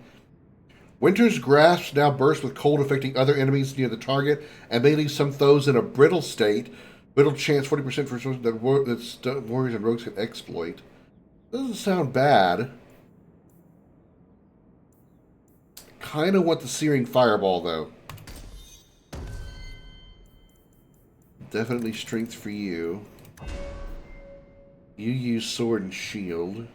Winter's grasp now bursts with cold affecting other enemies near the target and may leave some foes in a brittle state. Brittle chance 40% for something that warriors and rogues can exploit. Doesn't sound bad. Kind of want the Searing Fireball, though. Definitely strength for you. You use Sword and Shield.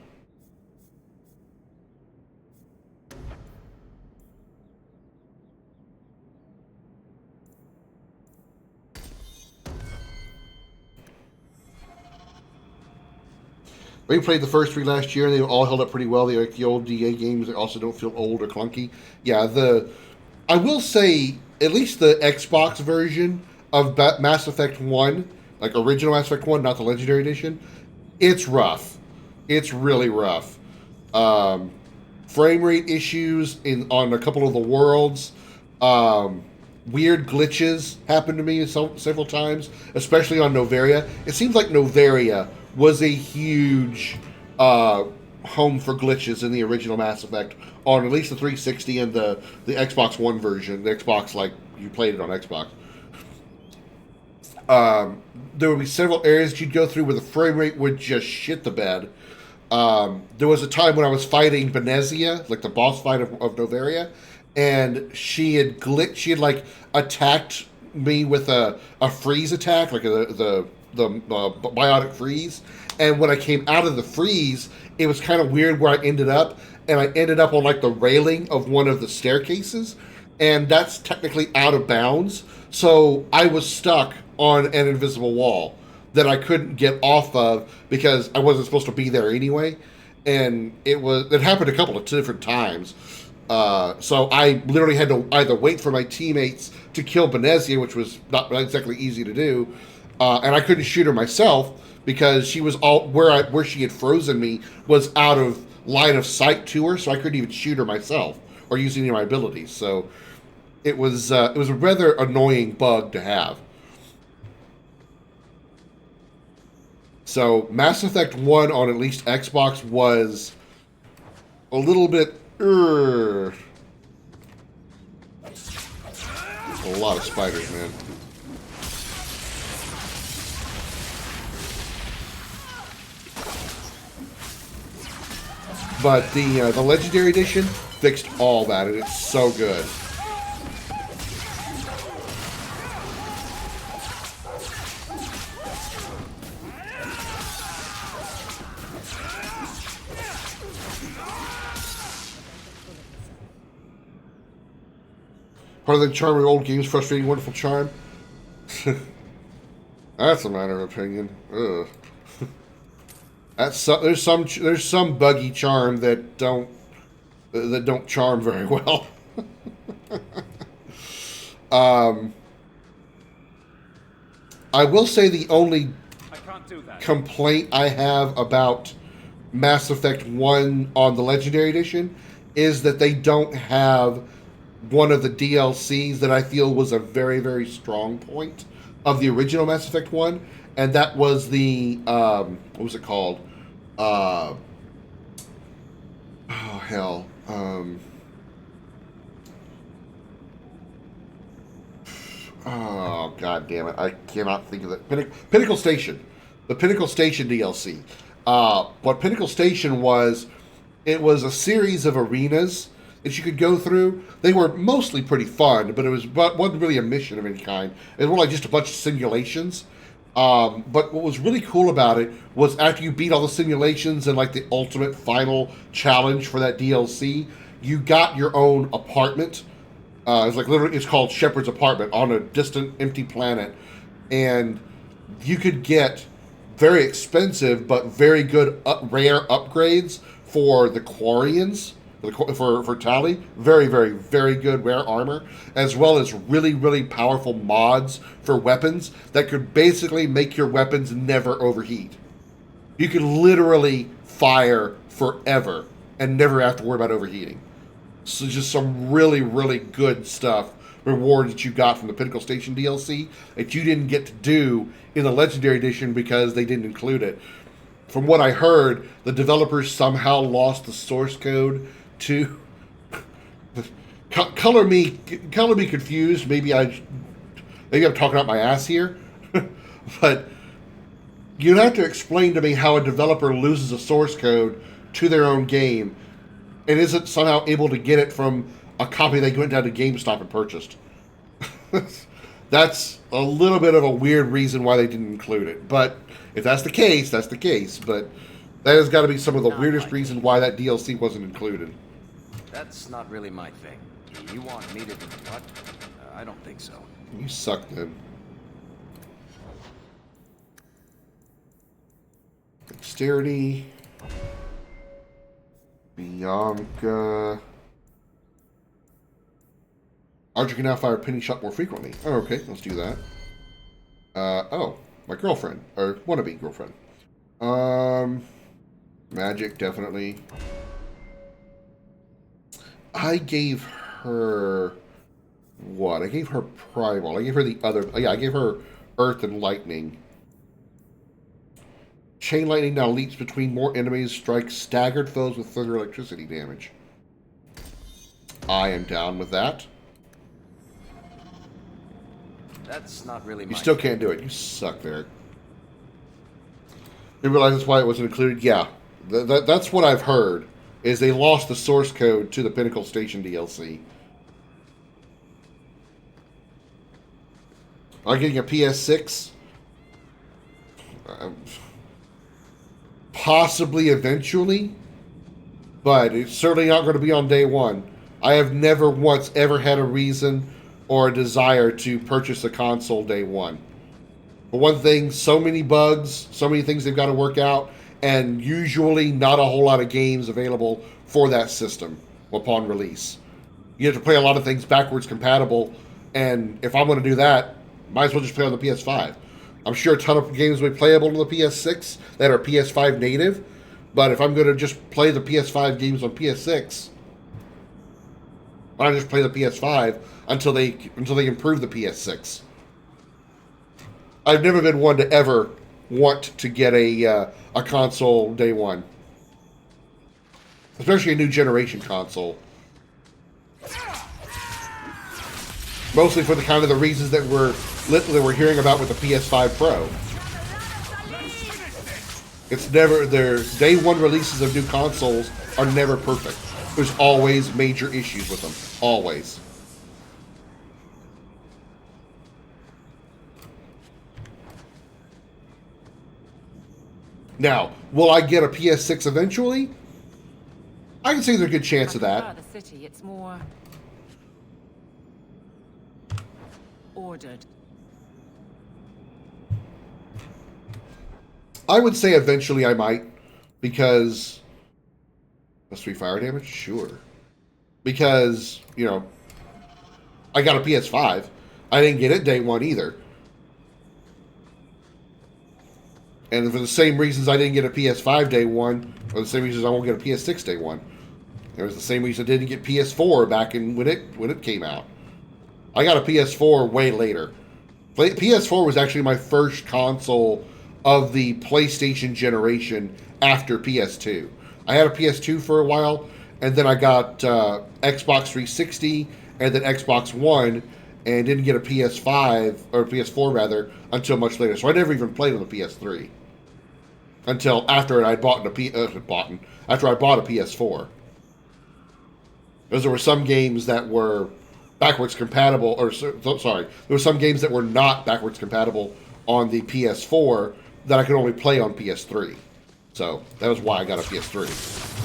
We played the first 3 last year, and they all held up pretty well. They like the old DA games. They also don't feel old or clunky. Yeah, I will say, at least the Xbox version of Mass Effect 1, like original Mass Effect 1, not the Legendary Edition, it's rough. It's really rough. Frame rate issues on a couple of the worlds. Weird glitches happened to me several times, especially on Noveria. It seems like Noveria was a huge home for glitches in the original Mass Effect on at least the 360 and the Xbox One version. The Xbox, like, you played it on Xbox. There would be several areas that you'd go through where the frame rate would just shit the bed. There was a time when I was fighting Benezia, like the boss fight of Novaria, and she had like attacked me with a freeze attack, like the biotic freeze. And when I came out of the freeze, it was kind of weird where I ended up, and I ended up on like the railing of one of the staircases, and that's technically out of bounds. So I was stuck on an invisible wall that I couldn't get off of because I wasn't supposed to be there anyway. And it happened a couple of different times. So I literally had to either wait for my teammates to kill Benezia, which was not exactly easy to do, and I couldn't shoot her myself because she was all where she had frozen me was out of line of sight to her, so I couldn't even shoot her myself or use any of my abilities. So it was a rather annoying bug to have. So Mass Effect 1 on at least Xbox was a little bit... A lot of spiders, man. But the Legendary Edition fixed all that, and it's so good. Part of the charm of old games, frustrating, wonderful charm. That's a matter of opinion. Ugh. There's some buggy charm that don't charm very well. I will say the only complaint I have about Mass Effect 1 on the Legendary Edition is that they don't have one of the DLCs that I feel was a very, very strong point of the original Mass Effect 1, and that was the, what was it called? Oh, hell. Oh, god damn it. I cannot think of it. Pinnacle Station. The Pinnacle Station DLC. What Pinnacle Station was, it was a series of arenas that you could go through. They were mostly pretty fun, but wasn't really a mission of any kind. It was more like just a bunch of simulations. But what was really cool about it was after you beat all the simulations and like the ultimate final challenge for that DLC, you got your own apartment. It's like literally, it's called Shepard's apartment on a distant, empty planet, and you could get very expensive but very good rare upgrades for the Quarians. For Tali, very, very, very good rare armor, as well as really, really powerful mods for weapons that could basically make your weapons never overheat. You could literally fire forever and never have to worry about overheating. So just some really, really good stuff, rewards that you got from the Pinnacle Station DLC that you didn't get to do in the Legendary Edition because they didn't include it. From what I heard, the developers somehow lost the source code to color me confused. Maybe I'm talking out my ass here, but you have to explain to me how a developer loses a source code to their own game and isn't somehow able to get it from a copy they went down to GameStop and purchased. That's a little bit of a weird reason why they didn't include it. But if that's the case, that's the case. But that has got to be some of the weirdest reasons why that DLC wasn't included. That's not really my thing. You want me to do what? I don't think so. You suck, then. Dexterity. Bianca. Archer can now fire a pinning shot more frequently. Oh, okay, let's do that. Oh, my girlfriend. Or wannabe girlfriend. Magic, definitely. I gave her... what? I gave her Primal. I gave her the other... yeah, I gave her Earth and Lightning. Chain Lightning now leaps between more enemies, strikes staggered foes with further electricity damage. I am down with that. That's not really my You still can't do it. You suck, Derek. You realize that's why it wasn't included? Yeah. That's what I've heard, is they lost the source code to the Pinnacle Station DLC. Are getting a PS6? Possibly eventually, but it's certainly not going to be on day one. I have never once ever had a reason or a desire to purchase a console day one. For one thing, so many bugs, so many things they've got to work out, and usually not a whole lot of games available for that system upon release. You have to play a lot of things backwards compatible, and if I'm going to do that, might as well just play on the PS5. I'm sure a ton of games will be playable on the PS6 that are PS5 native, but if I'm going to just play the PS5 games on PS6, why not just play the PS5 until they improve the PS6? I've never been one to ever want to get a console day one, especially a new generation console. Mostly for the kind of the reasons that we're hearing about with the PS5 Pro. It's never their day one releases of new consoles are never perfect. There's always major issues with them. Always. Now, will I get a PS6 eventually? I can see there's a good chance of that. The city, it's more ordered. I would say eventually I might, because +3 fire damage, sure. Because, you know, I got a PS5. I didn't get it day one either. And for the same reasons I didn't get a PS5 day one, or the same reasons I won't get a PS6 day one. It was the same reason I didn't get PS4 back in when it came out. I got a PS4 way later. PS4 was actually my first console of the PlayStation generation after PS2. I had a PS2 for a while, and then I got Xbox 360 and then Xbox One, and didn't get a PS5 or PS4 rather until much later. So I never even played on the PS3 until after I bought after I bought a PS4. Because there were some games that were backwards compatible, or sorry, there were some games that were not backwards compatible on the PS4 that I could only play on PS3. So that was why I got a PS3.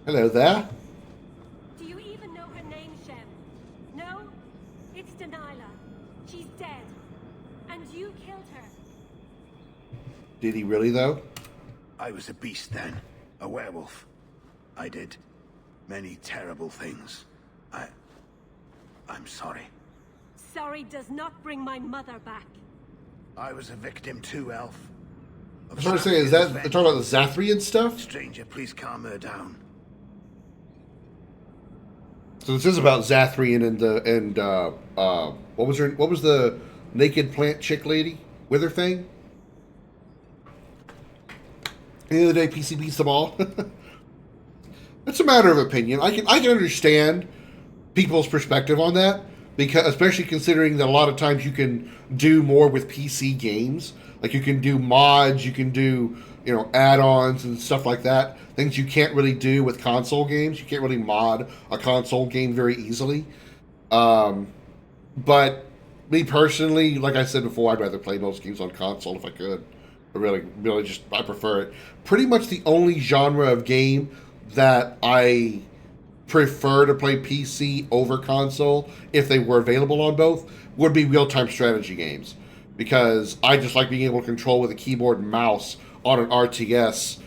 Hello there. Do you even know her name, Shem? No? It's Delilah. She's dead. And you killed her. Did he really, though? I was a beast then. A werewolf. I did many terrible things. I'm sorry. Sorry does not bring my mother back. I was a victim too, Elf. I was trying to say, is that they're talking about the Zathrian stuff? Stranger, please calm her down. So this is about Zathrian and what was the naked plant chick lady with her thing? At the end of the day, PC beats them all. It's a matter of opinion. I can understand people's perspective on that, because especially considering that a lot of times you can do more with PC games. Like you can do mods, you can do, you know, add-ons and stuff like that. Things you can't really do with console games. You can't really mod a console game very easily. But me personally, like I said before, I'd rather play most games on console if I could. I really just, I prefer it. Pretty much the only genre of game that I prefer to play PC over console, if they were available on both, would be real-time strategy games. Because I just like being able to control with a keyboard and mouse on an RTS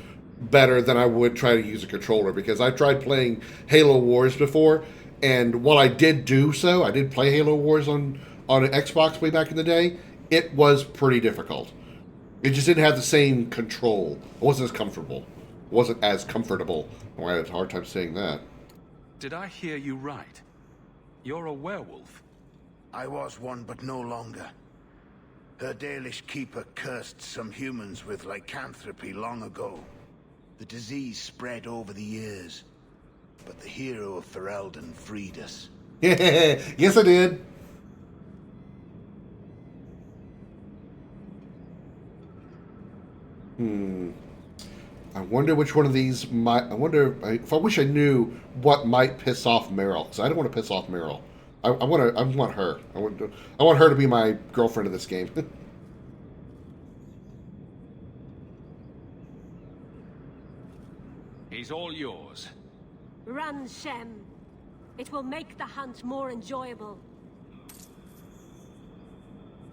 better than I would try to use a controller, because I tried playing Halo Wars before, and while I did do so, I did play Halo Wars on an Xbox way back in the day, it was pretty difficult. It just didn't have the same control. It wasn't as comfortable. It wasn't as comfortable. Oh, I had a hard time saying that. Did I hear you right? You're a werewolf? I was one, but no longer. Her Dalish keeper cursed some humans with lycanthropy long ago. The disease spread over the years, but the hero of Ferelden freed us. Yes, I did. I wonder which one of these might... I wonder if I wish I knew what might piss off Meryl, because I don't want to piss off Meryl. I want her. I want her to be my girlfriend in this game. He's all yours. Run, Shem. It will make the hunt more enjoyable.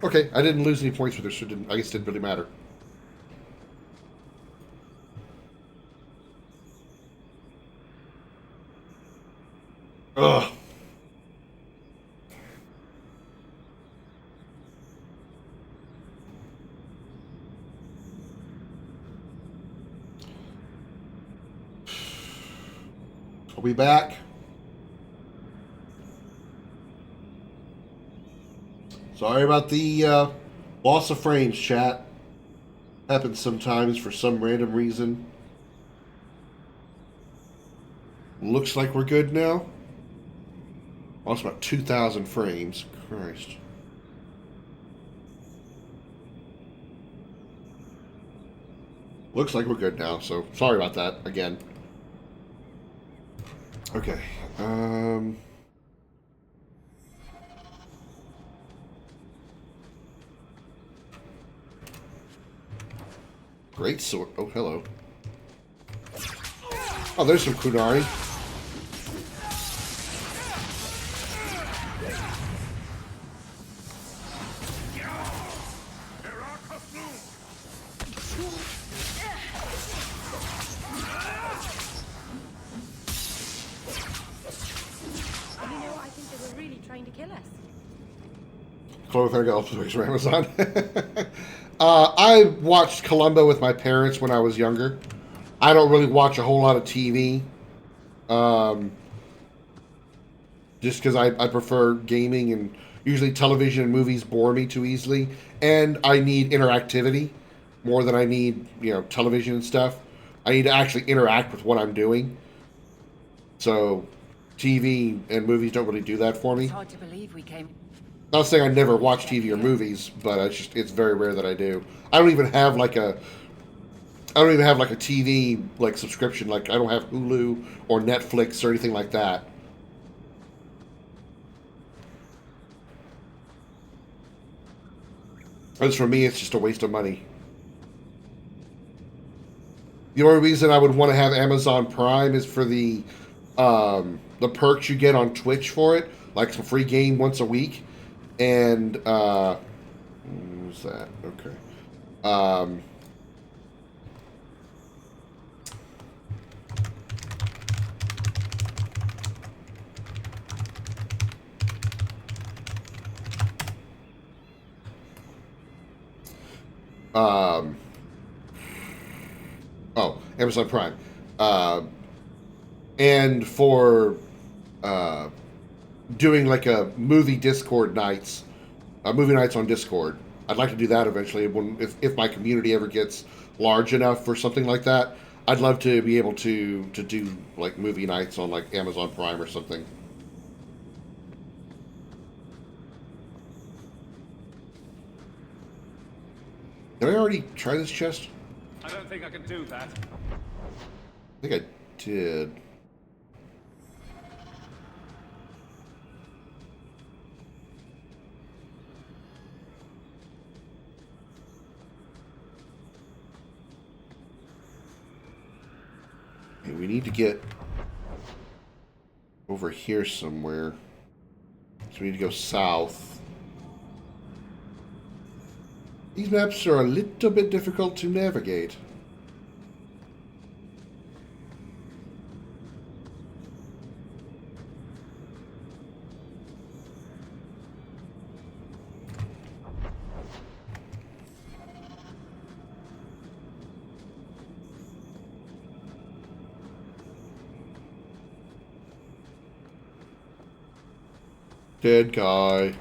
Okay, I didn't lose any points with her, so I guess it didn't really matter. Ugh. I'll be back. Sorry about the loss of frames, chat. Happens sometimes for some random reason. Looks like we're good now. Lost about 2,000 frames. Christ. Looks like we're good now, so sorry about that again. Okay. Great sword. Oh, hello. Oh, there's some kunari. Cloverfield for Amazon. I watched Columbo with my parents when I was younger. I don't really watch a whole lot of TV. Just because I prefer gaming, and usually television and movies bore me too easily. And I need interactivity more than I need, television and stuff. I need to actually interact with what I'm doing. So TV and movies don't really do that for me. It's hard to believe we came. Not saying I never watch TV or movies, but it's very rare that I do. I don't even have like a TV subscription. Like I don't have Hulu or Netflix or anything like that. As for me, it's just a waste of money. The only reason I would want to have Amazon Prime is for the perks you get on Twitch for it, like some free game once a week. And, what was that? Okay. Oh, Amazon Prime. And for, doing like a movie Discord nights, movie nights on Discord. I'd like to do that eventually if my community ever gets large enough for something like that. I'd love to be able to do like movie nights on like Amazon Prime or something. Did I already try this chest? I don't think I can do that. I think I did. We need to get over here somewhere. So we need to go south. These maps are a little bit difficult to navigate. Dead guy.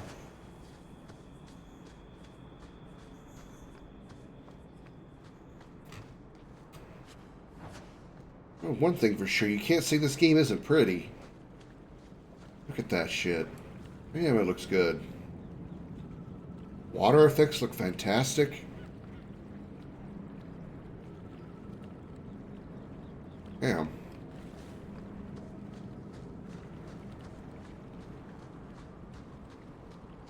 Well, one thing for sure, you can't say this game isn't pretty. Look at that shit. Damn, it looks good. Water effects look fantastic. Damn.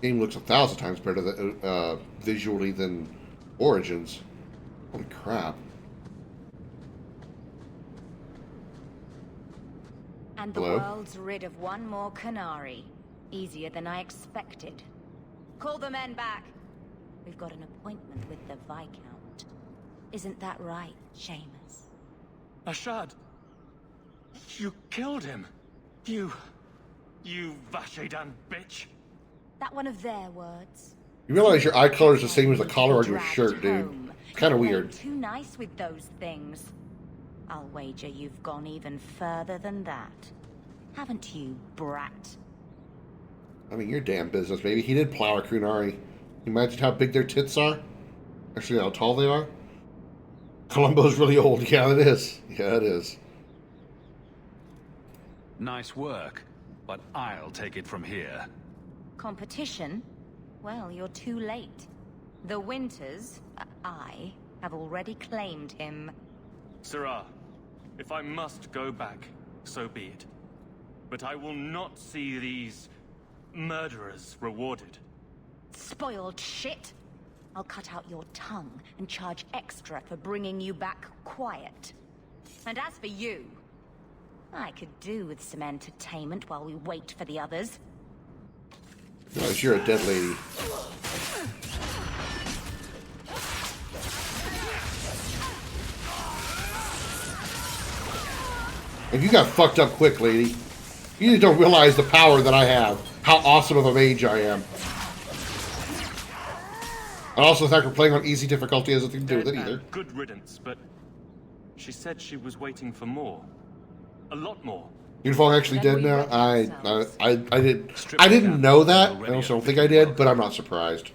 Game looks 1,000 times better visually than Origins. Holy crap. And the Hello? world's rid of one more Canary. Easier than I expected. Call the men back. We've got an appointment with the Viscount. Isn't that right, Seamus? Ashad! You killed him! You Vashedan bitch! That one of their words? You realize your eye color is the same as the collar on your shirt, dude. It's kind of weird. Too nice with those things. I'll wager you've gone even further than that. Haven't you, brat? I mean, your damn business, baby. He did plow a Kunari. Imagine how big their tits are. Actually, how tall they are. Columbo's really old. Yeah, it is. Yeah, it is. Nice work, but I'll take it from here. Competition? Well, you're too late. The Winters, I, have already claimed him. Sirrah, if I must go back, so be it. But I will not see these murderers rewarded. Spoiled shit! I'll cut out your tongue and charge extra for bringing you back quiet. And as for you, I could do with some entertainment while we wait for the others. Guys, you're a dead lady. And you got fucked up quick, lady. You just don't realize the power that I have. How awesome of a mage I am. And also the fact we're playing on easy difficulty has nothing to do with it either. Good riddance, but she said she was waiting for more. A lot more. Uniform actually dead now? I didn't know that. I also don't think I did, but I'm not surprised.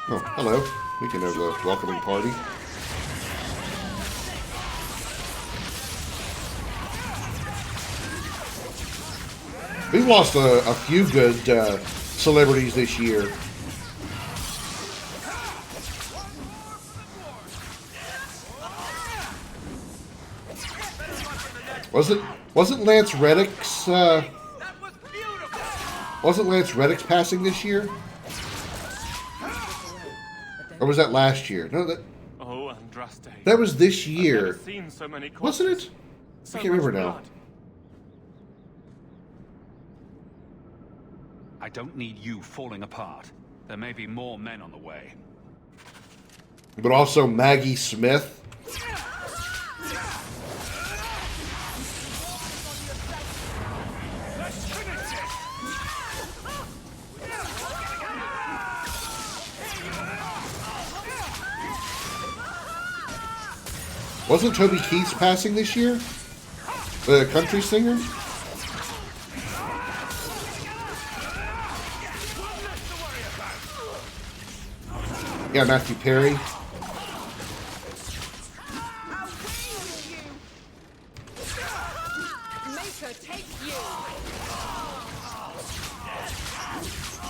Oh, hello. We can have the welcoming party. We've lost a few good celebrities this year. Wasn't Lance Reddick's passing this year? Or was that last year? No, that was this year. Wasn't it? I can't remember now. I don't need you falling apart. There may be more men on the way. But also Maggie Smith. Wasn't Toby Keith passing this year? The country singer? Yeah, Matthew Perry. Make her take you.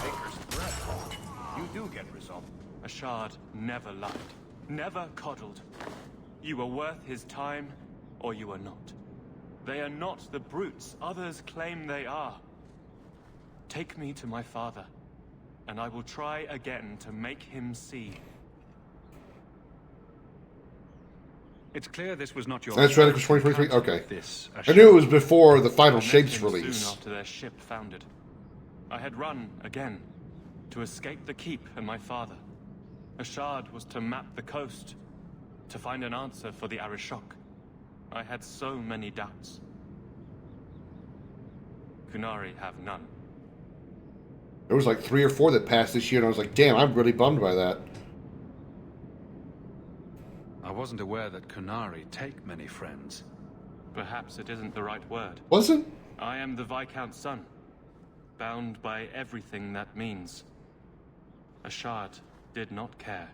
Baker's breath. You do get results. Ashad never lied, never coddled. You are worth his time, or you are not. They are not the brutes others claim they are. Take me to my father, and I will try again to make him see. It's clear this was not your... That's right, it was 2023? Okay. I knew it was before the final Shapes release. Soon after their ship foundered. I had run again, to escape the keep and my father. Ashad was to map the coast, to find an answer for the Arishok. I had so many doubts. Kunari have none. There was like 3 or 4 that passed this year, and I was like, damn, I'm really bummed by that. I wasn't aware that Kunari take many friends. Perhaps it isn't the right word. Wasn't? I am the Viscount's son. bound by everything that means. A shard did not care.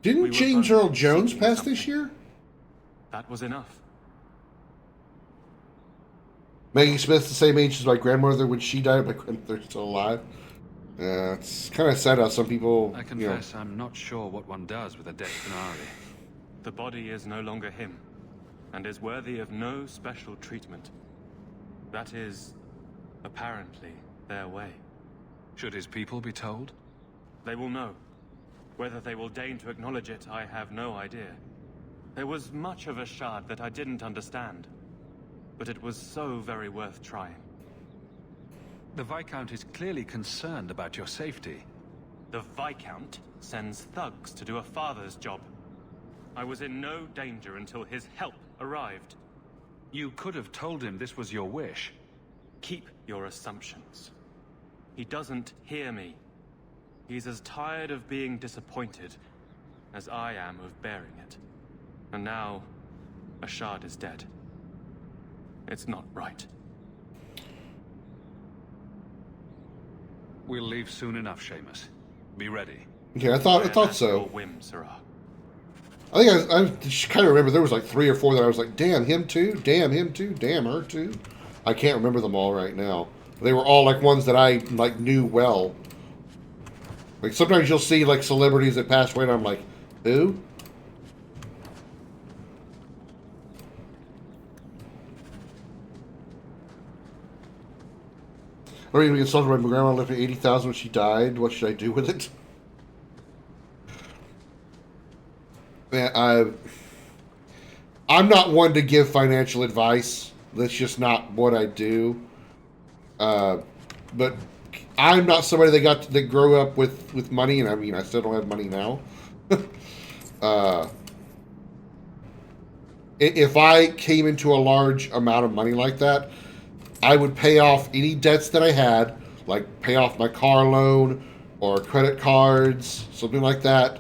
Didn't James Earl Jones pass this year? That was enough. Maggie Smith's the same age as my grandmother when she died. My grandmother's still alive. It's kind of sad how some people. I confess, I'm not sure what one does with a dead Qunari. The body is no longer him, and is worthy of no special treatment. That is, apparently, their way. Should his people be told? They will know. Whether they will deign to acknowledge it, I have no idea. There was much of a shard that I didn't understand, but it was so very worth trying. The Viscount is clearly concerned about your safety. The Viscount sends thugs to do a father's job. I was in no danger until his help arrived. You could have told him this was your wish. Keep your assumptions. He doesn't hear me. He's as tired of being disappointed as I am of bearing it. And now, a shard is dead. It's not right. We'll leave soon enough, Seamus. Be ready. Okay, I thought so. Your whim, Sirrah. I think I just kind of remember there was like 3 or 4 that I was like, damn, him too, damn, him too, damn, her too. I can't remember them all right now. They were all like ones that I like knew well. Like sometimes you'll see like celebrities that passed away and I'm like, who? I don't even consulted my grandma left me $80,000 when she died. What should I do with it? Man, I'm not one to give financial advice. That's just not what I do. But I'm not somebody that grew up with money, and I mean I still don't have money now. If I came into a large amount of money like that, I would pay off any debts that I had, like pay off my car loan or credit cards, something like that,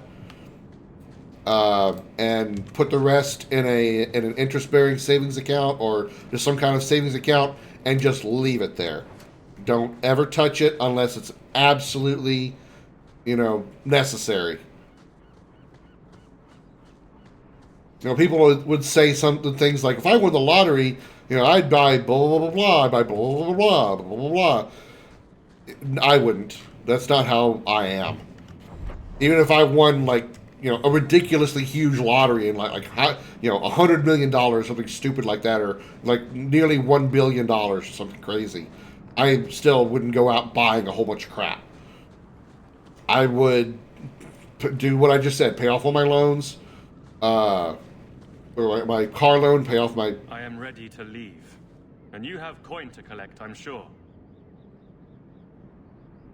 and put the rest in an interest-bearing savings account or just some kind of savings account and just leave it there. Don't ever touch it unless it's absolutely, necessary. People would say things like, if I won the lottery, I'd buy blah, blah, blah, blah, I'd buy blah, blah, blah, blah, blah, blah, blah. I wouldn't. That's not how I am. Even if I won, like, a ridiculously huge lottery and like $100 million, something stupid like that, or like nearly $1 billion, or something crazy, I still wouldn't go out buying a whole bunch of crap. I would do what I just said, pay off all my loans, or my car loan, pay off my... I am ready to leave. And you have coin to collect, I'm sure.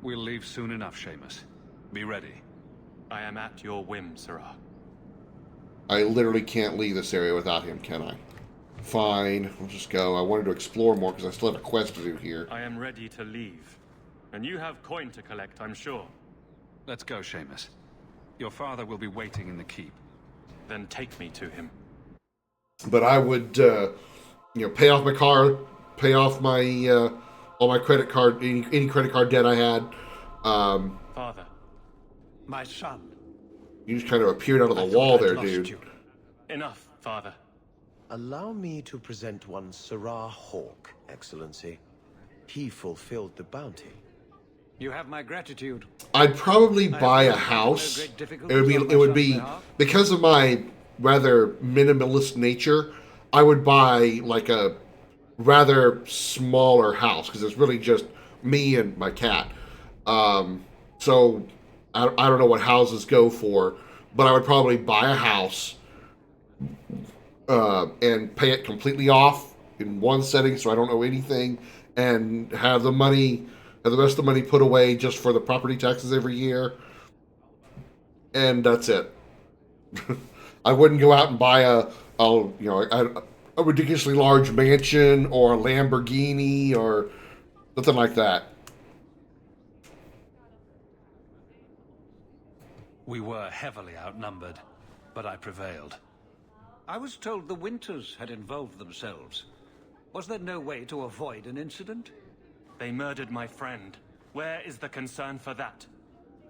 We'll leave soon enough, Seamus. Be ready. I am at your whim, Sirrah. I literally can't leave this area without him, can I? Fine, we'll just go. I wanted to explore more because I still have a quest to do here. I am ready to leave. And you have coin to collect, I'm sure. Let's go, Seamus. Your father will be waiting in the keep. Then take me to him. But I would, pay off my car, pay off my, all my credit card, any credit card debt I had. Father. My son. You just kind of appeared out of the wall there, dude. You. Enough, Father. Allow me to present one Sirrah Hawk, Excellency. He fulfilled the bounty. You have my gratitude. I'd probably buy a house. It would be because of my rather minimalist nature. I would buy like a rather smaller house because it's really just me and my cat. So I don't know what houses go for, but I would probably buy a house and pay it completely off in one setting, so I don't owe anything, and have the rest of the money put away just for the property taxes every year, and that's it. I wouldn't go out and buy a ridiculously large mansion or a Lamborghini or something like that. We were heavily outnumbered, but I prevailed. I was told the Winters had involved themselves. Was there no way to avoid an incident? They murdered my friend. Where is the concern for that?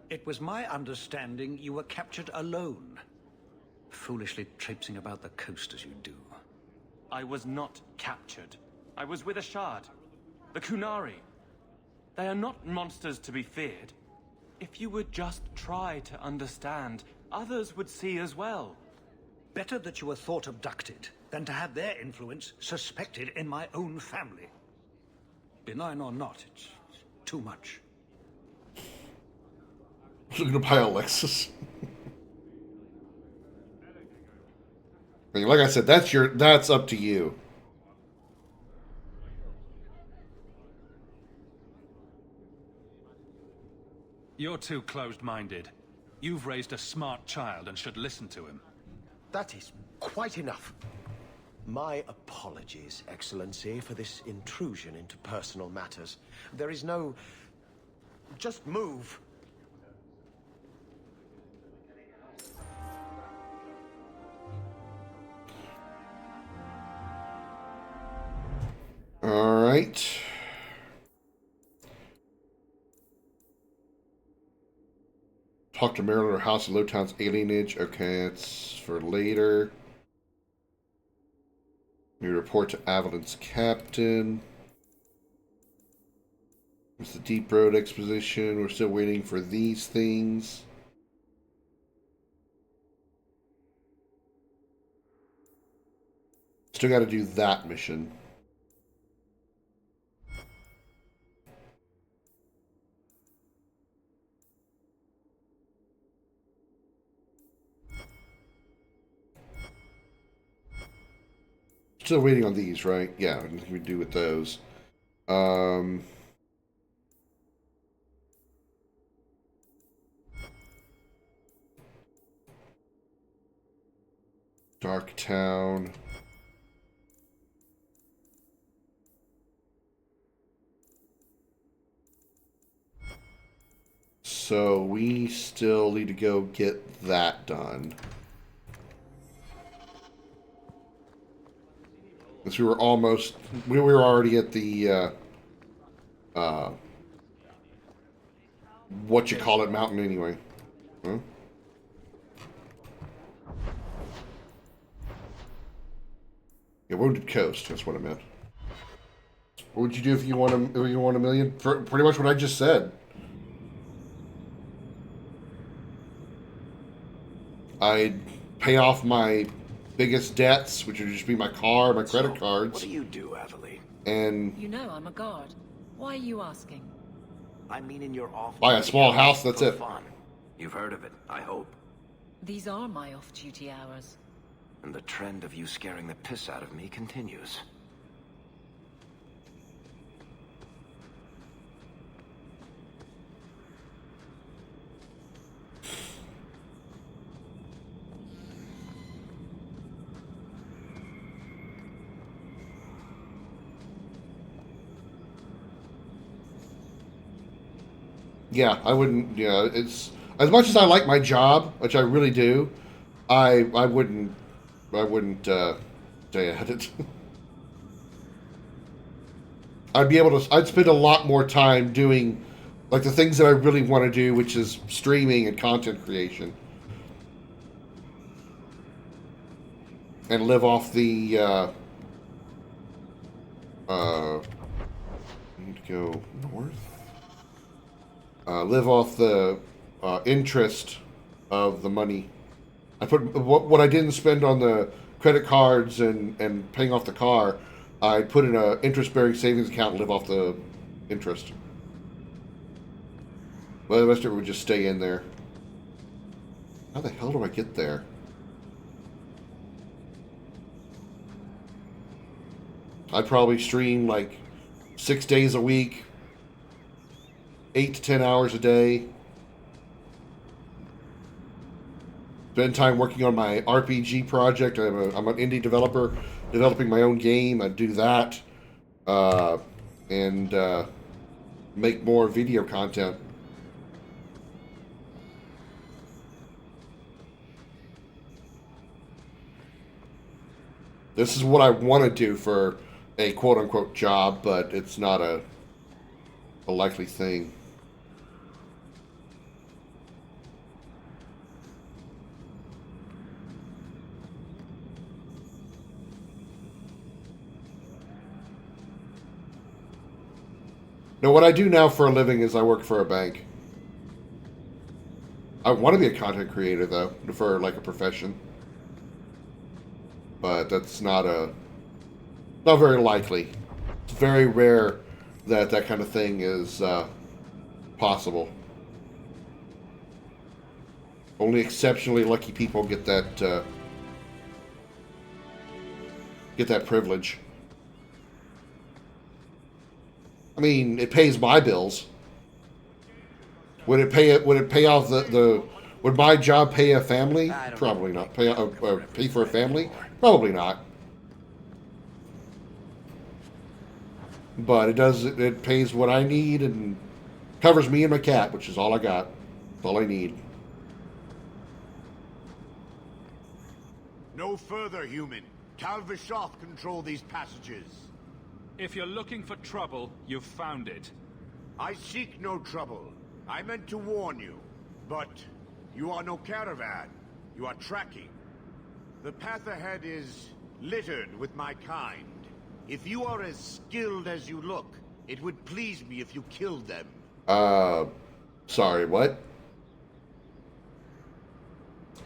It was my understanding you were captured alone. Foolishly traipsing about the coast as you do. I was not captured. I was with Ashad. The Kunari. They are not monsters to be feared. If you would just try to understand, others would see as well. Better that you were thought abducted than to have their influence suspected in my own family. Benign or not, it's too much. I'm gonna buy Alexis. I mean, like I said, that's up to you. You're too closed-minded. You've raised a smart child and should listen to him. That is quite enough. My apologies, Excellency, for this intrusion into personal matters. There is no... Just move. All right. Talk to Maryland or House of Lowtown's alienage. Okay, it's for later. We report to Avalon's captain. It's the Deep Road exposition. We're still waiting for these things. Still got to do that mission. Still waiting on these, right? Yeah, what can we do with those? Dark Town. So we still need to go get that done. Because we were almost, we were already at the, what you call it mountain anyway. Huh? Yeah, Wounded Coast, that's what I meant. What would you do if you won a million? Pretty much what I just said. I'd pay off my biggest debts, which would just be my car, my credit cards. What do you do, Aveline? And You know I'm a guard. Why are you asking? I mean in your off. buy a small house, that's it. Fun. You've heard of it, I hope. These are my off-duty hours. And the trend of you scaring the piss out of me continues. Yeah, I wouldn't. Yeah, it's as much as I like my job, which I really do. I wouldn't stay at it. I'd be able to. I'd spend a lot more time doing like the things that I really want to do, which is streaming and content creation, and live off the. Need to go north. Live off the interest of the money. I put what I didn't spend on the credit cards and paying off the car. I put in an interest-bearing savings account and live off the interest. Well, the rest of it would just stay in there. How the hell do I get there? I'd probably stream like 6 days a week. 8 to 10 hours a day. Spend time working on my RPG project. I'm an indie developer developing my own game. I do that. And make more video content. This is what I want to do for a quote-unquote job, but it's not a likely thing. No, what I do now for a living is I work for a bank. I want to be a content creator, though, for like a profession. But that's not very likely. It's very rare that that kind of thing is possible. Only exceptionally lucky people get that privilege. I mean, it pays my bills. Would it pay off the would my job pay a family? Probably not. Pay for a family? Probably not. But it does. It pays what I need and covers me and my cat, which is all I got. That's all I need. No further, human. Tal Vishoth control these passages. If you're looking for trouble, you've found it. I seek no trouble. I meant to warn you. But you are no caravan. You are tracking. The path ahead is littered with my kind. If you are as skilled as you look, it would please me if you killed them. Sorry, what?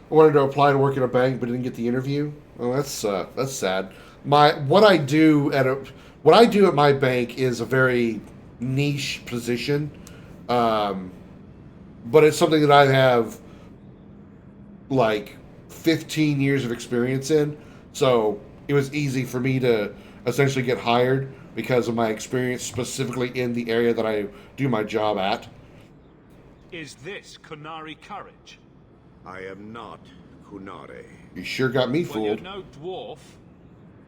I wanted to apply to work at a bank, but didn't get the interview. Oh, that's sad. What I do at my bank is a very niche position, but it's something that I have like 15 years of experience in. So it was easy for me to essentially get hired because of my experience specifically in the area that I do my job at. Is this Kunari courage? I am not Kunare. You sure got me Well, you're fooled. no dwarf.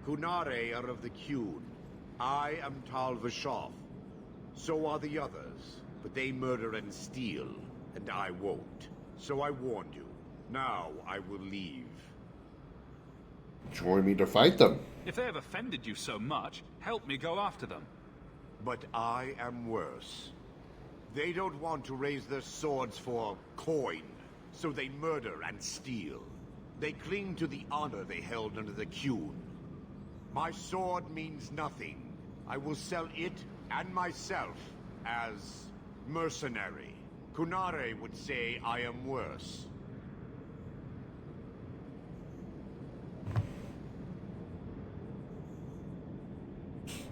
Kunare are of the Qun. I am Tal Vishoth. So are the others, but they murder and steal, and I won't. So I warned you. Now I will leave. Join me to fight them. If they have offended you so much, help me go after them. But I am worse. They don't want to raise their swords for coin, so they murder and steal. They cling to the honor they held under the Qun. My sword means nothing. I will sell it and myself as mercenary. Kunare would say I am worse.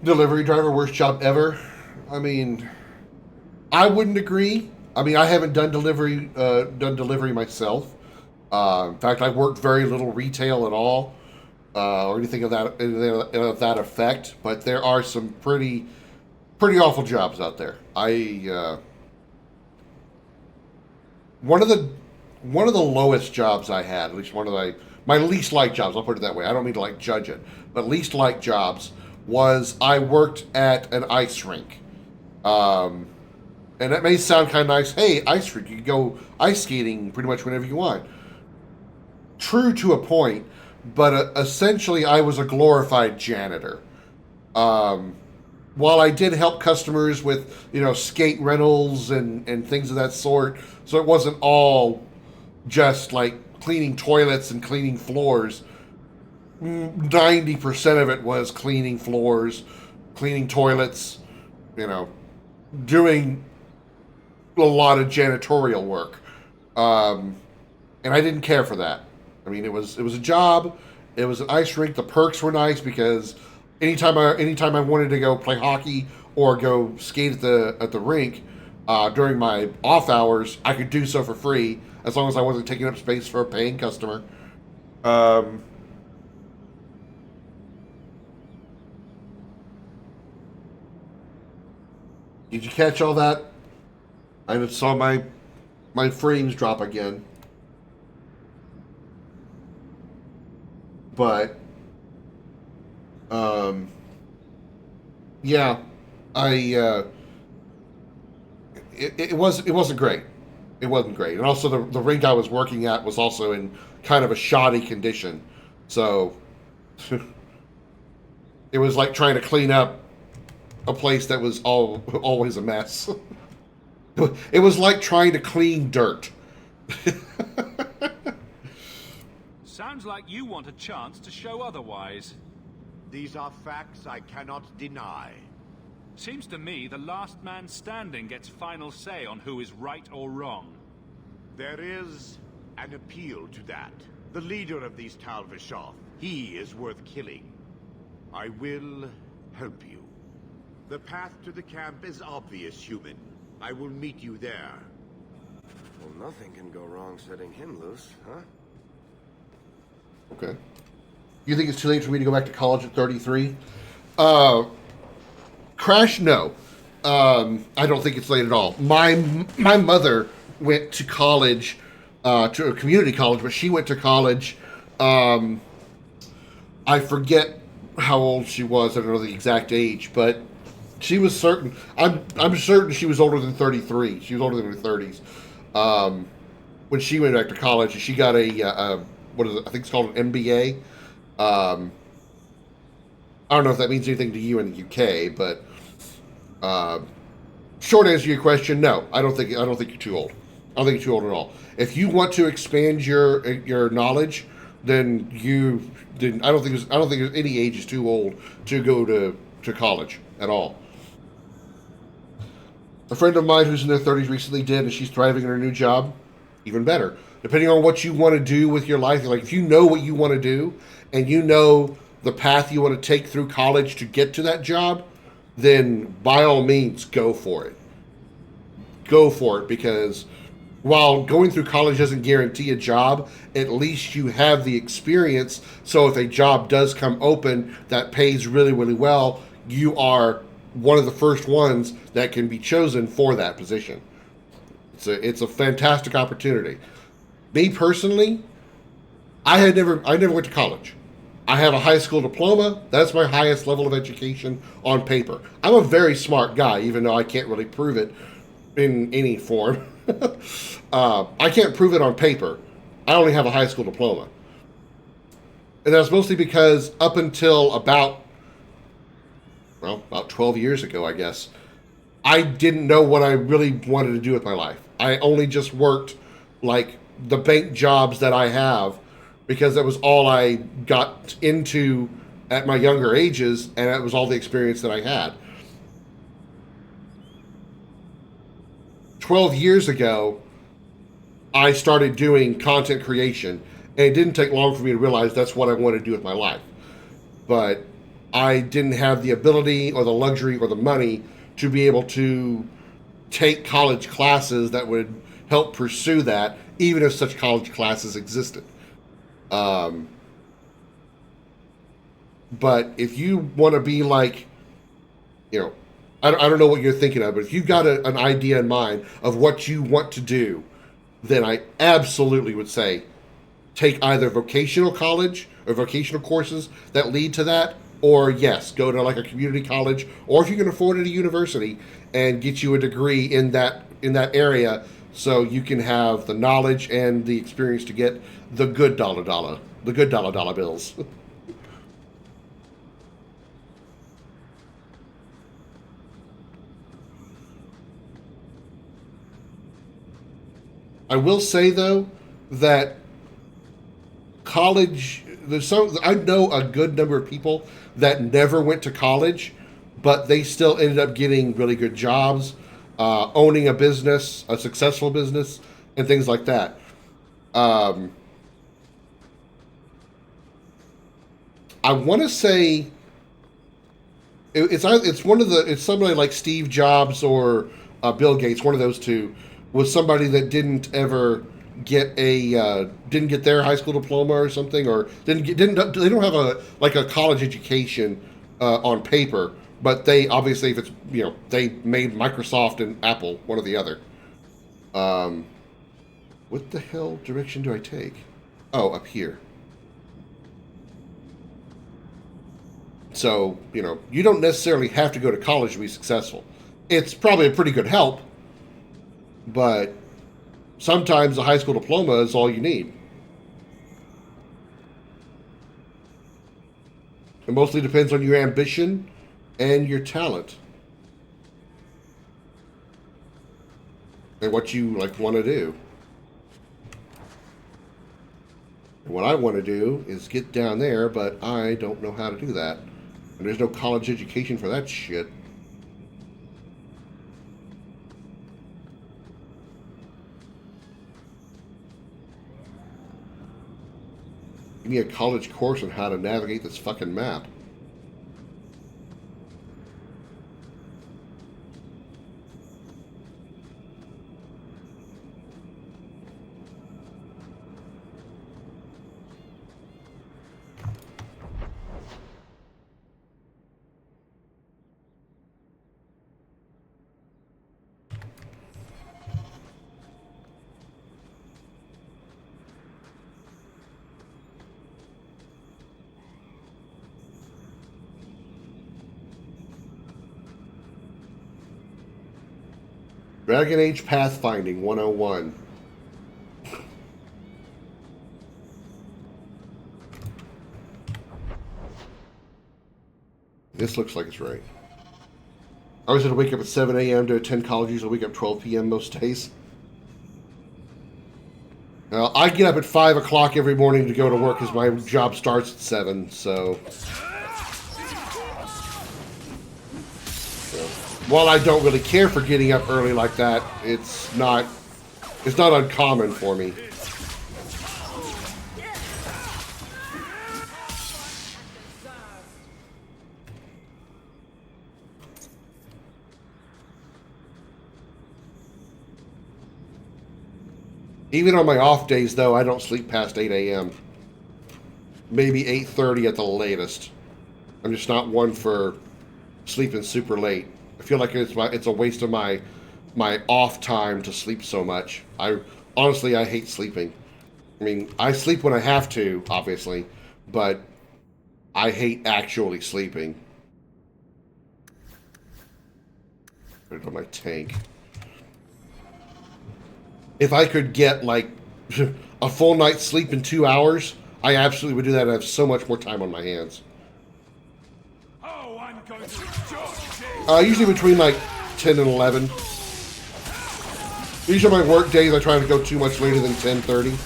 Delivery driver, worst job ever. I mean, I wouldn't agree. I mean, I haven't done delivery myself. In fact, I worked very little retail at all, or anything of that effect. But there are some pretty awful jobs out there. One of the lowest jobs I had, at least one of my least liked jobs. I'll put it that way. I don't mean to like judge it, but least liked jobs was I worked at an ice rink. And that may sound kind of nice. Hey, ice rink, you can go ice skating pretty much whenever you want. True to a point, but essentially I was a glorified janitor. While I did help customers with, skate rentals and things of that sort, so it wasn't all just like cleaning toilets and cleaning floors. 90% of it was cleaning floors, cleaning toilets, doing a lot of janitorial work. And I didn't care for that. I mean, it was a job. It was an ice rink. The perks were nice because anytime I wanted to go play hockey or go skate at the rink during my off hours, I could do so for free as long as I wasn't taking up space for a paying customer. Did you catch all that? I just saw my frames drop again. But yeah, it wasn't great. It wasn't great. And also the rink I was working at was also in kind of a shoddy condition. So it was like trying to clean up a place that was always a mess. It was like trying to clean dirt. Sounds like you want a chance to show otherwise. These are facts I cannot deny. Seems to me the last man standing gets final say on who is right or wrong. There is an appeal to that. The leader of these Tal Vashoth, he is worth killing. I will help you. The path to the camp is obvious, human. I will meet you there. Well, nothing can go wrong setting him loose, huh? Okay. You think it's too late for me to go back to college at 33? Crash, no. I don't think it's late at all. My mother went to college, to a community college, but she went to college. I forget how old she was. I don't know the exact age, but she was certain. I'm certain she was older than 33. She was older than her 30s. When she went back to college, she got a what is it? I think it's called an MBA. I don't know if that means anything to you in the UK, but short answer to your question, no. I don't think you're too old. I don't think you're too old at all. If you want to expand your knowledge, then I don't think any age is too old to go to college at all. A friend of mine who's in their 30s recently did, and she's thriving in her new job. Even better. Depending on what you want to do with your life, like if you know what you want to do and you know the path you want to take through college to get to that job, then by all means go for it. Go for it, because while going through college doesn't guarantee a job, at least you have the experience. So if a job does come open that pays really, really well, you are one of the first ones that can be chosen for that position. It's a fantastic opportunity. Me personally, I never went to college. I have a high school diploma. That's my highest level of education on paper. I'm a very smart guy, even though I can't really prove it in any form. I can't prove it on paper. I only have a high school diploma. And that's mostly because up until about 12 years ago, I guess, I didn't know what I really wanted to do with my life. I only just worked like the bank jobs that I have because that was all I got into at my younger ages, and that was all the experience that I had. 12 years ago, I started doing content creation, and it didn't take long for me to realize that's what I wanted to do with my life. But I didn't have the ability or the luxury or the money to be able to take college classes that would help pursue that, even if such college classes existed. But if you want to be like, I don't know what you're thinking of, but if you've got an idea in mind of what you want to do, then I absolutely would say take either vocational college or vocational courses that lead to that, or yes, go to like a community college, or if you can afford it, a university, and get you a degree in that area, so you can have the knowledge and the experience to get the good dollar bills. I will say though that college, I know a good number of people that never went to college, but they still ended up getting really good jobs, owning a business, a successful business, and things like that. I want to say it's somebody like Steve Jobs or Bill Gates, one of those two, was somebody that didn't ever get their high school diploma or something, or they don't have a college education on paper, but they obviously, if it's they made Microsoft and Apple, one or the other. What the hell direction do I take? Oh, up here. So you don't necessarily have to go to college to be successful. It's probably a pretty good help, but sometimes a high school diploma is all you need. It mostly depends on your ambition and your talent. And what you want to do. And what I want to do is get down there, but I don't know how to do that. And there's no college education for that shit. Give me a college course on how to navigate this fucking map. Dragon Age Pathfinding 101. This looks like it's right. I was going to wake up at 7 a.m. to attend college. Usually wake up 12 p.m. most days. I get up at 5 o'clock every morning to go to work because my job starts at 7, so... While I don't really care for getting up early like that, it's not uncommon for me. Even on my off days, though, I don't sleep past 8 a.m. Maybe 8:30 at the latest. I'm just not one for sleeping super late. I feel like it's a waste of my off time to sleep so much. Honestly, I hate sleeping. I mean, I sleep when I have to, obviously, but I hate actually sleeping. Put it on my tank. If I could get, like, a full night's sleep in 2 hours, I absolutely would do that and have so much more time on my hands. Oh, I'm going to Usually between, like, 10 and 11. Usually on my work days, I try to go too much later than 10:30.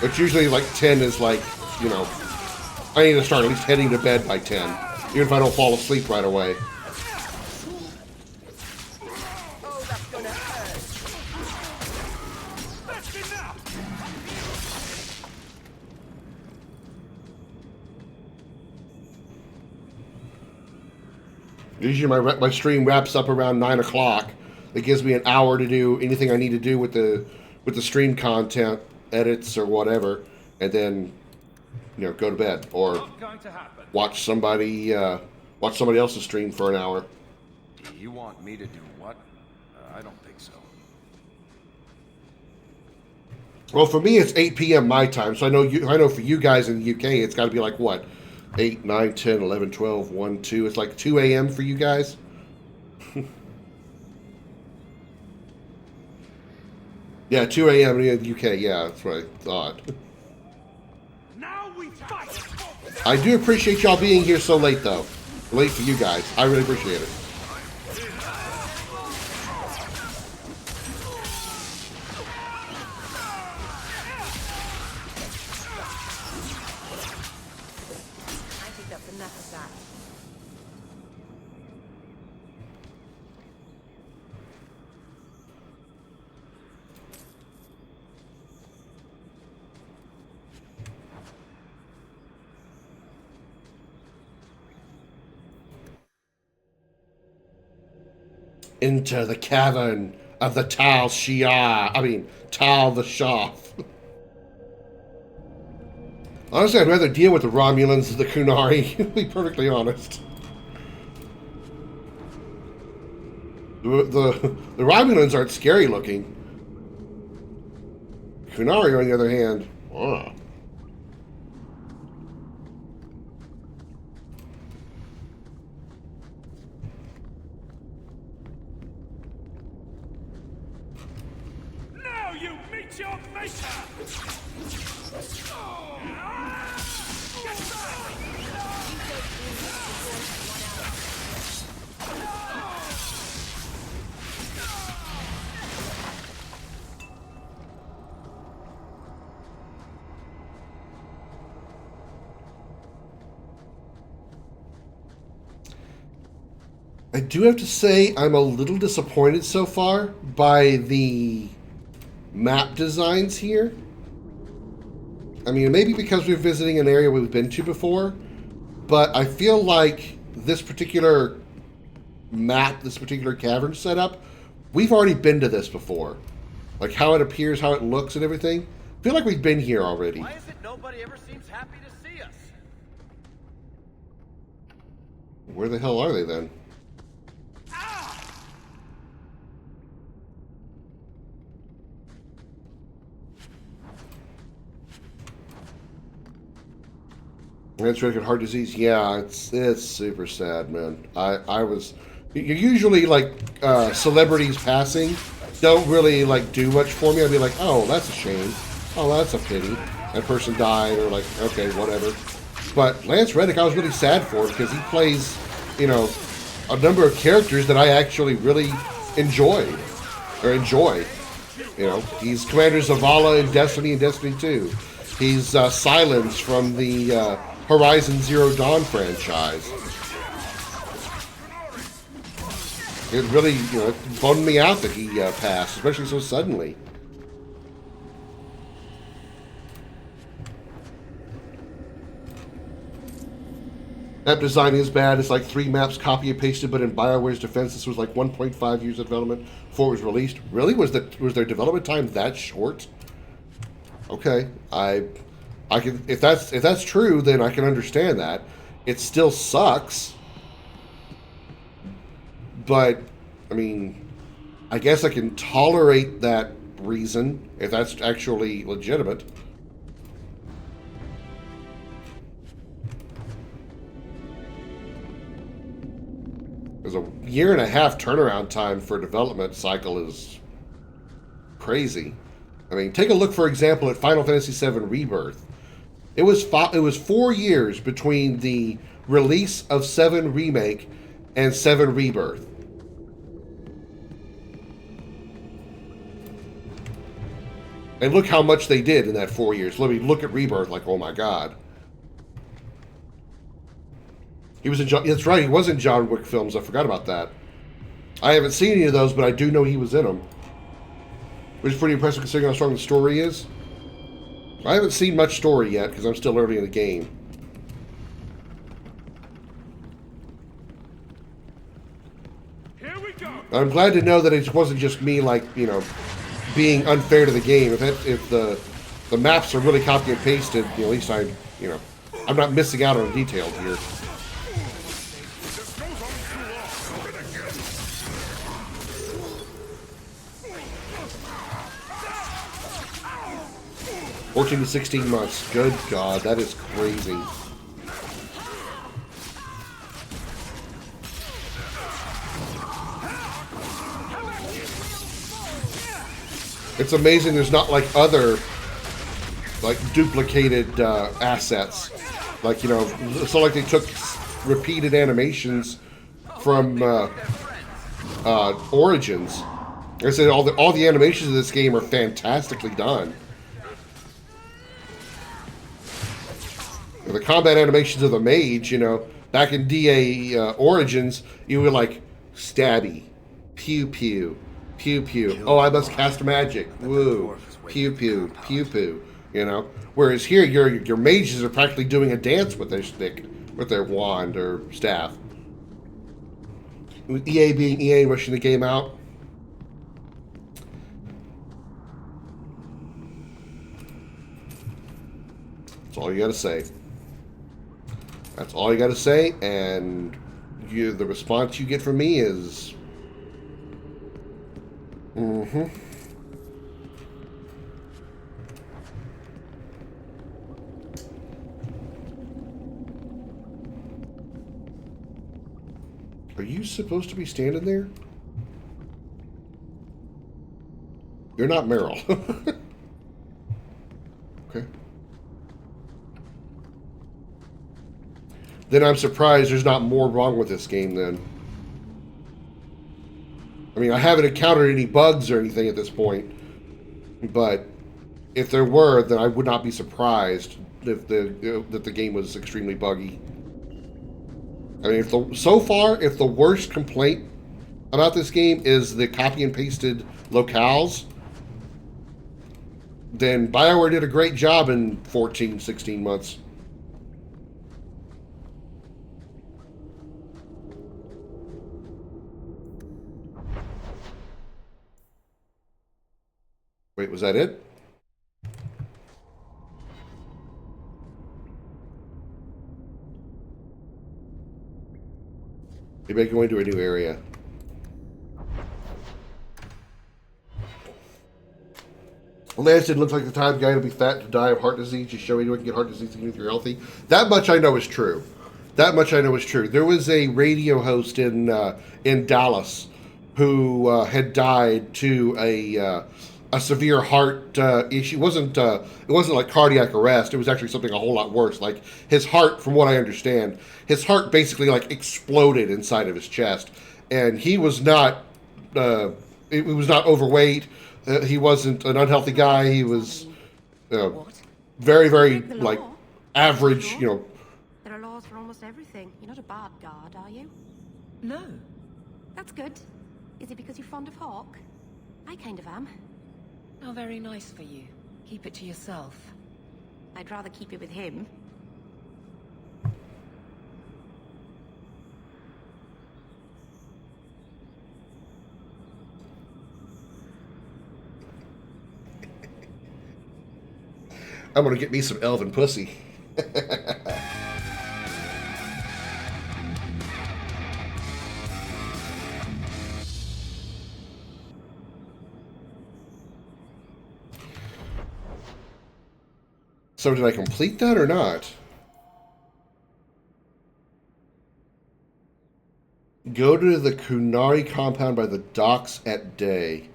It's usually, like, 10 is, like, you know, I need to start at least heading to bed by 10, even if I don't fall asleep right away. Usually my stream wraps up around 9 o'clock. It gives me an hour to do anything I need to do with the stream content, edits or whatever, and then, you know, go to bed or watch somebody else's stream for an hour. You want me to do what? I don't think so. Well, for me, it's 8 p.m. my time, so I know for you guys in the UK, it's got to be like, what, 8, 9, 10, 11, 12, 1, 2. It's like 2 a.m. for you guys. Yeah, 2 a.m. in the UK. Yeah, that's what I thought. Now we fight. I do appreciate y'all being here so late, though. Late for you guys. I really appreciate it. Into the cavern of the Tal Shiar. I mean, Tal the Shah. Honestly, I'd rather deal with the Romulans than the Kunari, to be perfectly honest. The Romulans aren't scary looking. Kunari, on the other hand, ugh. Now you meet your maker. I do have to say I'm a little disappointed so far by the map designs here. I mean, maybe because we're visiting an area we've been to before, but I feel like this particular map, this particular cavern setup, we've already been to this before. Like how it appears, how it looks and everything. I feel like we've been here already. Why is it nobody ever seems happy to see us? Where the hell are they then? Lance Reddick had heart disease. Yeah, it's super sad, man. I was usually like celebrities passing don't really like do much for me. I'd be like, oh, that's a shame. Oh, that's a pity. That person died, or like, okay, whatever. But Lance Reddick, I was really sad for because he plays, you know, a number of characters that I actually really enjoyed or enjoy. You know, he's Commander Zavala in Destiny and Destiny 2. He's Silence from the Horizon Zero Dawn franchise. It really, you know, it bummed me out that he passed, especially so suddenly. Map design is bad. It's like 3 maps copy and pasted, but in BioWare's defense, this was like 1.5 years of development before it was released. Really? Was their development time that short? Okay, I can, if that's true, then I can understand that. It still sucks, but I mean, I guess I can tolerate that reason if that's actually legitimate. Because a 1.5 year turnaround time for a development cycle is crazy. I mean, take a look, for example, at Final Fantasy VII Rebirth. It was 4 years between the release of 7 Remake and 7 Rebirth. And look how much they did in that 4 years. Let me look at Rebirth like, oh my god. He was in that's right, he was in John Wick films. I forgot about that. I haven't seen any of those, but I do know he was in them. Which is pretty impressive considering how strong the story is. I haven't seen much story yet because I'm still early in the game. Here we go. I'm glad to know that it wasn't just me, like, you know, being unfair to the game. If the maps are really copy and pasted, you know, at least I'm not missing out on details here. $14 to 16 months. Good God, that is crazy. It's amazing there's not like other like duplicated assets. Like, you know, it's not like they took repeated animations from Origins. Like I said, all the animations of this game are fantastically done. The combat animations of the mage, you know, back in DA Origins, you were like, stabby, pew pew, pew pew. Oh, I must cast magic. Woo, pew pew, pew pew. You know, whereas here, your mages are practically doing a dance with their stick, with their wand or staff. With EA being EA, rushing the game out. That's all you gotta say. That's all you got to say, and the response you get from me is, mm-hmm. Are you supposed to be standing there? You're not Meryl. Okay. Then I'm surprised there's not more wrong with this game then. I mean, I haven't encountered any bugs or anything at this point, but if there were, then I would not be surprised if that the game was extremely buggy. I mean, so far, if the worst complaint about this game is the copy and pasted locales, then BioWare did a great job in 14, 16 months. Wait, was that it? Maybe I can go into a new area. Lance didn't look like the type of guy to be fat to die of heart disease. Just show me you can get heart disease even if you're healthy. That much I know is true. That much I know is true. There was a radio host in Dallas who had died to a severe heart issue. It wasn't like cardiac arrest. It was actually something a whole lot worse. Like his heart, from what I understand, his heart basically like exploded inside of his chest, and he was not. It was not overweight. He wasn't an unhealthy guy. He was very, very like average. You know. There are laws for almost everything. You're not a bad guard, are you? No. That's good. Is it because you're fond of Hawk? I kind of am. How very nice for you. Keep it to yourself. I'd rather keep it with him. I'm gonna get me some elven pussy. So did I complete that or not? Go to the Kunari compound by the docks at day.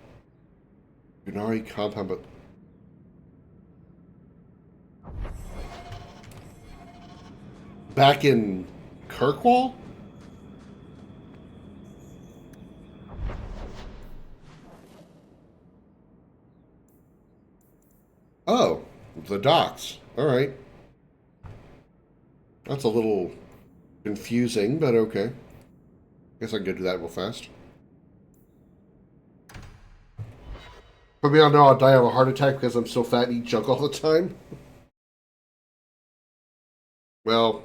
Kunari compound, but... Back in Kirkwall? Oh, the docks. All right. That's a little confusing, but okay. Guess I can go do that real fast. But we all know I'll die of a heart attack because I'm so fat and eat junk all the time. Well,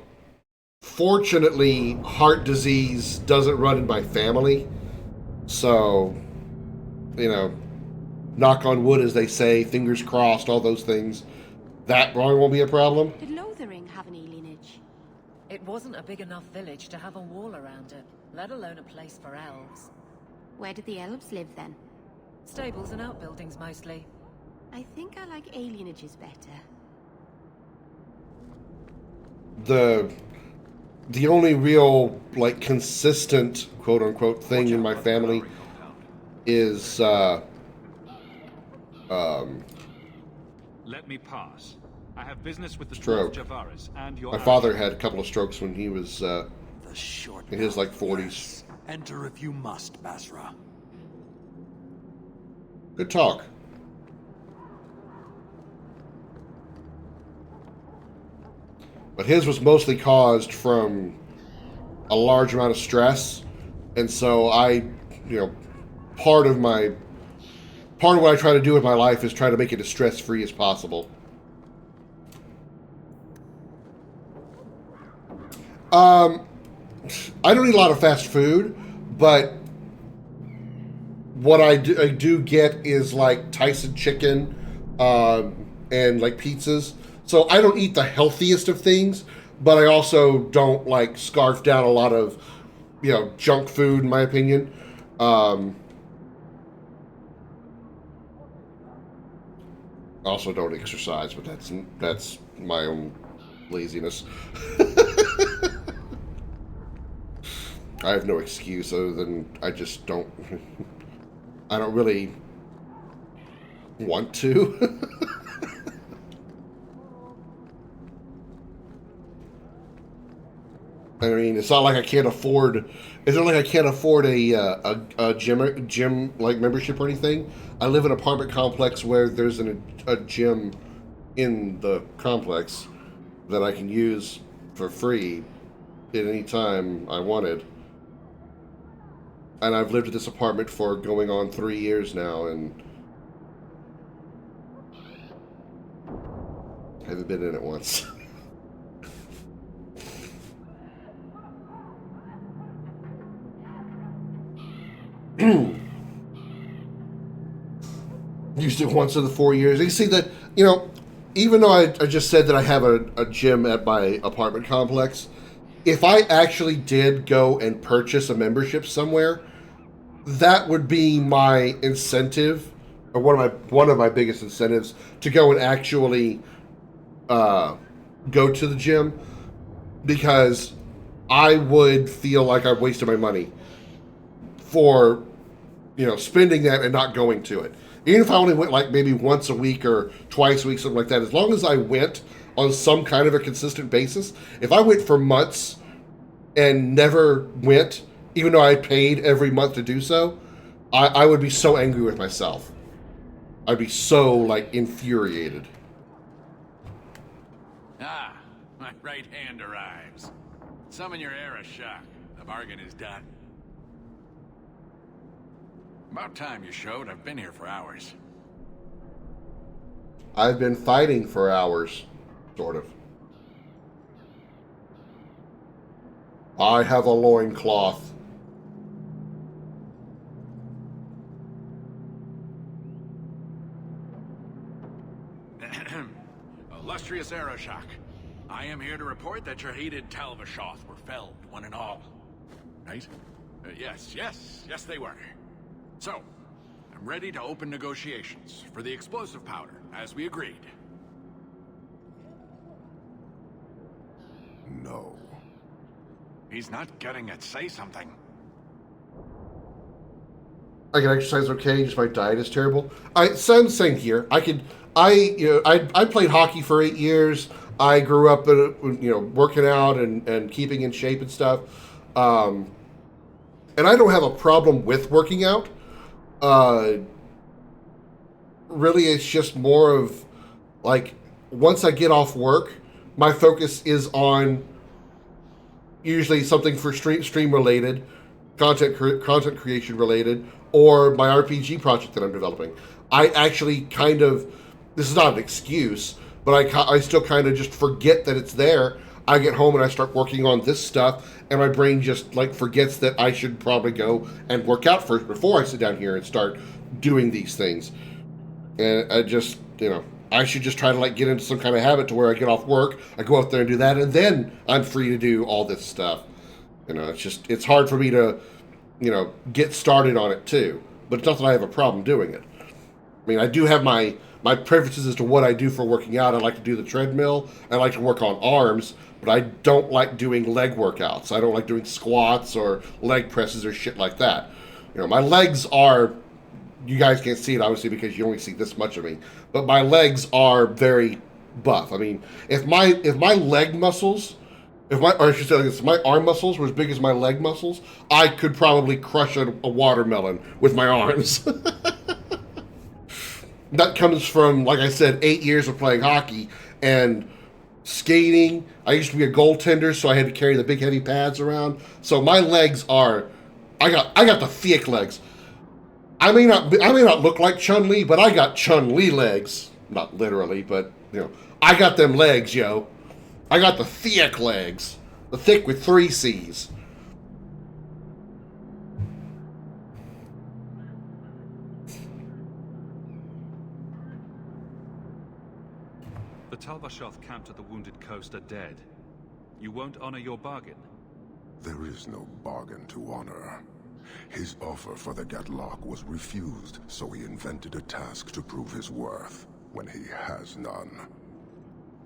fortunately, heart disease doesn't run in my family. So, you know, knock on wood, as they say, fingers crossed, all those things. That probably won't be a problem. Did Lothering have any lineage? It wasn't a big enough village to have a wall around it, let alone a place for elves. Where did the elves live then? Stables and outbuildings mostly. I think I like alienages better. The only real, like, consistent, quote-unquote, thing in my family is, Let me pass. I have business with the stroke. dwarf Javaris and your... My father had a couple of strokes when he was, in his, like, 40s. Enter if you must, Basra. Good talk. But his was mostly caused from a large amount of stress. And so I, you know, part of what I try to do with my life is try to make it as stress-free as possible. I don't eat a lot of fast food, but what I do get is like Tyson chicken and like pizzas. So I don't eat the healthiest of things, but I also don't like scarf down a lot of, you know, junk food, in my opinion. I also don't exercise, but that's my own laziness. I have no excuse other than I just don't. I don't really want to. I mean, it's not like I can't afford. It's not like I can't afford a gym like membership or anything. I live in an apartment complex where there's a gym in the complex that I can use for free at any time I wanted. And I've lived in this apartment for going on 3 years now, and haven't been in it once. Used it once in the 4 years. You see that, you know, even though I just said that I have a gym at my apartment complex, if I actually did go and purchase a membership somewhere, that would be my incentive, or one of my biggest incentives, to go and actually go to the gym, because I would feel like I've wasted my money for, you know, spending that and not going to it. Even if I only went like maybe once a week or twice a week, something like that, as long as I went on some kind of a consistent basis. If I went for months and never went, even though I paid every month to do so, I would be so angry with myself. I'd be so, like, infuriated. Ah, my right hand arrives. Summon your Arashok. The bargain is done. About time you showed. I've been here for hours. I've been fighting for hours, sort of. I have a loincloth. Illustrious Arashok, I am here to report that your hated Talvashoth were felled, one and all. Right? Yes, they were. So, I'm ready to open negotiations for the explosive powder, as we agreed. No. He's not getting it. Say something. I can exercise okay, just my diet is terrible. Same thing here. I played hockey for 8 years. I grew up, working out and keeping in shape and stuff. And I don't have a problem with working out. Really, it's just more of, like, once I get off work, my focus is on usually something for stream related, content creation related, or my RPG project that I'm developing. I actually this is not an excuse, but I still kind of just forget that it's there. I get home and I start working on this stuff, and my brain just, like, forgets that I should probably go and work out first before I sit down here and start doing these things. And I just, I should just try to, like, get into some kind of habit to where I get off work, I go out there and do that, and then I'm free to do all this stuff. It's hard for me to, get started on it too. But it's not that I have a problem doing it. I mean, I do have my preferences as to what I do for working out. I like to do the treadmill. I like to work on arms, but I don't like doing leg workouts. I don't like doing squats or leg presses or shit like that. My legs are, you guys can't see it obviously because you only see this much of me, but my legs are very buff. I mean, if my leg muscles, if my arm muscles were as big as my leg muscles, I could probably crush a watermelon with my arms. That comes from, like I said, 8 years of playing hockey and skating. I used to be a goaltender, so I had to carry the big heavy pads around. So my legs are, I got the thick legs. I may not look like Chun-Li, but I got Chun-Li legs. Not literally, but I got them legs, yo. I got the thick legs, the thick with 3 C's. The Talvashoth camped at the Wounded Coast are dead. You won't honor your bargain? There is no bargain to honor. His offer for the Gatlock was refused, so he invented a task to prove his worth, when he has none.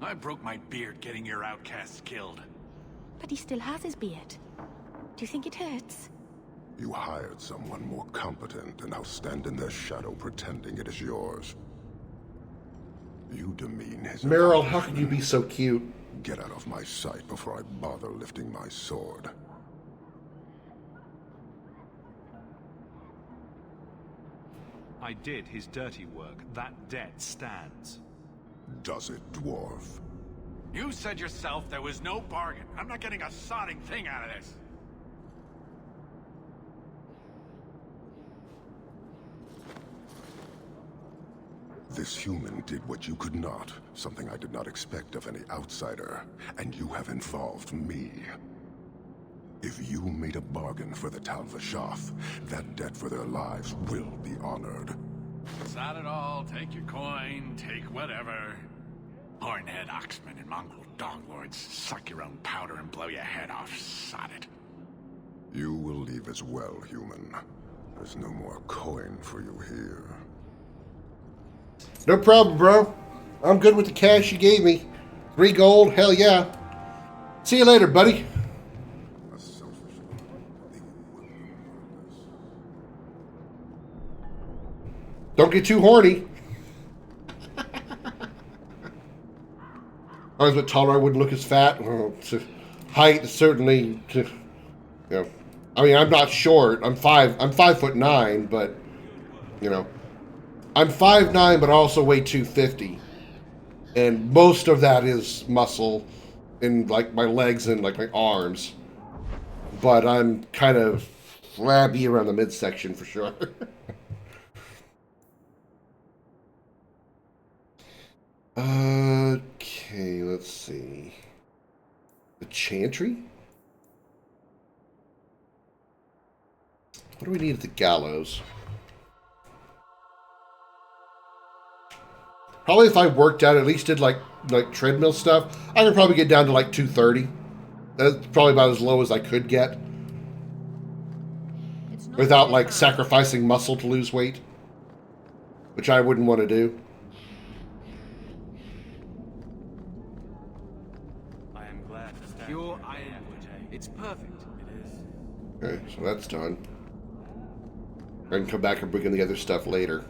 I broke my beard getting your outcasts killed. But he still has his beard. Do you think it hurts? You hired someone more competent and now stand in their shadow pretending it is yours. You demean his... Meryl, how can you be so cute? Get out of my sight before I bother lifting my sword. I did his dirty work. That debt stands. Does it, dwarf? You said yourself there was no bargain. I'm not getting a sodding thing out of this. This human did what you could not, something I did not expect of any outsider, and you have involved me. If you made a bargain for the Tal Vashath, that debt for their lives will be honored. Sod it all, take your coin, take whatever. Hornhead oxmen and mongrel donglords, suck your own powder and blow your head off, sod it. You will leave as well, human. There's no more coin for you here. No problem, bro. I'm good with the cash you gave me. 3 gold, hell yeah. See you later, buddy. Don't get too horny. I was a bit taller, I wouldn't look as fat. Height, certainly, you know. I mean, I'm not short. I'm 5'9", but, you know. I'm 5'9", but I also weigh 250. And most of that is muscle in, like, my legs and, like, my arms. But I'm kind of flabby around the midsection for sure. Okay, let's see. The Chantry? What do we need at the gallows? Probably if I worked out, at least did like treadmill stuff, I could probably get down to like 230. That's probably about as low as I could get. Without like sacrificing muscle to lose weight. Which I wouldn't want to do. Pure ironwood. It's perfect. It is. Okay, so that's done. I can come back and bring in the other stuff later.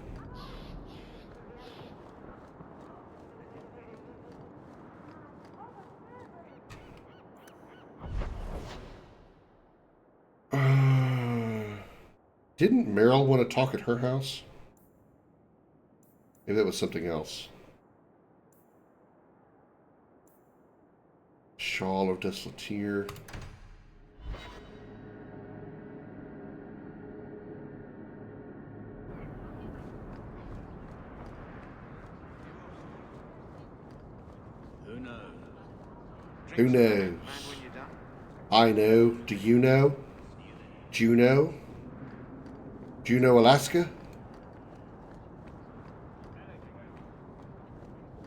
Didn't Meryl want to talk at her house? Maybe that was something else. Shawl of Deslatir. Who knows? Who knows? I know. Do you know? Juneau? Juneau, Alaska?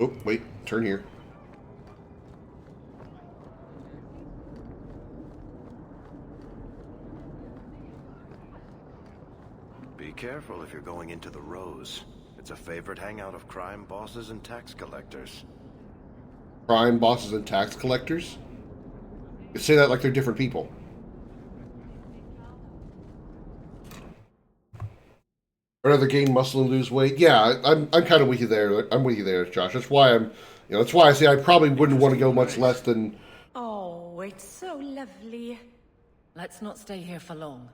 Oh, wait. Turn here. Be careful if you're going into the Rose. It's a favorite hangout of crime bosses and tax collectors. Crime bosses and tax collectors? You say that like they're different people. Rather gain muscle and lose weight. Yeah, I'm kind of with you there. I'm with you there, Josh. That's why that's why I say I probably wouldn't want to go much less than. Oh, it's so lovely. Let's not stay here for long.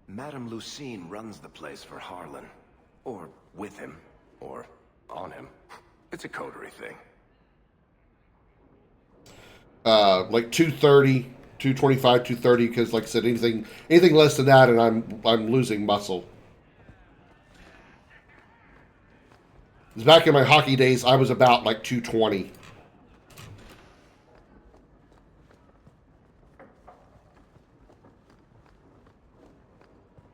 Madame Lucine runs the place for Harlan. Or with him. Or on him. It's a coterie thing. Like 230, 225, 230, because like I said, anything less than that, and I'm losing muscle. Back in my hockey days, I was about like 220.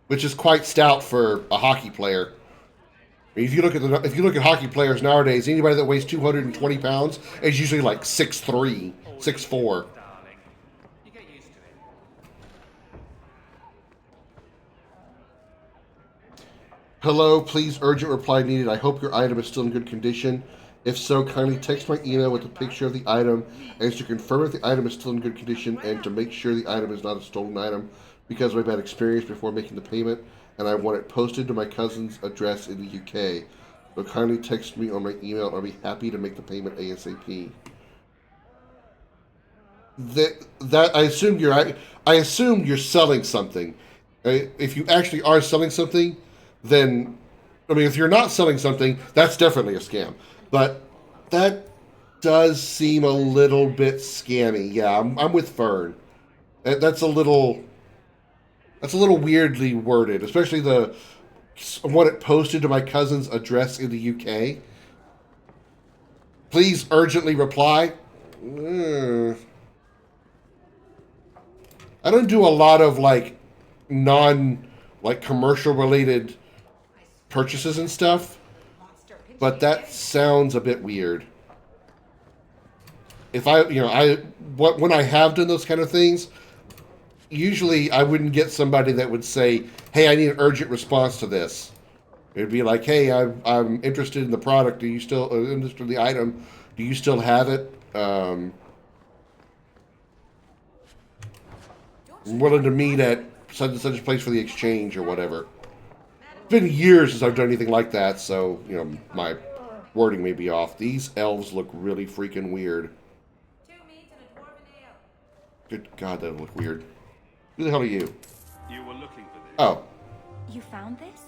Which is quite stout for a hockey player. I mean, if you look at hockey players nowadays, anybody that weighs 220 pounds is usually like 6'3", 6'4". Hello, please urgent reply needed. I hope your item is still in good condition. If so, kindly text my email with a picture of the item as to confirm if the item is still in good condition and to make sure the item is not a stolen item because of my bad experience before making the payment, and I want it posted to my cousin's address in the UK. So kindly text me on my email and I'll be happy to make the payment ASAP. I assume you're selling something. If you actually are selling something, then, I mean, if you're not selling something, that's definitely a scam. But that does seem a little bit scammy. Yeah, I'm with Fern. That's a little weirdly worded, especially I want it posted to my cousin's address in the UK. Please urgently reply. I don't do a lot of like commercial related purchases and stuff, but that sounds a bit weird. If when I have done those kind of things, usually I wouldn't get somebody that would say, "Hey, I need an urgent response to this." It'd be like, "Hey, I'm interested in the product. Do you still interested in the item? Do you still have it? I'm willing to meet at such and such a place for the exchange or whatever." It's been years since I've done anything like that, so my wording may be off. These elves look really freaking weird. Good God, they look weird. Who the hell are you? You were looking for this. Oh. You found this?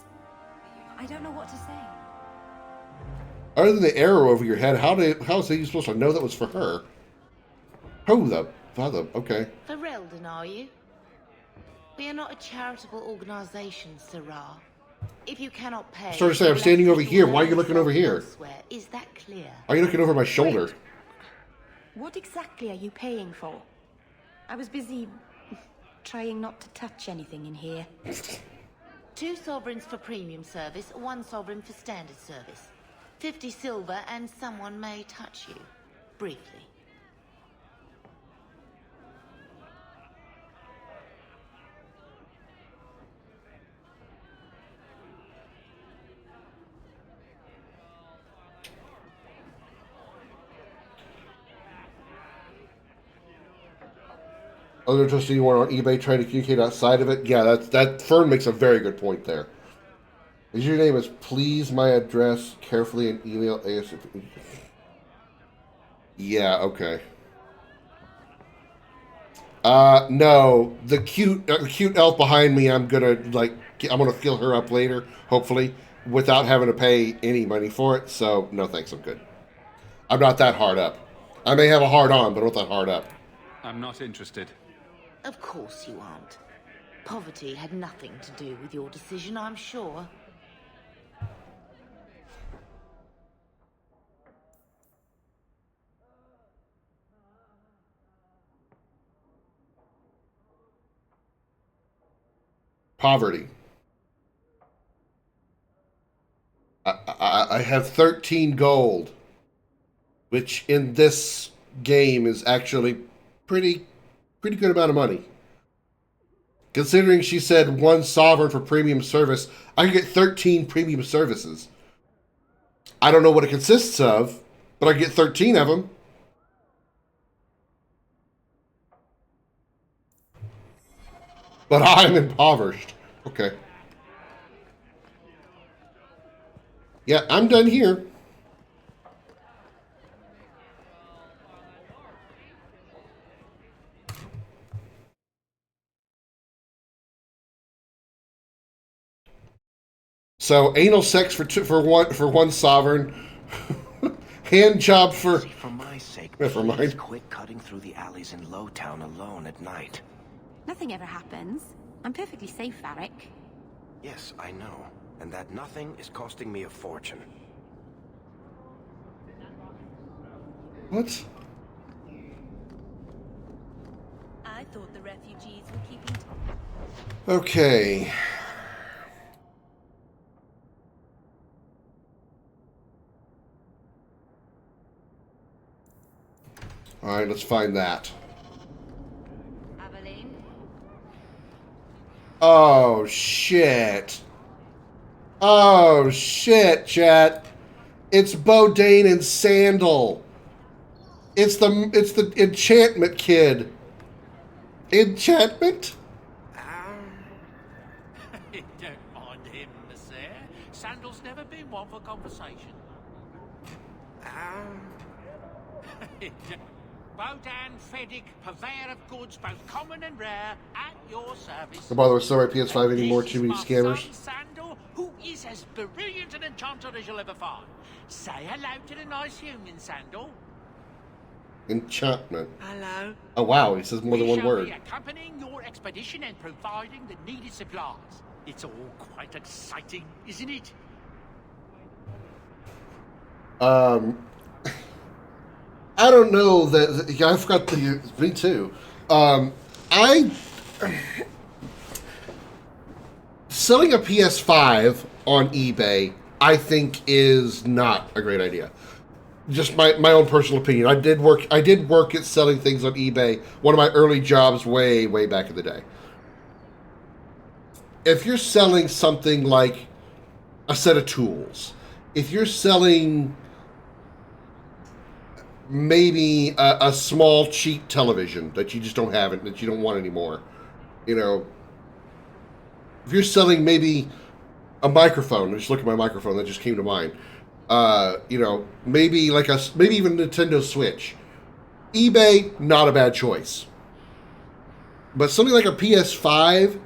I don't know what to say. Other than the arrow over your head, how is he supposed to know that was for her? Okay. Ferelden, are you? We are not a charitable organization, Sirrah. If you cannot pay... I started to say, I'm standing over here. Why are you looking over here? Is that clear? Why are you looking over my shoulder? What exactly are you paying for? I was busy trying not to touch anything in here. 2 sovereigns for premium service, 1 sovereign for standard service. 50 silver and someone may touch you. Briefly. Other interesting you want on eBay trying to communicate outside of it? Yeah, that Fern makes a very good point there. Is your name is please my address carefully and email ASAP. Yeah, okay. No, the cute elf behind me, I'm gonna fill her up later, hopefully, without having to pay any money for it. So no thanks, I'm good. I'm not that hard up. I may have a hard on, but I'm not that hard up. I'm not interested. Of course you aren't. Poverty had nothing to do with your decision, I'm sure. Poverty. I have 13 gold, which in this game is actually pretty good amount of money. Considering she said 1 sovereign for premium service, I can get 13 premium services. I don't know what it consists of, but I get 13 of them. But I'm impoverished. Okay. Yeah, I'm done here. So anal sex for one sovereign, hand job for. See, for my sake, never mind. please quit cutting through the alleys in Lowtown alone at night. Nothing ever happens. I'm perfectly safe, Varric. Yes, I know, and that nothing is costing me a fortune. What? I thought the refugees were keeping... Okay. All right, let's find that. Aveline? Oh shit! Oh shit, chat! It's Bodane and Sandal. It's the enchantment kid. Enchantment? Don't mind him, sir. Sandal's never been one for conversation. Bodan Feddick, purveyor of goods both common and rare, at your service. Don't bother with Sorry PS5 anymore, too many scammers. Sandal, who is as brilliant an enchanter as you'll ever find. Say hello to the nice human, Sandal. Enchantment. Hello. Oh wow, he says more than one word. We shall be accompanying your expedition and providing the needed supplies. It's all quite exciting, isn't it? I don't know that. Yeah, I forgot the. Me too. I selling a PS5 on eBay, I think, is not a great idea. Just my own personal opinion. I did work at selling things on eBay. One of my early jobs, way back in the day. If you're selling something like a set of tools, if you're selling maybe a small cheap television that you just don't have it, that you don't want anymore, if you're selling maybe a microphone, just look at my microphone that just came to mind. Maybe maybe even Nintendo Switch. eBay, not a bad choice. But something like a PS5,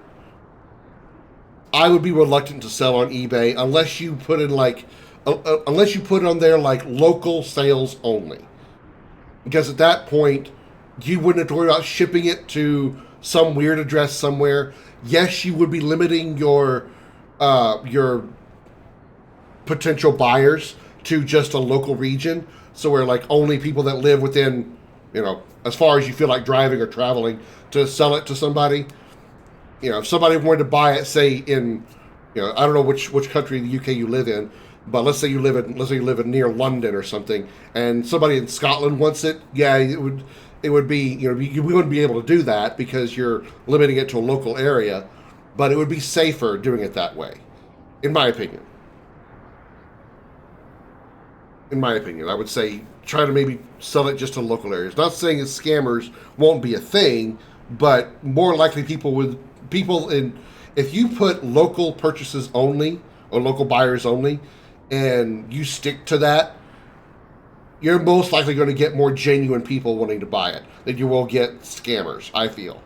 I would be reluctant to sell on eBay unless you put in unless you put on there like local sales only. Because at that point, you wouldn't have to worry about shipping it to some weird address somewhere. Yes, you would be limiting your potential buyers to just a local region, so where like only people that live within, as far as you feel like driving or traveling to sell it to somebody. If somebody wanted to buy it, say in, I don't know which country in the UK you live in, but let's say you live in near London or something, and somebody in Scotland wants it. Yeah, it would be, you wouldn't be able to do that because you're limiting it to a local area, but it would be safer doing it that way, in my opinion. I would say try to maybe sell it just to local areas. Not saying that scammers won't be a thing, but more likely if you put local purchases only or local buyers only, and you stick to that, you're most likely going to get more genuine people wanting to buy it than you will get scammers, I feel.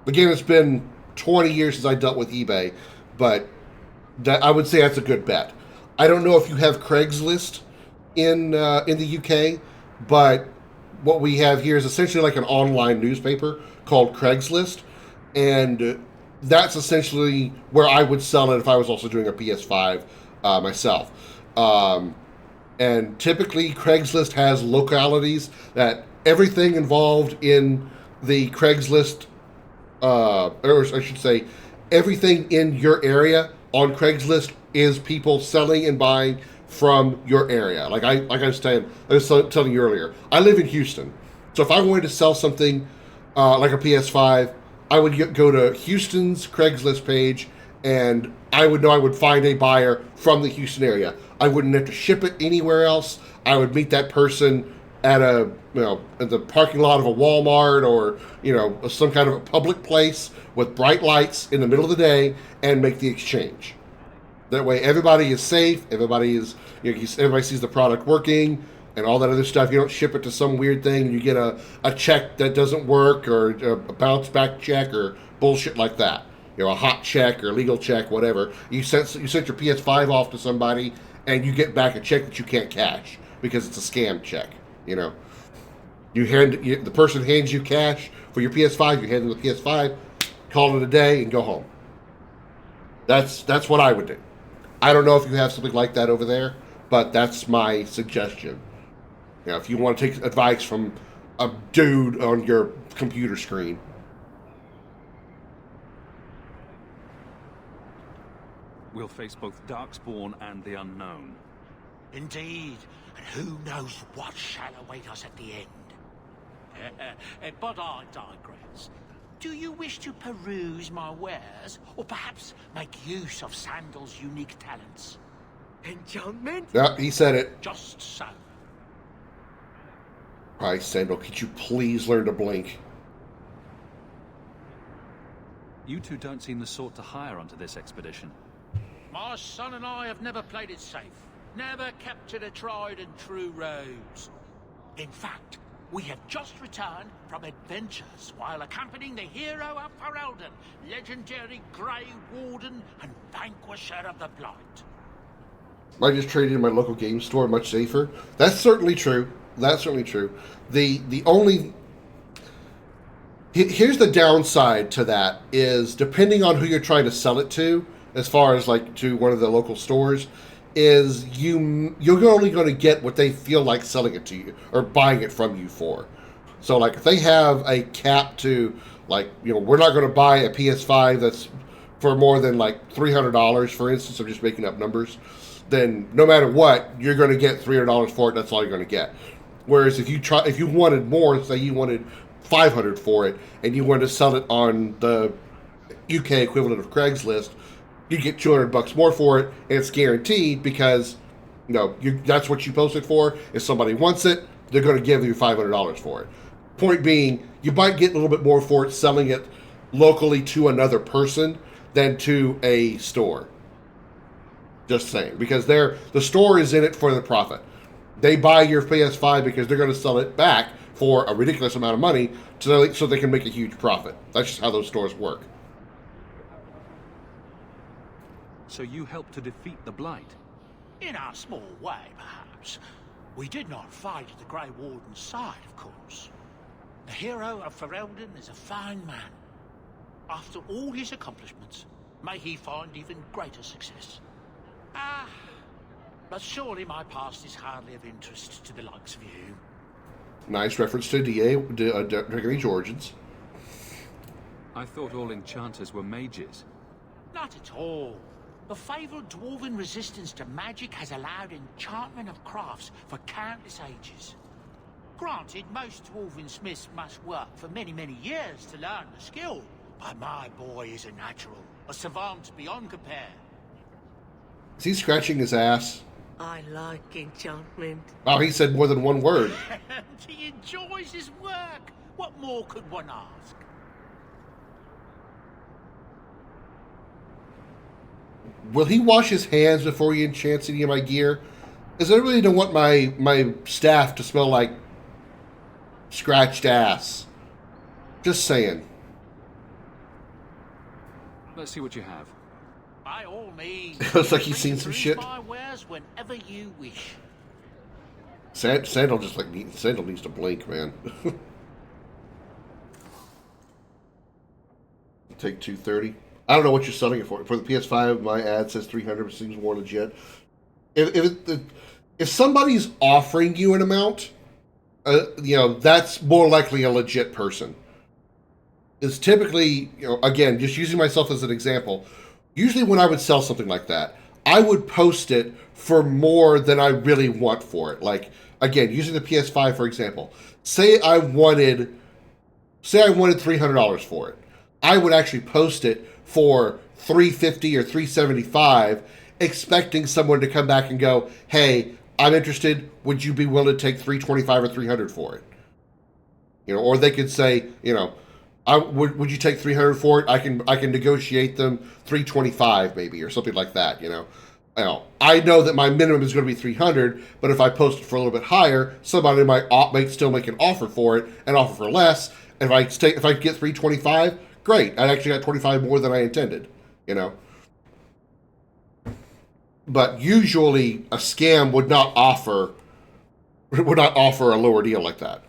Again, it's been 20 years since I dealt with eBay, but I would say that's a good bet. I don't know if you have Craigslist in the UK, but what we have here is essentially like an online newspaper called Craigslist, and that's essentially where I would sell it if I was also doing a PS5 myself. And typically Craigslist has localities that everything involved in the Craigslist, or I should say, everything in your area on Craigslist is people selling and buying from your area. Like I was telling you earlier, I live in Houston, so if I wanted to sell something like a PS5, I would go to Houston's Craigslist page, and I would know I would find a buyer from the Houston area. I wouldn't have to ship it anywhere else. I would meet that person at at the parking lot of a Walmart or some kind of a public place with bright lights in the middle of the day and make the exchange. That way, everybody is safe. Everybody sees the product working and all that other stuff. You don't ship it to some weird thing and you get a check that doesn't work, or a bounce back check or bullshit like that. A hot check or a legal check, whatever. You sent your PS5 off to somebody and you get back a check that you can't cash because it's a scam check. The person hands you cash for your PS5. You hand them the PS5, call it a day, and go home. That's what I would do. I don't know if you have something like that over there, but that's my suggestion. If you want to take advice from a dude on your computer screen. We'll face both Darkspawn and the Unknown. Indeed, and who knows what shall await us at the end. But I digress. Do you wish to peruse my wares, or perhaps make use of Sandal's unique talents? Enchantment? Yeah, he said it. Just so. Hi, Sandal, could you please learn to blink? You two don't seem the sort to hire onto this expedition. My son and I have never played it safe. Never kept to the tried and true roads. In fact, we have just returned from adventures while accompanying the hero of Ferelden, legendary Grey Warden and Vanquisher of the Blight. I just traded in my local game store, much safer. That's certainly true. The only... Here's the downside to that is, depending on who you're trying to sell it to, as far as like to one of the local stores, is you're only going to get what they feel like selling it to you or buying it from you for. So like if they have a cap to like, we're not going to buy a PS5 that's for more than like $300, for instance, I'm just making up numbers, then no matter what, you're going to get $300 for it. That's all you're going to get. Whereas if you wanted more, say you wanted $500 for it, and you wanted to sell it on the UK equivalent of Craigslist, you get $200 more for it, and it's guaranteed because that's what you posted for. If somebody wants it, they're going to give you $500 for it. Point being, you might get a little bit more for it selling it locally to another person than to a store. Just saying, because the store is in it for the profit. They buy your PS5 because they're going to sell it back for a ridiculous amount of money so they can make a huge profit. That's just how those stores work. So you helped to defeat the Blight? In our small way, perhaps. We did not fight at the Grey Warden's side, of course. The hero of Ferelden is a fine man. After all his accomplishments, may he find even greater success. But surely my past is hardly of interest to the likes of you. Nice reference to Dragon Age Origins. I thought all enchanters were mages. Not at all. The fabled dwarven resistance to magic has allowed enchantment of crafts for countless ages. Granted, most dwarven smiths must work for many, many years to learn the skill, but my boy is a natural, a savant beyond compare. Is he scratching his ass? I like enchantment. Oh, he said more than one word. And he enjoys his work. What more could one ask? Will he wash his hands before he enchants any of my gear? Because I really don't want my staff to smell like scratched ass. Just saying. Let's see what you have. By all means. Looks like he's seen some shit. My wares whenever you wish. Sandal Sandal needs to blink, man. Take 230. I don't know what you're selling it for. For the PS5, my ad says 300, but seems more legit. If somebody's offering you an amount, that's more likely a legit person. It's typically, again, just using myself as an example. Usually when I would sell something like that, I would post it for more than I really want for it. Like, again, using the PS5, for example. Say I wanted $300 for it. I would actually post it for $350 or $375, expecting someone to come back and go, hey, I'm interested. Would you be willing to take $325 or $300 for it? Or they could say, would you take $300 for it? I can negotiate them $325 maybe or something like that. I know that my minimum is going to be $300, but if I post it for a little bit higher, somebody might still make an offer for it and offer for less. If I get $325, great. I actually got $25 more than I intended. But usually a scam would not offer a lower deal like that.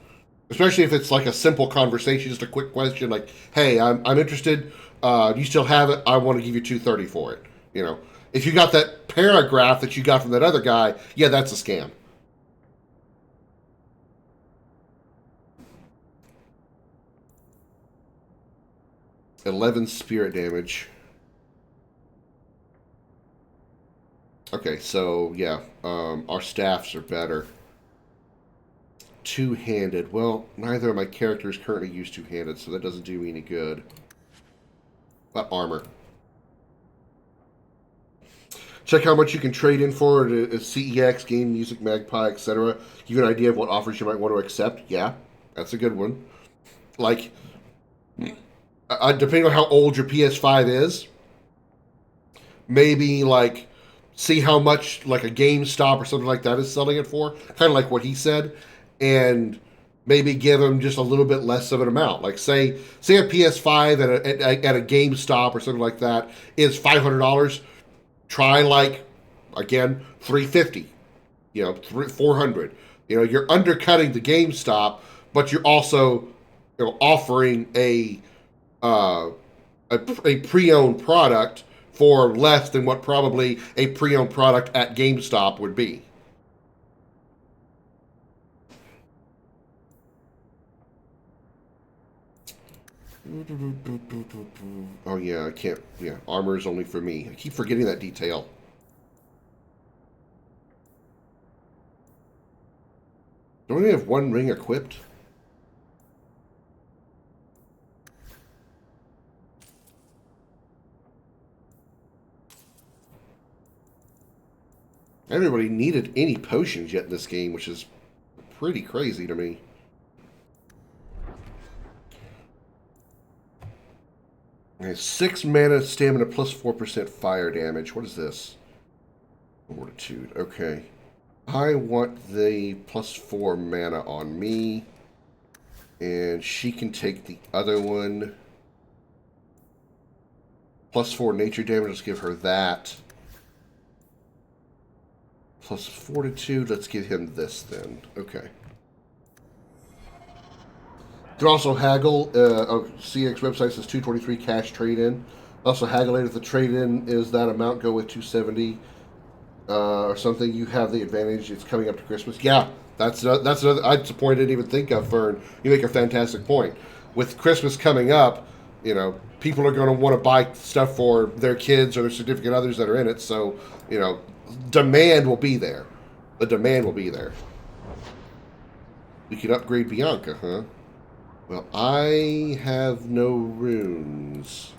Especially if it's like a simple conversation, just a quick question like, hey, I'm interested. Do you still have it? I want to give you $230 for it. If you got that paragraph that you got from that other guy, yeah, that's a scam. $11 spirit damage. Okay, so yeah, our staffs are better. Two-handed. Well, neither of my characters currently use two-handed, so that doesn't do me any good. But armor. Check how much you can trade in for CEX, game, music, magpie, etc. Give you an idea of what offers you might want to accept. Yeah, that's a good one. Like, depending on how old your PS5 is, maybe like see how much like a GameStop or something like that is selling it for, kind of like what he said, and maybe give him just a little bit less of an amount. Like say a PS5 at a GameStop or something like that is $500. Try like, again, $350, $400. You're undercutting the GameStop, but you're also offering a pre-owned product for less than what probably a pre-owned product at GameStop would be. Oh yeah, I can't. Yeah, armor is only for me. I keep forgetting that detail. Don't we have one ring equipped? Everybody needed any potions yet in this game, which is pretty crazy to me. Okay, 6 mana, stamina, plus 4% fire damage. What is this? Fortitude. Okay. I want the plus 4 mana on me. And she can take the other one. Plus 4 nature damage. Let's give her that. Plus fortitude. Let's give him this then. Okay. You can also haggle. CX website says 223 cash trade-in. Also haggle it if the trade-in is that amount. Go with 270 or something. You have the advantage. It's coming up to Christmas. Yeah, that's another. That's a point I didn't even think of, Fern. You make a fantastic point. With Christmas coming up, you know, people are going to want to buy stuff for their kids or their significant others that are in it. So, you know, demand will be there. The demand will be there. We can upgrade Bianca, huh? Well, I have no runes.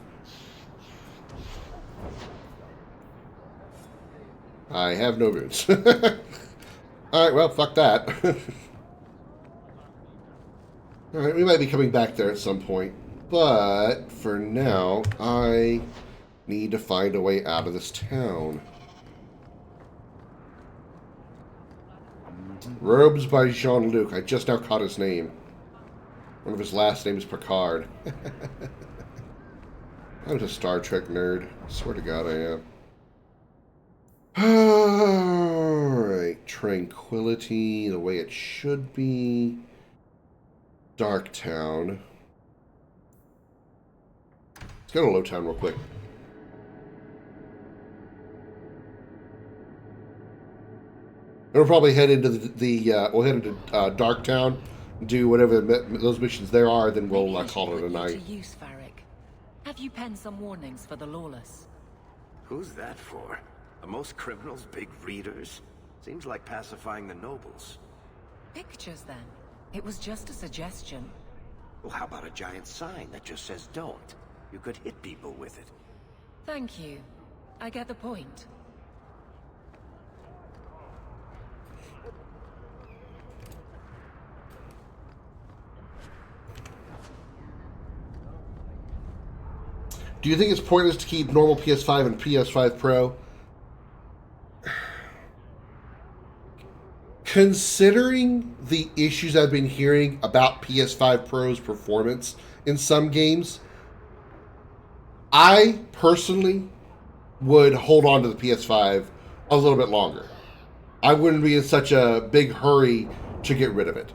I have no runes. Alright, well, fuck that. Alright, we might be coming back there at some point. But, for now, I need to find a way out of this town. Robes by Jean-Luc. I just now caught his name. One of his last names is Picard. I'm just a Star Trek nerd. I swear to God I am. Alright. Tranquility, the way it should be. Dark Town. Let's go to Low Town real quick. We'll probably head into we'll head into Dark Town. Do whatever those missions there are, then we'll call it a night. To use, Varric. Have you penned some warnings for the lawless? Who's that for? Are most criminals big readers? Seems like pacifying the nobles. Pictures, then. It was just a suggestion. Well, how about a giant sign that just says don't? You could hit people with it. Thank you. I get the point. Do you think it's pointless to keep normal PS5 and PS5 Pro? Considering the issues I've been hearing about PS5 Pro's performance in some games, I personally would hold on to the PS5 a little bit longer. I wouldn't be in such a big hurry to get rid of it.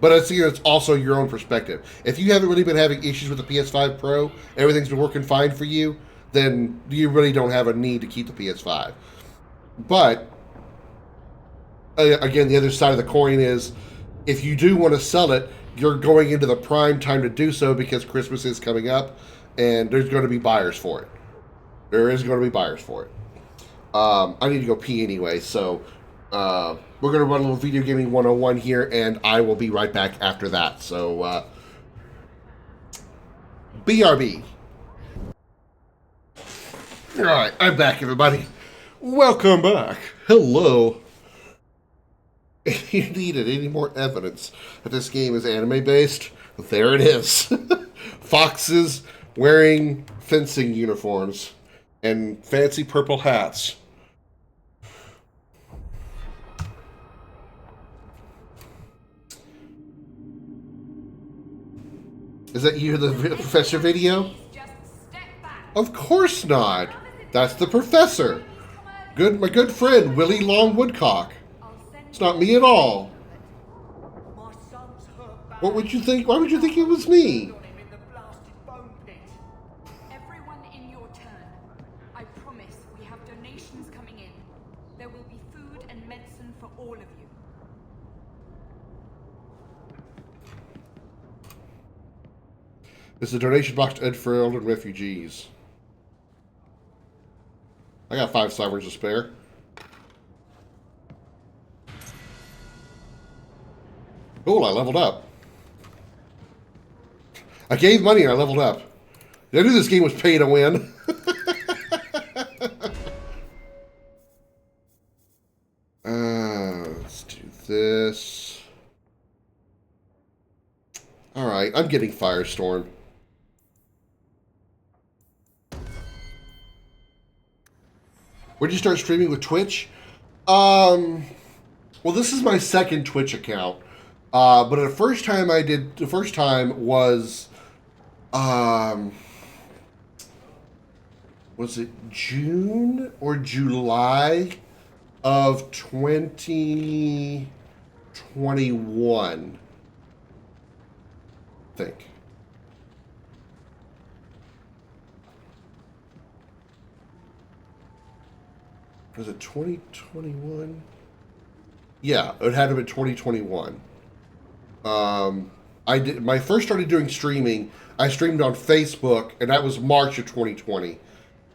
But I think it's also your own perspective. If you haven't really been having issues with the PS5 Pro, everything's been working fine for you, then you really don't have a need to keep the PS5. But, again, the other side of the coin is, if you do want to sell it, you're going into the prime time to do so because Christmas is coming up, and there's going to be buyers for it. There is going to be buyers for it. I need to go pee anyway, so... we're going to run a little Video Gaming 101 here, and I will be right back after that. So, BRB. Alright, I'm back, everybody. Welcome back. Hello. If you needed any more evidence that this game is anime-based, there it is. Foxes wearing fencing uniforms and fancy purple hats. Is that you, the professor video? Of course not. That's the professor. My good friend, Willie Long Woodcock. It's not me at all. What would you think? Why would you think it was me? This is a donation box to Ed Ferrell and refugees. I got 5 sovereigns to spare. Cool, I leveled up. I gave money and I leveled up. I knew this game was pay to win. Let's do this. Alright, I'm getting Firestorm. Where'd you start streaming with Twitch? Well, this is my second Twitch account. But the first time was, was it June or July of 2021? I think. Was it 2021? Yeah, it had to be 2021. I did my first started doing streaming. I streamed on Facebook, and that was March of 2020.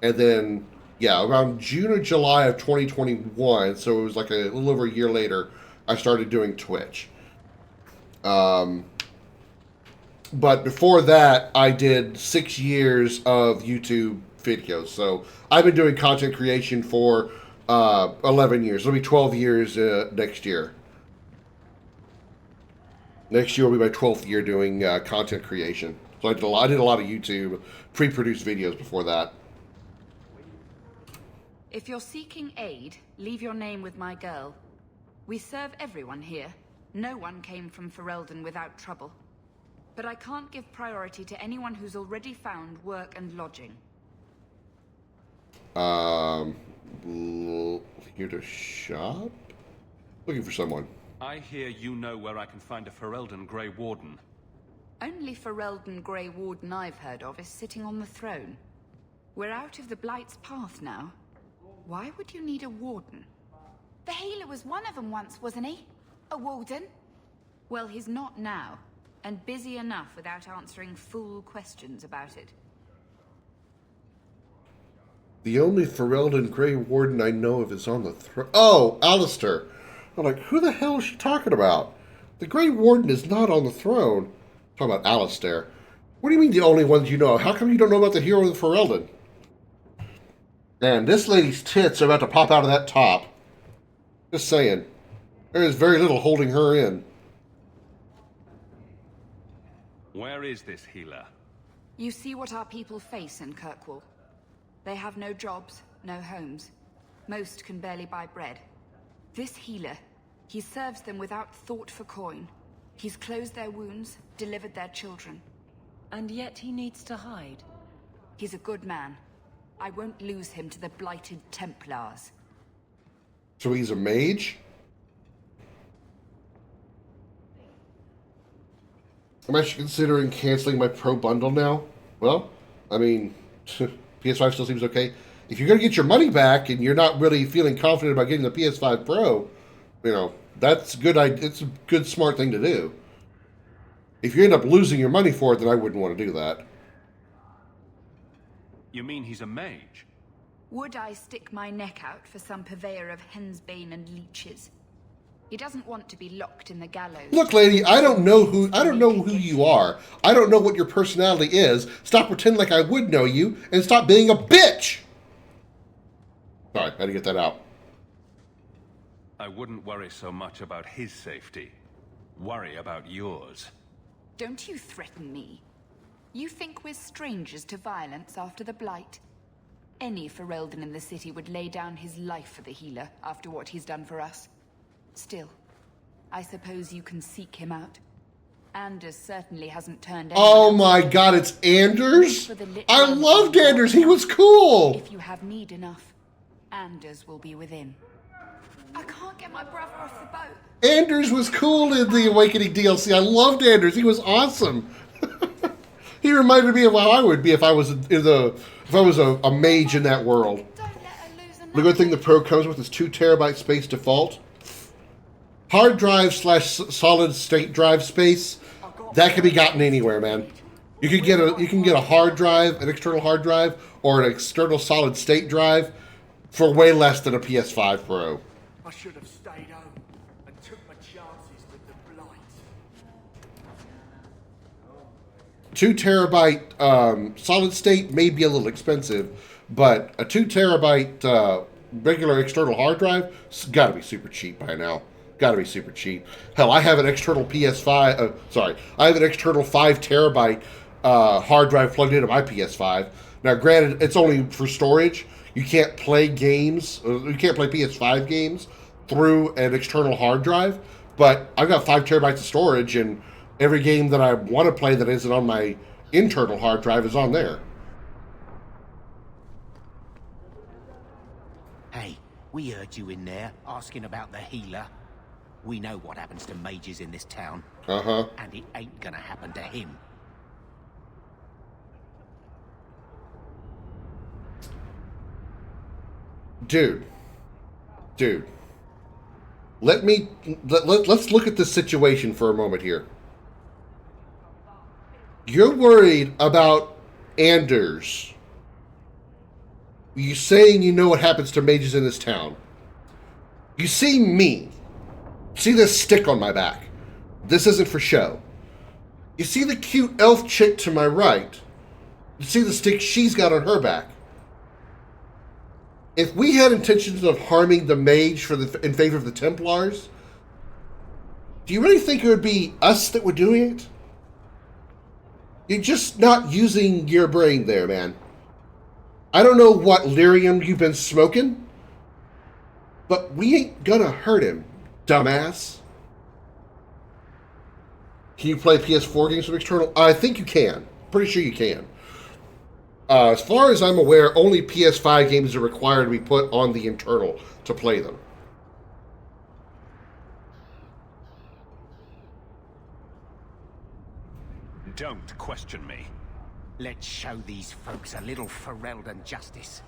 And then, yeah, around June or July of 2021, so it was like a little over a year later, I started doing Twitch. But before that, I did 6 years of YouTube videos. So I've been doing content creation for 11 years. It'll be 12 years next year. Next year will be my 12th year doing content creation. So I did a lot of YouTube pre-produced videos before that. If you're seeking aid, leave your name with my girl. We serve everyone here. No one came from Ferelden without trouble. But I can't give priority to anyone who's already found work and lodging. Here to shop? Looking for someone. I hear you know where I can find a Ferelden Grey Warden. Only Ferelden Grey Warden I've heard of is sitting on the throne. We're out of the Blight's path now. Why would you need a warden? The healer was one of them once, wasn't he? A warden? Well, he's not now, and busy enough without answering fool questions about it. The only Ferelden Grey Warden I know of is on the throne. Oh, Alistair. I'm like, who the hell is she talking about? The Grey Warden is not on the throne. Talking about Alistair. What do you mean the only ones you know of? How come you don't know about the hero of the Ferelden? And this lady's tits are about to pop out of that top. Just saying. There is very little holding her in. Where is this healer? You see what our people face in Kirkwall. They have no jobs, no homes. Most can barely buy bread. This healer, he serves them without thought for coin. He's closed their wounds, delivered their children. And yet he needs to hide. He's a good man. I won't lose him to the blighted Templars. So he's a mage? I'm actually considering canceling my Pro bundle now. Well, I mean, PS5 still seems okay. If you're going to get your money back and you're not really feeling confident about getting the PS5 Pro, you know, that's good. It's a good, smart thing to do. If you end up losing your money for it, then I wouldn't want to do that. You mean he's a mage? Would I stick my neck out for some purveyor of hensbane and leeches? He doesn't want to be locked in the gallows. Look, lady, I don't know who you are. I don't know what your personality is. Stop pretending like I would know you and stop being a bitch. Sorry, I had to get that out. I wouldn't worry so much about his safety. Worry about yours. Don't you threaten me. You think we're strangers to violence after the Blight? Any Ferelden in the city would lay down his life for the healer after what he's done for us. Still, I suppose you can seek him out. Anders certainly hasn't turned anyone Oh else. my god, it's Anders? I loved Anders, he was cool! If you have need enough, Anders will be within. I can't get my brother off the boat. Anders was cool in the Awakening DLC. I loved Anders, he was awesome. He reminded me of how I would be if I was a mage in that world. The good thing the Pro comes with is 2 terabyte space default. Hard drive / solid state drive space, that can be gotten anywhere, man. You can get a hard drive, an external hard drive, or an external solid state drive for way less than a PS5 Pro. I should have stayed home and took my chances with the blight. 2 terabyte solid state may be a little expensive, but a 2 terabyte regular external hard drive has got to be super cheap by now. Got to be super cheap. Hell, I have an external PS5. I have an external 5 terabyte hard drive plugged into my PS5. Now, granted, it's only for storage. You can't play games. You can't play PS5 games through an external hard drive. But I've got 5 terabytes of storage, and every game that I want to play that isn't on my internal hard drive is on there. Hey, we heard you in there asking about the healer. We know what happens to mages in this town. Uh-huh. And it ain't gonna happen to him. Dude. Let's look at this situation for a moment here. You're worried about Anders. You saying you know what happens to mages in this town. You see me. See this stick on my back. This isn't for show. You see the cute elf chick to my right. You see the stick she's got on her back. If we had intentions of harming the mage in favor of the Templars, do you really think it would be us that were doing it? You're just not using your brain there, man. I don't know what lyrium you've been smoking, but we ain't gonna hurt him, dumbass. Can you play PS4 games with external? I think you can. Pretty sure you can. As far as I'm aware, only PS5 games are required to be put on the internal to play them. Don't question me. Let's show these folks a little Ferelden justice.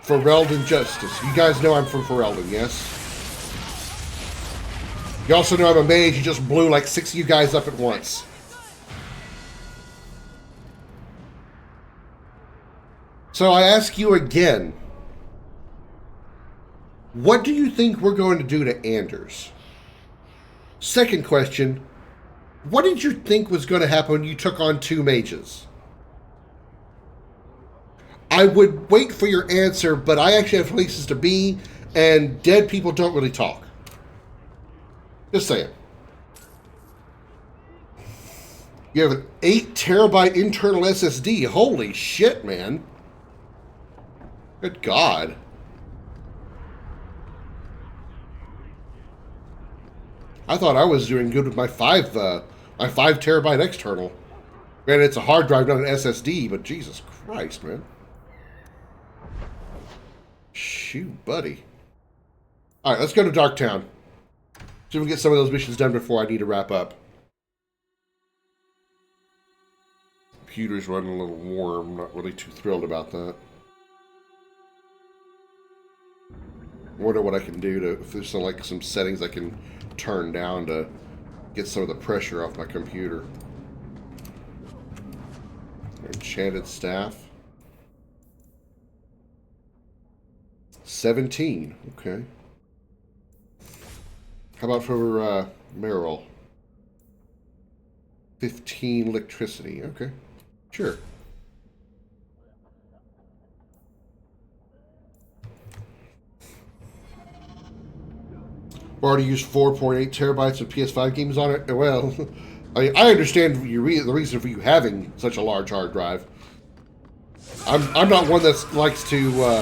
Ferelden justice. You guys know I'm from Ferelden, yes? You also know I'm a mage. You just blew like 6 of you guys up at once. So I ask you again, what do you think we're going to do to Anders? Second question, what did you think was going to happen when you took on 2 mages? I would wait for your answer, but I actually have places to be, and dead people don't really talk. Just saying. You have an 8 terabyte internal SSD. Holy shit, man. Good God. I thought I was doing good with my 5 terabyte external. Granted, it's a hard drive, not an SSD, but Jesus Christ, man. Shoot, buddy. Alright, let's go to Darktown. See if we can get some of those missions done before I need to wrap up. Computer's running a little warm. Not really too thrilled about that. Wonder what I can do to, if there's some settings I can turn down to get some of the pressure off my computer. Enchanted staff. 17. Okay. How about for Merrill? 15 electricity. Okay. Sure. Already used 4.8 terabytes of PS5 games on it. Well, I understand the reason for you having such a large hard drive. I'm not one that likes to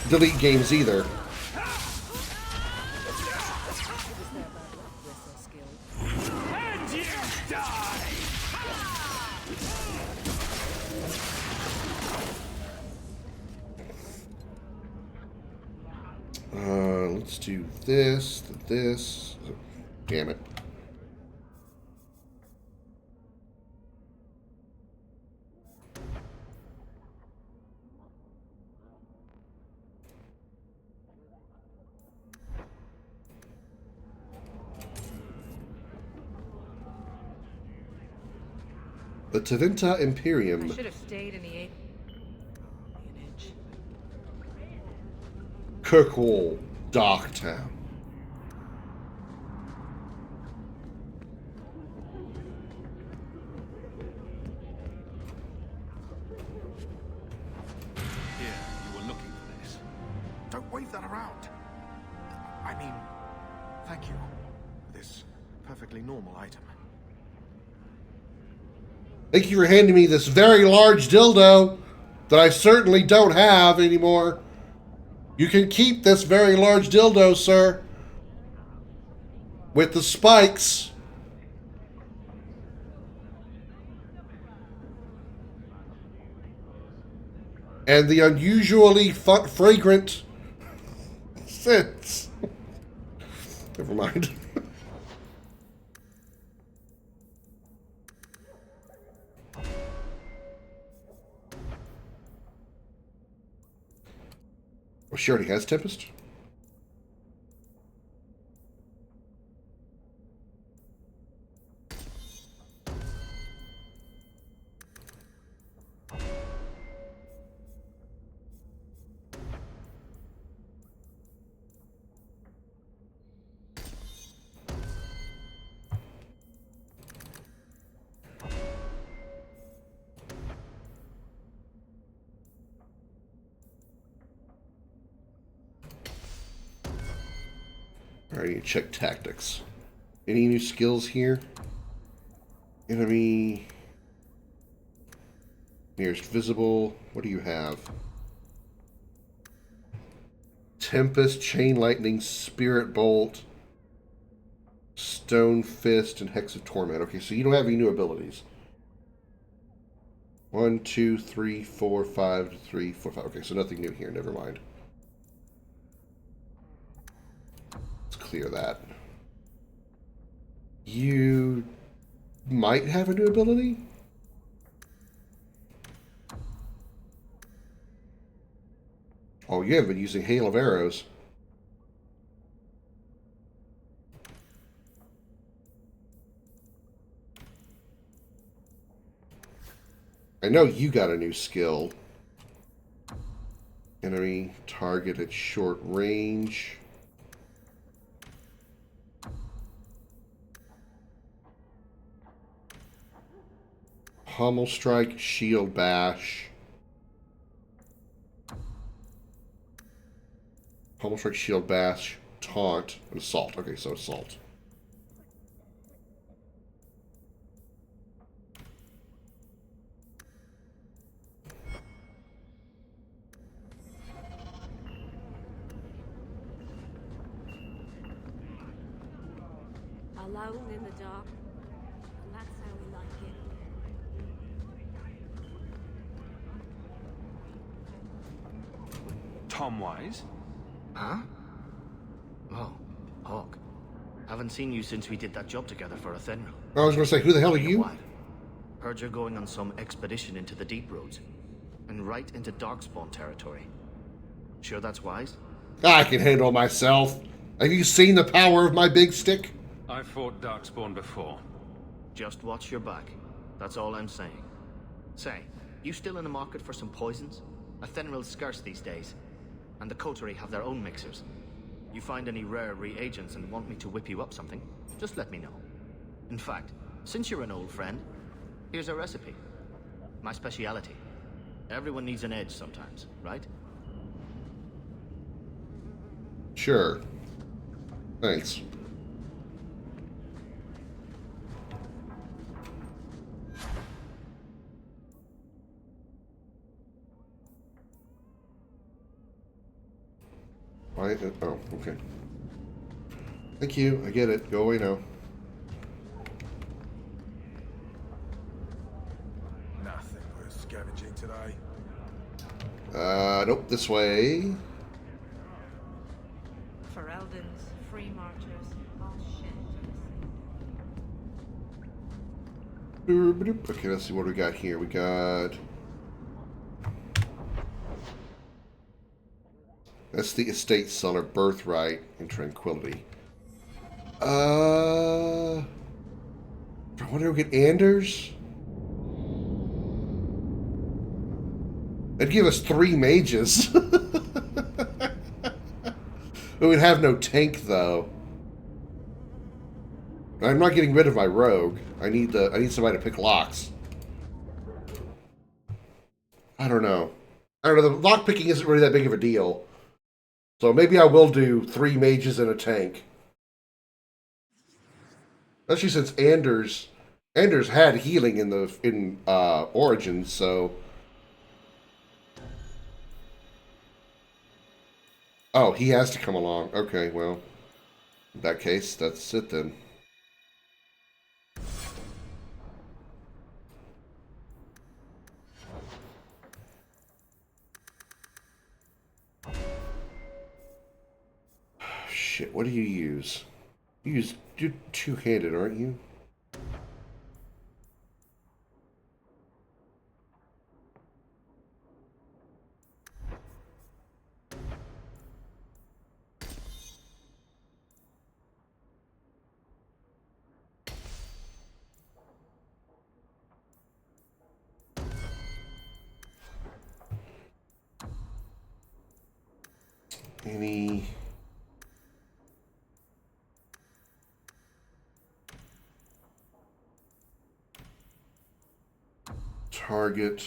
delete games either. Let's do this. Damn it. The Taventa Imperium. I should have stayed in the Kirkwall, Darktown. Here, you were looking for this. Don't wave that around. I mean, thank you. This perfectly normal item. Thank you for handing me this very large dildo that I certainly don't have anymore. You can keep this very large dildo, sir. With the spikes. And the unusually fragrant scents. Never mind. Oh, she already has Tempest? Alright, check tactics. Any new skills here? Enemy nearest visible. What do you have? Tempest, Chain Lightning, Spirit Bolt, Stone Fist, and Hex of Torment. Okay, so you don't have any new abilities. 1, 2, 3, 4, 5, 3, 4, 5. Okay, so nothing new here. Never mind. Clear that. You might have a new ability? Oh, you have been using Hail of Arrows. I know you got a new skill. Enemy target at short range. Pommel Strike, Shield Bash. Pommel Strike, Shield Bash, Taunt, and Assault. Okay, so Assault. Alone in the dark. And that's how we like it. Tom Wise? Huh? Oh, Hawk. Haven't seen you since we did that job together for Athenril. I was going to say, who the hell are you? Heard you're going on some expedition into the Deep Roads. And right into Darkspawn territory. Sure that's wise? I can handle myself. Have you seen the power of my big stick? I fought Darkspawn before. Just watch your back. That's all I'm saying. Say, you still in the market for some poisons? Athenril's scarce these days. And the Coterie have their own mixers. You find any rare reagents and want me to whip you up something, just let me know. In fact, since you're an old friend, here's a recipe. My speciality. Everyone needs an edge sometimes, right? Sure. Thanks. Oh, okay. Thank you. I get it. Go away now. Nothing worth scavenging today. Nope. This way. For Eldon's free marchers, all shit. Okay, let's see what we got here. We got... That's the estate seller, birthright, and tranquility. I wonder if we get Anders? It'd give us 3 mages. We would have no tank, though. I'm not getting rid of my rogue. I need somebody to pick locks. I don't know. The lock picking isn't really that big of a deal. So maybe I will do 3 mages and a tank. Especially since Anders had healing in Origins, so. Oh, he has to come along. Okay, well, in that case, that's it then. Shit, what do you use? You're two-handed, aren't you? Any... target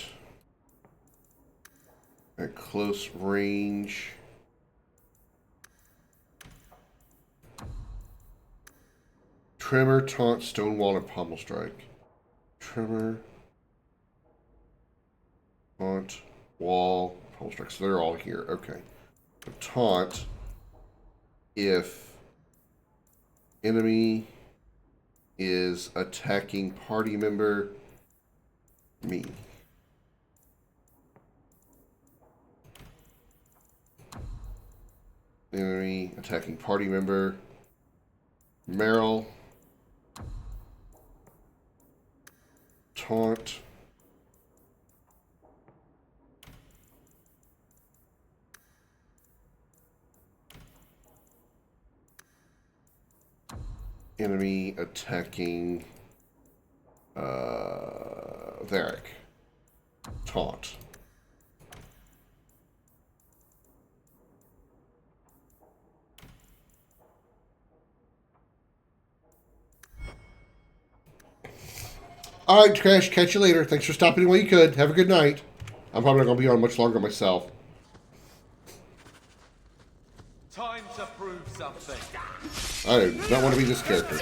at close range. Tremor, taunt, stonewall, and pommel strike. Tremor, taunt, wall, pommel strike. So they're all here. Okay. So taunt. If enemy is attacking party member, me. Enemy attacking party member, Meryl. Taunt. Enemy attacking Varric. Taunt. All right, Crash, catch you later. Thanks for stopping while you could. Have a good night. I'm probably not going to be on much longer myself. Time to prove something. I do not want to be this character.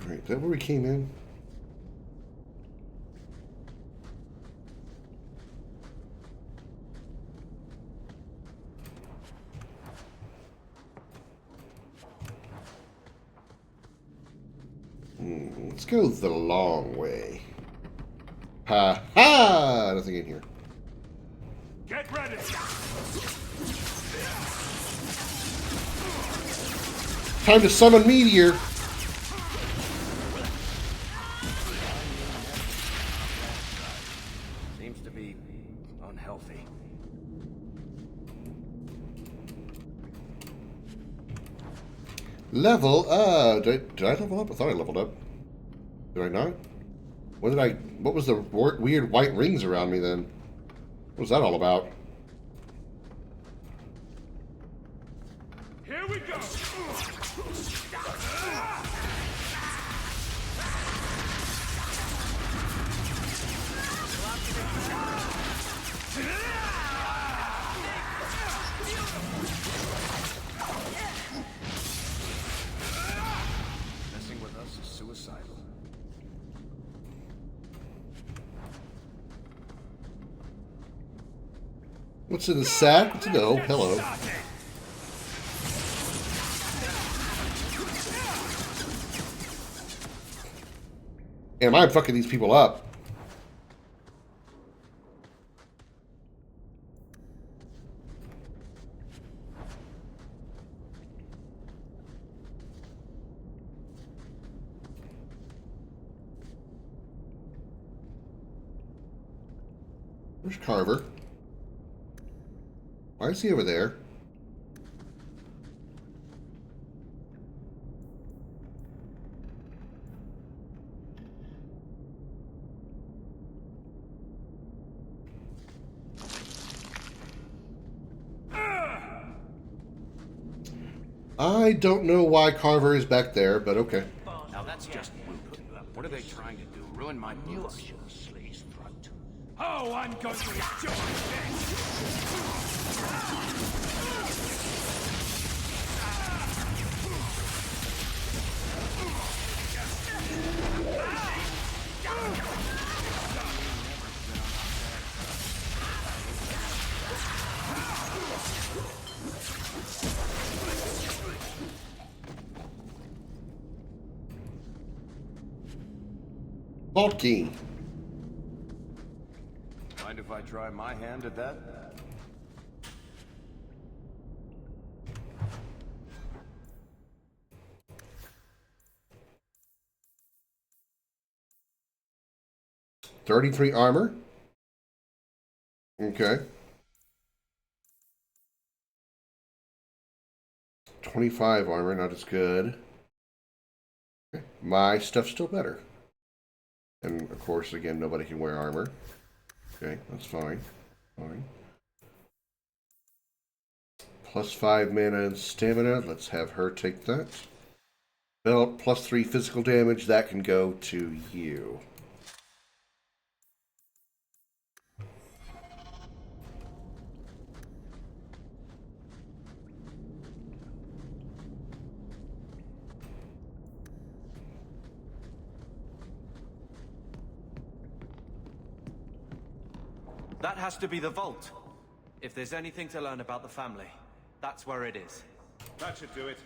Right, is that where we came in? Let's go the long way. Ha ha! Nothing in here. Get ready. Time to summon Meteor. Seems to be unhealthy. Level did I level up? I thought I leveled up. Did I not? What was the weird white rings around me then? What was that all about? Here we go. Messing with us is suicidal. What's in the sack? What's in the... Oh, hello. Damn, I'm fucking these people up. There's Carver. Why is he over there? I don't know why Carver is back there, but okay. Now that's just rude. What are they trying to do? Ruin my boots? Oh, I'm going to enjoy Bulky. Mind if I try my hand at that? $33 armor. Okay. 25 armor, not as good. Okay. My stuff's still better. And of course, again, nobody can wear armor. Okay, that's fine. Fine. Plus 5 mana and stamina. Let's have her take that. Belt, plus 3 physical damage. That can go to you. That has to be the vault. If there's anything to learn about the family, that's where it is. That should do it.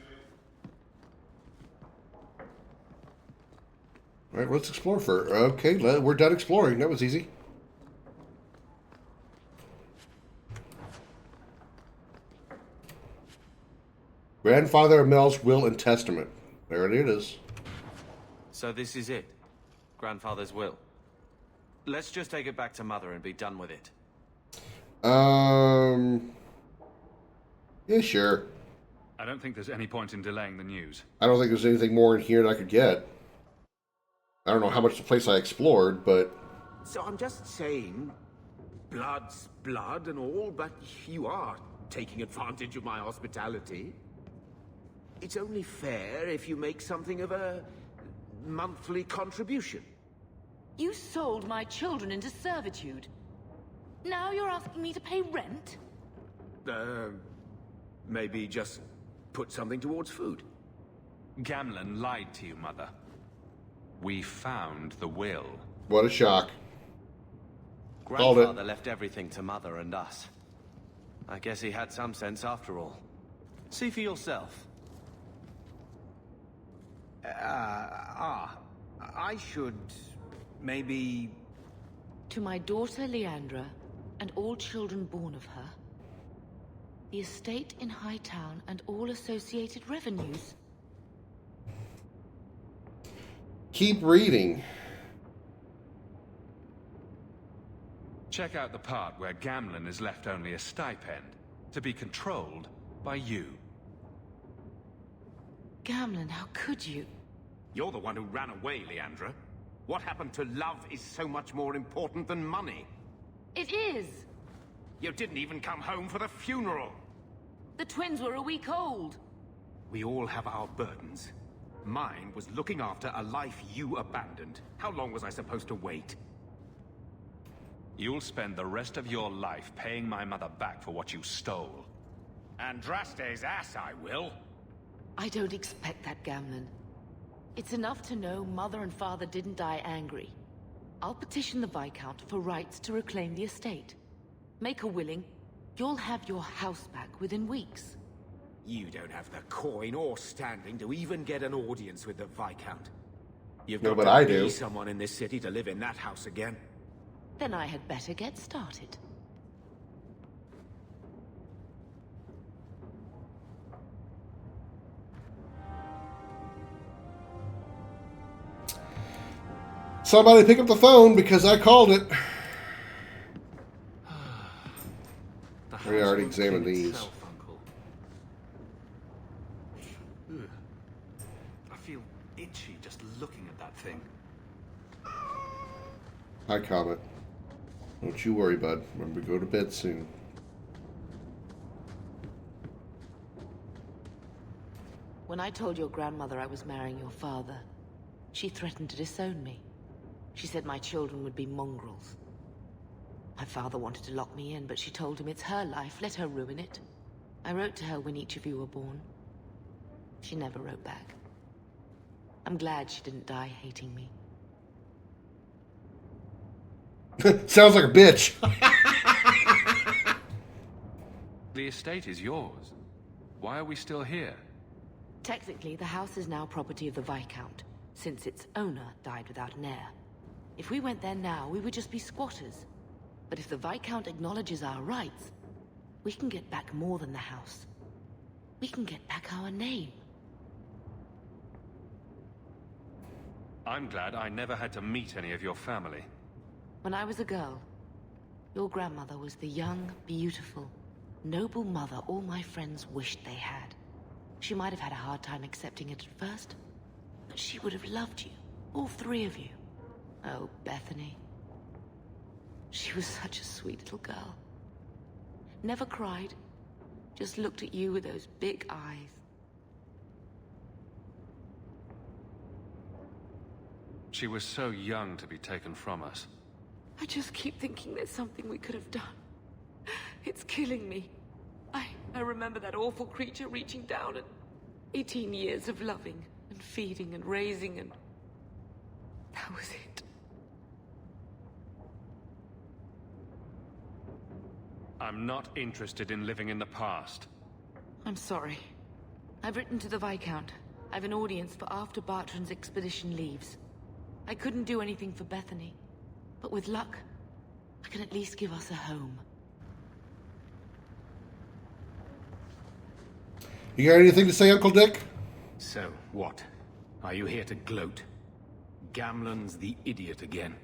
All right, let's explore for. Okay, we're done exploring. That was easy. Grandfather Mel's will and testament. There it is. So this is it. Grandfather's will. Let's just take it back to Mother and be done with it. Yeah, sure. I don't think there's any point in delaying the news. I don't think there's anything more in here that I could get. I don't know how much the place I explored, but... So I'm just saying, blood's blood and all, but you are taking advantage of my hospitality. It's only fair if you make something of a monthly contribution. You sold my children into servitude. Now you're asking me to pay rent? Maybe just put something towards food. Gamlen lied to you, Mother. We found the will. What a shock. Grandfather left everything to Mother and us. I guess he had some sense after all. See for yourself. I should... maybe... To my daughter Leandra, and all children born of her, the estate in Hightown and all associated revenues. Keep reading. Check out the part where Gamlen is left only a stipend, to be controlled by you. Gamlen, how could you? You're the one who ran away, Leandra. What happened to love is so much more important than money. It is! You didn't even come home for the funeral. The twins were a week old. We all have our burdens. Mine was looking after a life you abandoned. How long was I supposed to wait? You'll spend the rest of your life paying my mother back for what you stole. Andraste's ass, I will. I don't expect that, Gamlen. It's enough to know Mother and Father didn't die angry. I'll petition the Viscount for rights to reclaim the estate. Make a willing, you'll have your house back within weeks. You don't have the coin or standing to even get an audience with the Viscount. You've No, got but to I be do. someone in this city to live in that house again. Then I had better get started. Somebody pick up the phone because I called it. already examined these. Itself, Uncle. Ugh. I feel itchy just looking at that thing. Hi, Comet. Don't you worry, bud. Remember to go to bed soon. When I told your grandmother I was marrying your father, she threatened to disown me. She said my children would be mongrels. My father wanted to lock me in, but she told him it's her life, let her ruin it. I wrote to her when each of you were born. She never wrote back. I'm glad she didn't die hating me. Sounds like a bitch. The estate is yours. Why are we still here? Technically, the house is now property of the Viscount, since its owner died without an heir. If we went there now, we would just be squatters. But if the Viscount acknowledges our rights, we can get back more than the house. We can get back our name. I'm glad I never had to meet any of your family. When I was a girl, your grandmother was the young, beautiful, noble mother all my friends wished they had. She might have had a hard time accepting it at first, but she would have loved you, all three of you. Oh, Bethany. She was such a sweet little girl. Never cried, just looked at you with those big eyes. She was so young to be taken from us. I just keep thinking there's something we could have done. It's killing me. I remember that awful creature reaching down and 18 years of loving and feeding and raising, and that was it. I'm not interested in living in the past. I'm sorry. I've written to the Viscount. I've an audience for after Bartrand's expedition leaves. I couldn't do anything for Bethany, but with luck, I can at least give us a home. You got anything to say, Uncle Dick? So, what? Are you here to gloat? Gamlen's the idiot again.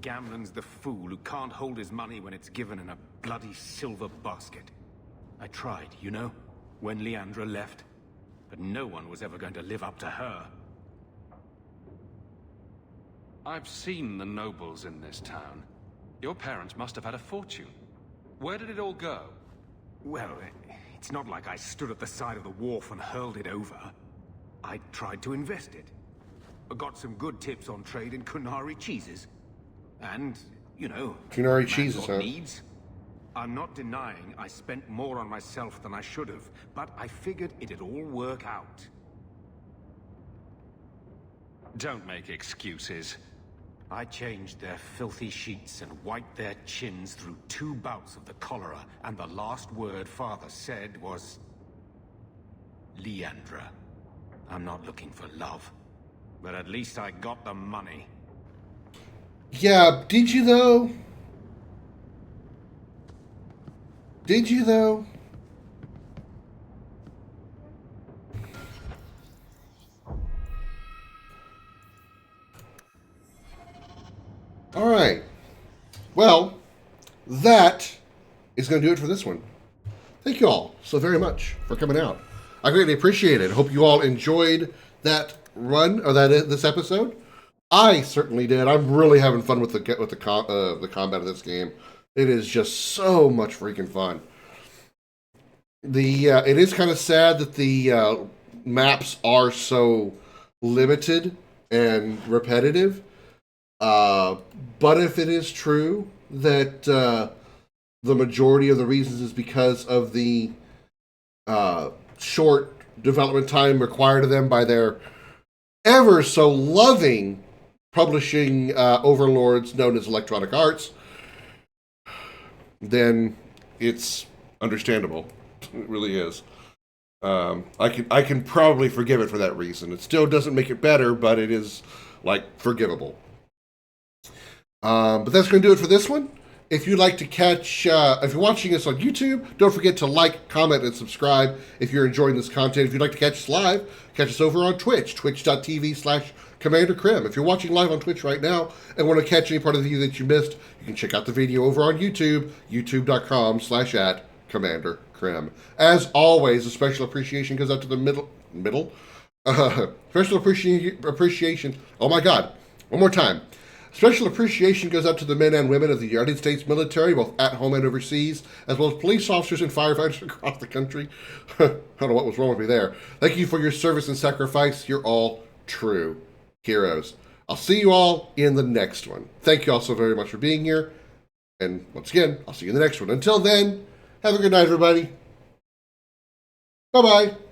Gamlen's the fool who can't hold his money when it's given in a bloody silver basket. I tried, you know, when Leandra left. But no one was ever going to live up to her. I've seen the nobles in this town. Your parents must have had a fortune. Where did it all go? Well, it's not like I stood at the side of the wharf and hurled it over. I tried to invest it. I got some good tips on trade in Kunari cheeses. And, you know, Kunari cheeses, huh? Needs. I'm not denying I spent more on myself than I should have, but I figured it'd all work out. Don't make excuses. I changed their filthy sheets and wiped their chins through 2 bouts of the cholera, and the last word Father said was... Leandra. I'm not looking for love, but at least I got the money. Yeah, did you though? Did you though? All right. Well, that is going to do it for this one. Thank you all so very much for coming out. I greatly appreciate it. Hope you all enjoyed that run or this episode. I certainly did. I'm really having fun with the combat of this game. It is just so much freaking fun. It is kind of sad that the maps are so limited and repetitive. But if it is true that the majority of the reasons is because of the short development time required of them by their ever so loving publishing overlords known as Electronic Arts, then it's understandable. It really is. I can probably forgive it for that reason. It still doesn't make it better, but it is like forgivable. But that's going to do it for this one. If you'd like to catch, if you're watching us on YouTube, don't forget to like, comment, and subscribe if you're enjoying this content. If you'd like to catch us live, catch us over on Twitch, twitch.tv/Commander Krim. If you're watching live on Twitch right now and want to catch any part of the video that you missed, you can check out the video over on YouTube, youtube.com/@ Commander Krim. As always, a special appreciation goes out to the special appreciation. Oh my God! One more time. Special appreciation goes out to the men and women of the United States military, both at home and overseas, as well as police officers and firefighters across the country. I don't know what was wrong with me there. Thank you for your service and sacrifice. You're all true heroes. I'll see you all in the next one. Thank you all so very much for being here. And once again, I'll see you in the next one. Until then, have a good night, everybody. Bye-bye.